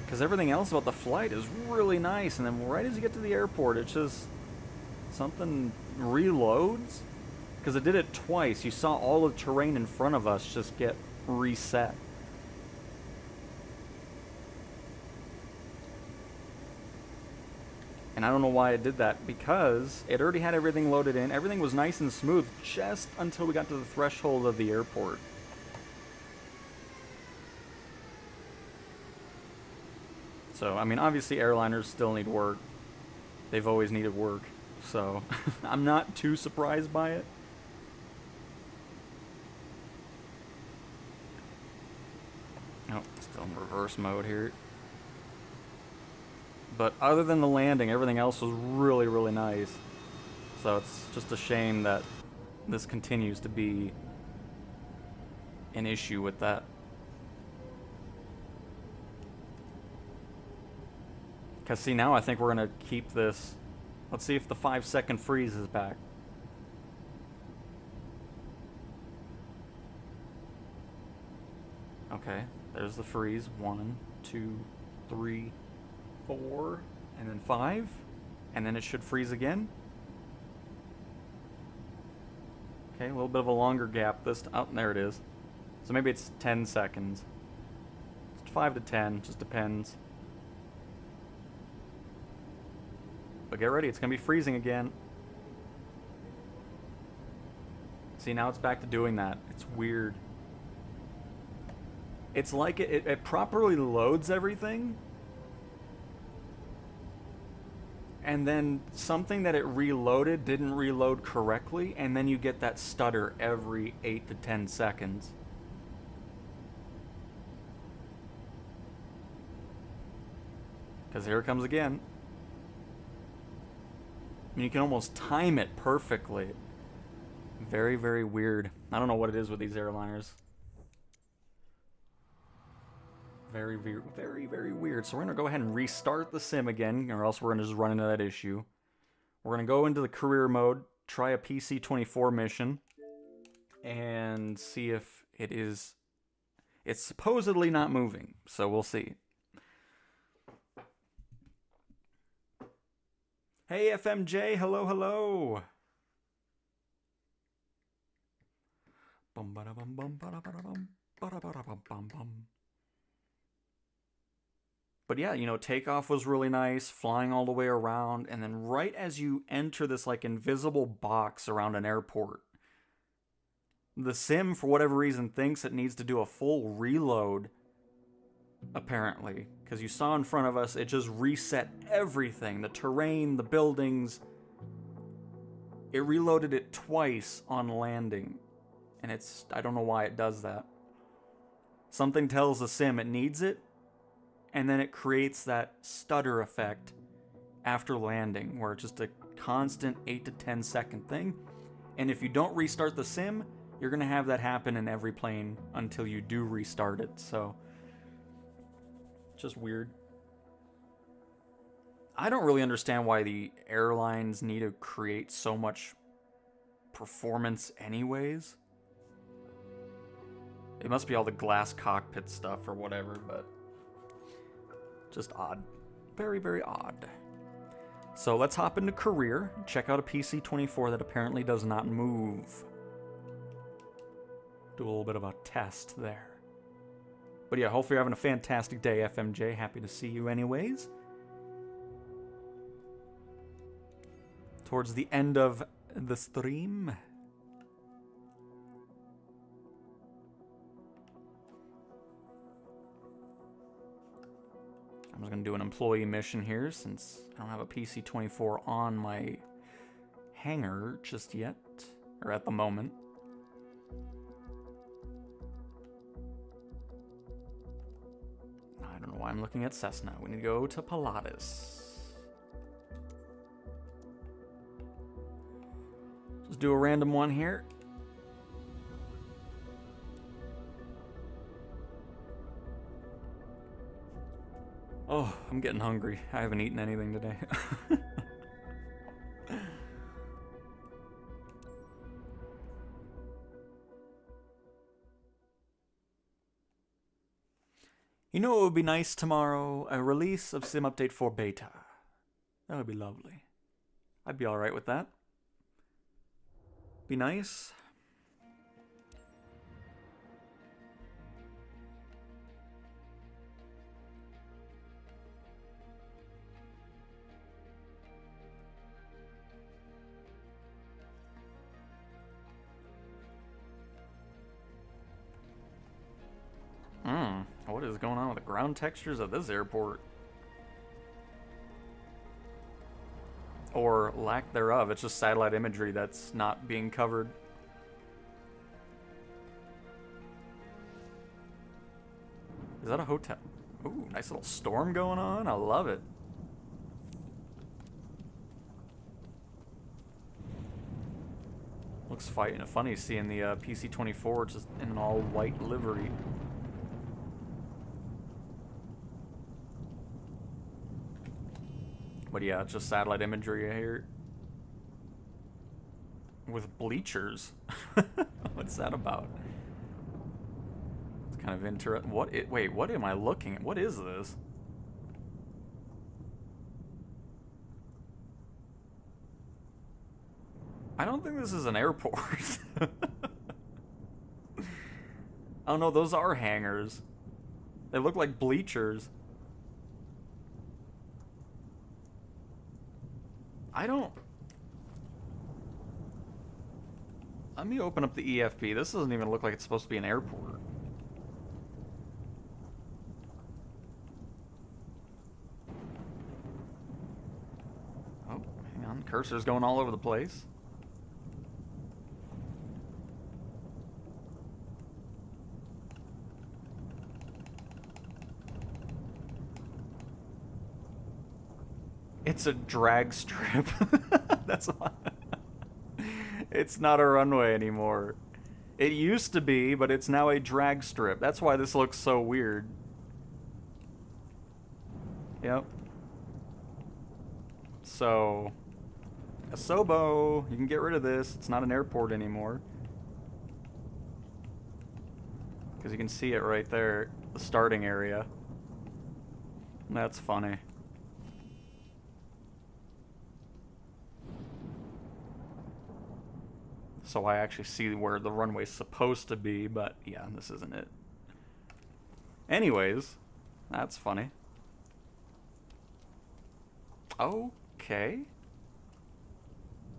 Because everything else about the flight is really nice, and then right as you get to the airport, it's just something reloads. Because it did it twice. You saw all the terrain in front of us just get reset. And I don't know why it did that, because it already had everything loaded in. Everything was nice and smooth just until we got to the threshold of the airport. So, I mean, obviously airliners still need work. They've always needed work. So, I'm not too surprised by it. Oh, still in reverse mode here. But other than the landing, everything else was really, really nice. So it's just a shame that this continues to be an issue with that. Because see, now I think we're going to keep this. Let's see if the 5-second freeze is back. Okay, there's the freeze. 1, 2, 3, 4, and then 5. And then it should freeze again. Okay, a little bit of a longer gap this time. Oh, there it is. So maybe it's 10 seconds. It's 5 to 10, just depends. But get ready, it's going to be freezing again. See, now it's back to doing that. It's weird. It's like it properly loads everything. And then something that it reloaded didn't reload correctly, and then you get that stutter every 8 to 10 seconds. Because here it comes again. I mean, you can almost time it perfectly. Very, very weird. I don't know what it is with these airliners. Very, very, very, very weird. So we're going to go ahead and restart the sim again, or else we're going to just run into that issue. We're going to go into the career mode, try a PC-24 mission, and see if it is... It's supposedly not moving, so we'll see. Hey, FMJ, hello, hello. Bum ba da bum bum ba da ba da bum ba da ba da bum bum bum. But yeah, you know, takeoff was really nice, flying all the way around, and then right as you enter this like invisible box around an airport, the sim, for whatever reason, thinks it needs to do a full reload, apparently. Because you saw in front of us, it just reset everything. The terrain, the buildings. It reloaded it twice on landing. And I don't know why it does that. Something tells the sim it needs it, and then it creates that stutter effect after landing, where it's just a constant 8 to 10 second thing. And if you don't restart the sim, you're going to have that happen in every plane until you do restart it. So, just weird. I don't really understand why the airlines need to create so much performance anyways. It must be all the glass cockpit stuff or whatever, but just odd. Very, very odd. So let's hop into career, check out a PC-24 that apparently does not move. Do a little bit of a test there. But yeah, hopefully you're having a fantastic day, FMJ. Happy to see you anyways. Towards the end of the stream. I'm just going to do an employee mission here since I don't have a PC-24 on my hangar just yet, or at the moment. I don't know why I'm looking at Cessna. We need to go to Pilatus. Just do a random one here. Oh, I'm getting hungry. I haven't eaten anything today. You know what would be nice tomorrow? A release of Sim Update 4 Beta. That would be lovely. I'd be alright with that. Be nice. What is going on with the ground textures of this airport? Or lack thereof. It's just satellite imagery that's not being covered. Is that a hotel? Ooh, nice little storm going on. I love it. Looks funny seeing the PC-24 just in an all-white livery. But yeah, it's just satellite imagery here. With bleachers. What's that about? It's kind of interesting. Wait, what am I looking at? What is this? I don't think this is an airport. Oh no, those are hangars. They look like bleachers. Let me open up the EFP. This doesn't even look like it's supposed to be an airport. Oh, hang on. Cursor's going all over the place. It's a drag strip. That's why. It's not a runway anymore. It used to be, but it's now a drag strip. That's why this looks so weird. Yep. So, Asobo, you can get rid of this. It's not an airport anymore. Because you can see it right there, the starting area. That's funny. So I actually see where the runway's supposed to be, but yeah, this isn't it. Anyways, that's funny. Okay.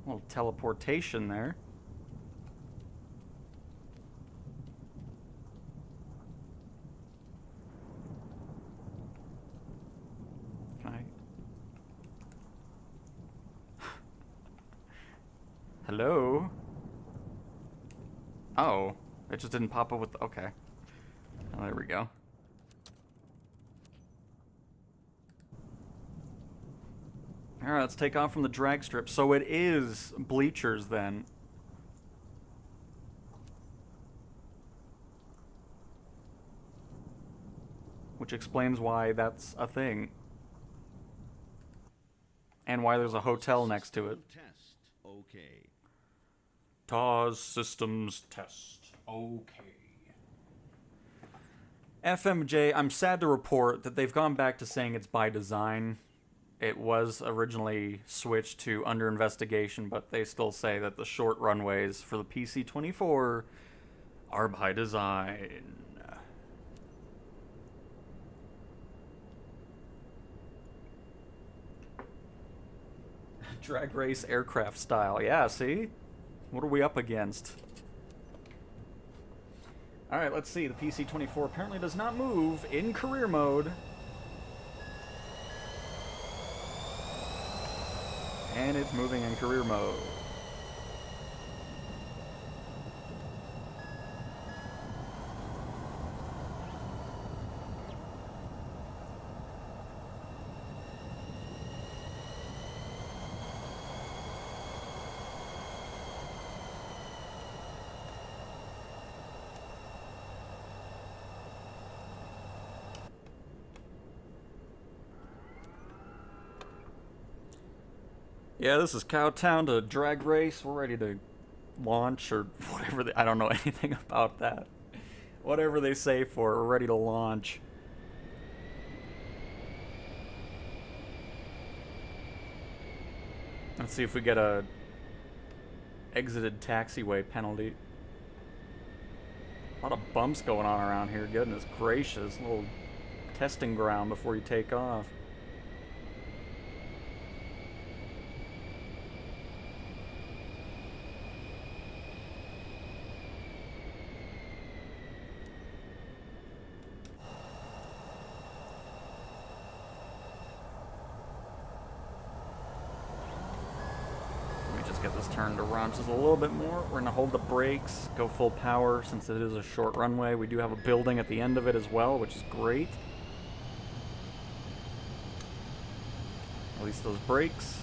A little teleportation there. Can I... Hello? Oh, it just didn't pop up with the, okay. Oh, there we go. Alright, let's take off from the drag strip. So it is bleachers then. Which explains why that's a thing. And why there's a hotel next to it. Test. Okay. TAWS systems test. Okay. FMJ, I'm sad to report that they've gone back to saying it's by design. It was originally switched to under investigation, but they still say that the short runways for the PC-24 are by design. Drag race aircraft style. Yeah, see? What are we up against? Alright, let's see. The PC-24 apparently does not move in career mode. And it's moving in career mode. Yeah, this is Cowtown to drag race. We're ready to launch or whatever. I don't know anything about that. Whatever they say for it, we're ready to launch. Let's see if we get a exited taxiway penalty. A lot of bumps going on around here. Goodness gracious. A little testing ground before you take off. Get this turned around just a little bit more. We're going to hold the brakes, go full power since it is a short runway. We do have a building at the end of it as well, which is great. Release those brakes.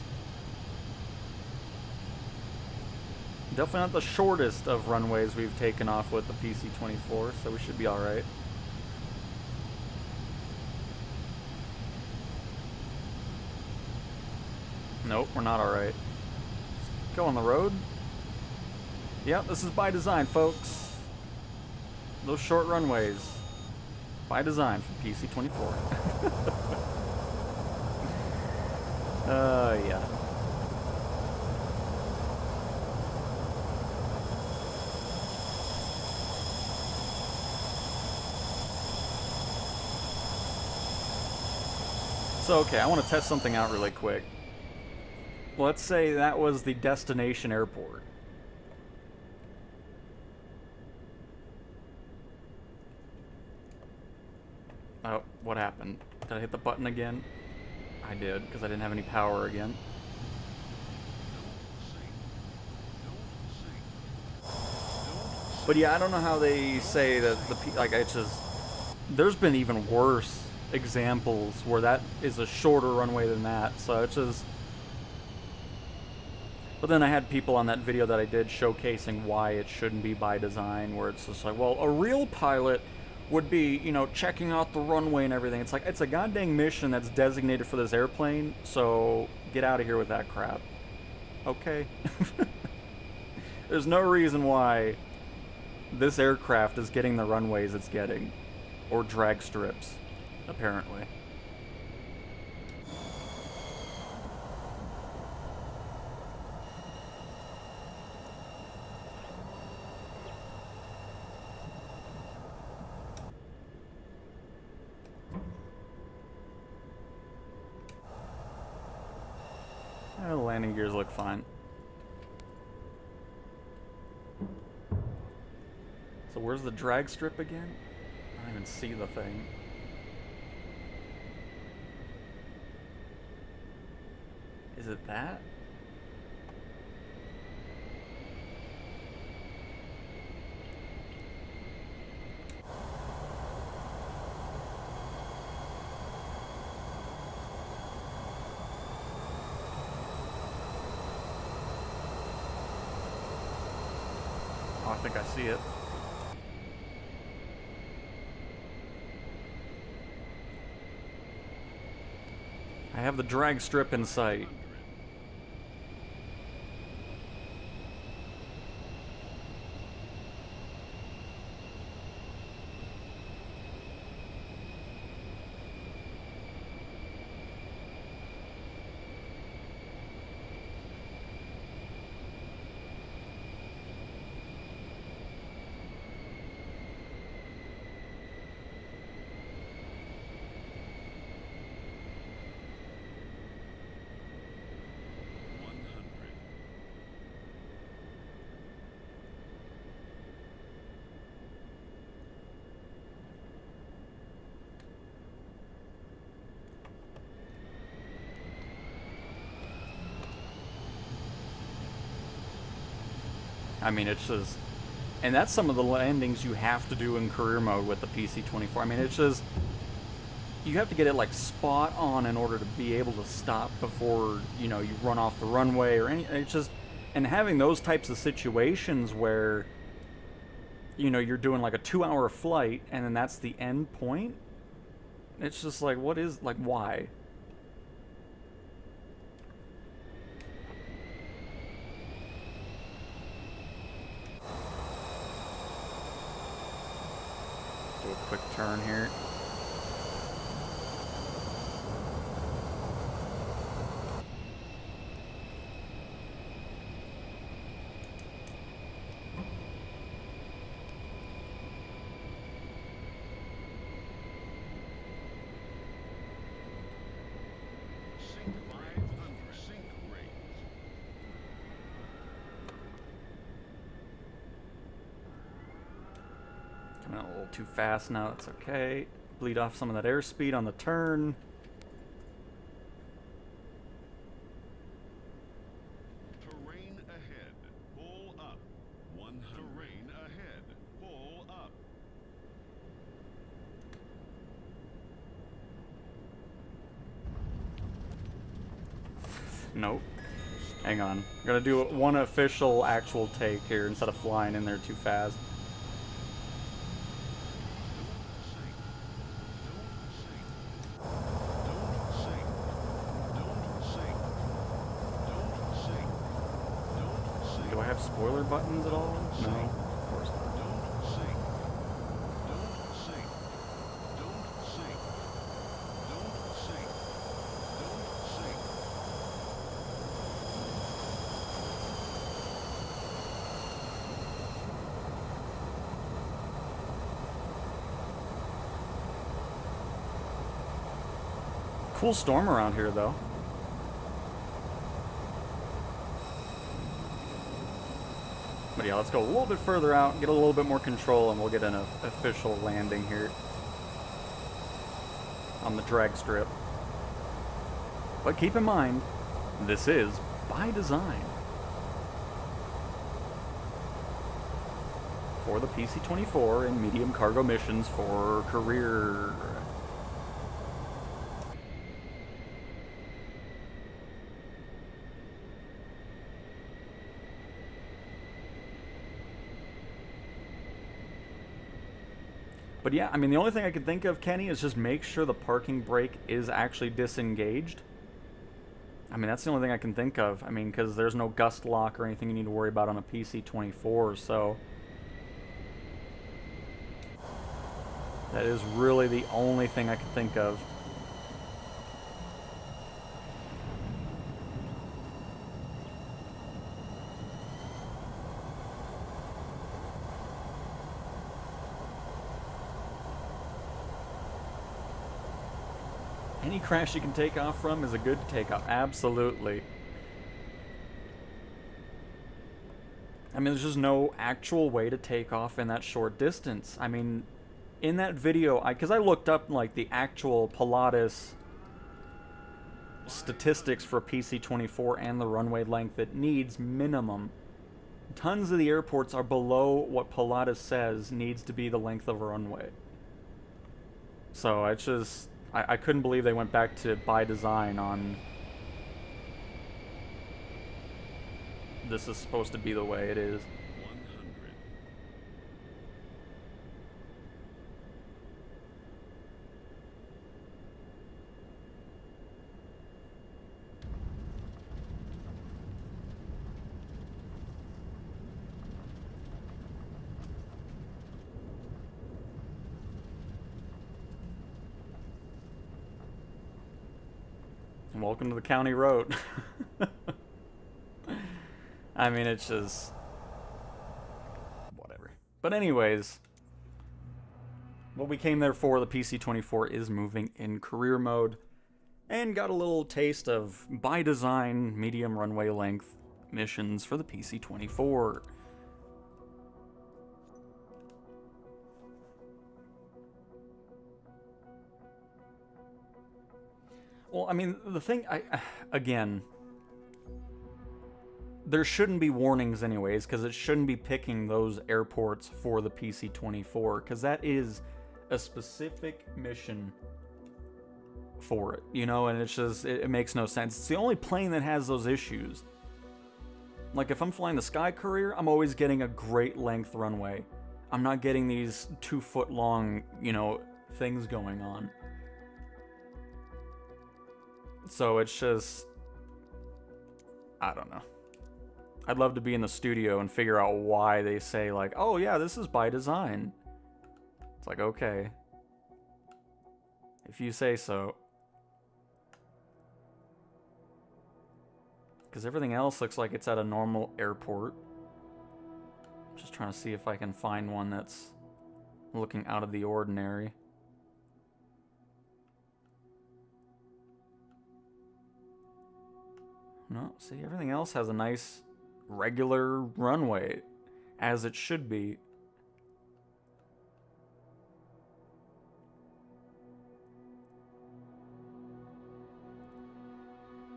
Definitely not the shortest of runways we've taken off with the PC-24, so we should be alright. Nope, we're not alright. Go on the road. Yep, this is by design, folks. Those short runways. By design for PC-24. Yeah. So, okay, I want to test something out really quick. Let's say that was the destination airport. Oh, what happened? Did I hit the button again? I did, because I didn't have any power again. But yeah, I don't know how they say that like, it's just... There's been even worse examples where that is a shorter runway than that, so it's just... But then I had people on that video that I did showcasing why it shouldn't be by design, where it's just like, well, a real pilot would be, you know, checking out the runway and everything. It's like, it's a goddamn mission that's designated for this airplane, so get out of here with that crap. Okay. There's no reason why this aircraft is getting the runways it's getting. Or drag strips, apparently. The landing gears look fine. So where's the drag strip again? I don't even see the thing. Is it that? Oh, I think I see it. I have the drag strip in sight. I mean, it's just... And that's some of the landings you have to do in career mode with the PC-24. I mean, it's just... You have to get it, like, spot on in order to be able to stop before, you know, you run off the runway or any... It's just... And having those types of situations where, you know, you're doing, like, a 2-hour flight, and then that's the end point? It's just like, what is... Like, why? Do a quick turn here. Coming out a little too fast now, that's okay. Bleed off some of that airspeed on the turn. Terrain ahead. Pull up. Terrain ahead. Pull up. Nope. Hang on. I'm gonna do one official actual take here instead of flying in there too fast. Do I have spoiler buttons at all? No, of course not. Cool storm around here, though. But yeah, let's go a little bit further out, get a little bit more control, and we'll get an official landing here on the drag strip. But keep in mind, this is by design for the PC-24 and medium cargo missions for career. But yeah, I mean, the only thing I could think of, Kenny, is just make sure the parking brake is actually disengaged. I mean, that's the only thing I can think of. I mean, because there's no gust lock or anything you need to worry about on a PC-24, so that is really the only thing I can think of. Any crash you can take off from is a good takeoff. Absolutely. I mean, there's just no actual way to take off in that short distance. I mean, in that video, because I looked up like the actual Pilatus statistics for PC-24 and the runway length it needs minimum. Tons of the airports are below what Pilatus says needs to be the length of a runway. So it's just, I couldn't believe they went back to by design on this is supposed to be the way it is. 100. And welcome to the county road. I mean, it's just whatever. But anyways, what we came there for, the PC-24 is moving in career mode, and got a little taste of by design medium runway length missions for the PC-24. Well, I mean, the thing, again, there shouldn't be warnings anyways, because it shouldn't be picking those airports for the PC-24, because that is a specific mission for it, you know, and it's just, it makes no sense. It's the only plane that has those issues. Like, if I'm flying the Sky Courier, I'm always getting a great length runway. I'm not getting these 2-foot long, you know, things going on. So it's just, I don't know. I'd love to be in the studio and figure out why they say, like, oh yeah, this is by design. It's like, okay, if you say so. Because everything else looks like it's at a normal airport. I'm just trying to see if I can find one that's looking out of the ordinary. No, see, everything else has a nice regular runway, as it should be.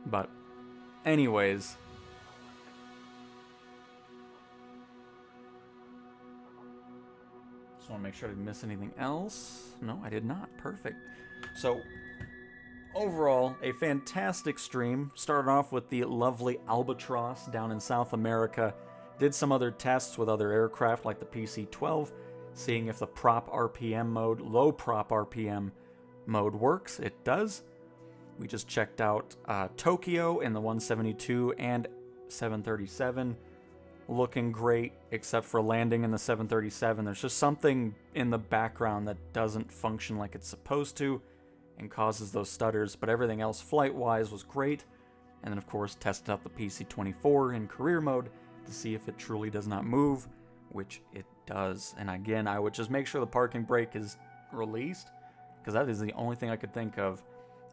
But, anyways, just want to make sure I didn't miss anything else. No, I did not. Perfect. So, overall, a fantastic stream. Started off with the lovely Albatross down in South America. Did some other tests with other aircraft like the PC-12, seeing if the prop RPM mode, low prop RPM mode works. It does. We just checked out Tokyo in the 172 and 737. Looking great, except for landing in the 737. There's just something in the background that doesn't function like it's supposed to and causes those stutters, but everything else flight-wise was great. And then, of course, tested out the PC-24 in career mode to see if it truly does not move, which it does. And again, I would just make sure the parking brake is released, because that is the only thing I could think of.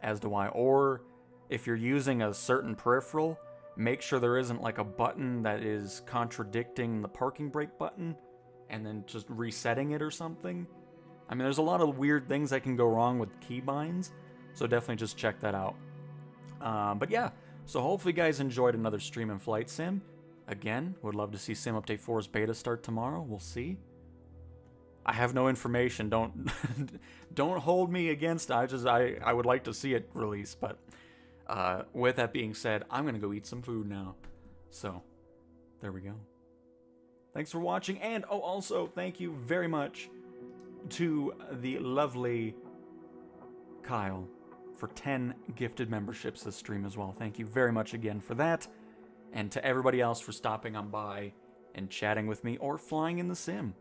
as to why. Or if you're using a certain peripheral, make sure there isn't like a button that is contradicting the parking brake button and then just resetting it or something. I mean, there's a lot of weird things that can go wrong with keybinds, so definitely just check that out. But yeah, so hopefully you guys enjoyed another stream in Flight Sim. Again, would love to see Sim Update 4's beta start tomorrow. We'll see. I have no information. Don't don't hold me against. I would like to see it release, but with that being said, I'm gonna go eat some food now. So there we go. Thanks for watching, and oh, also thank you very much to the lovely Kyle for 10 gifted memberships this stream as well. Thank you very much again for that. And to everybody else for stopping on by and chatting with me or flying in the sim.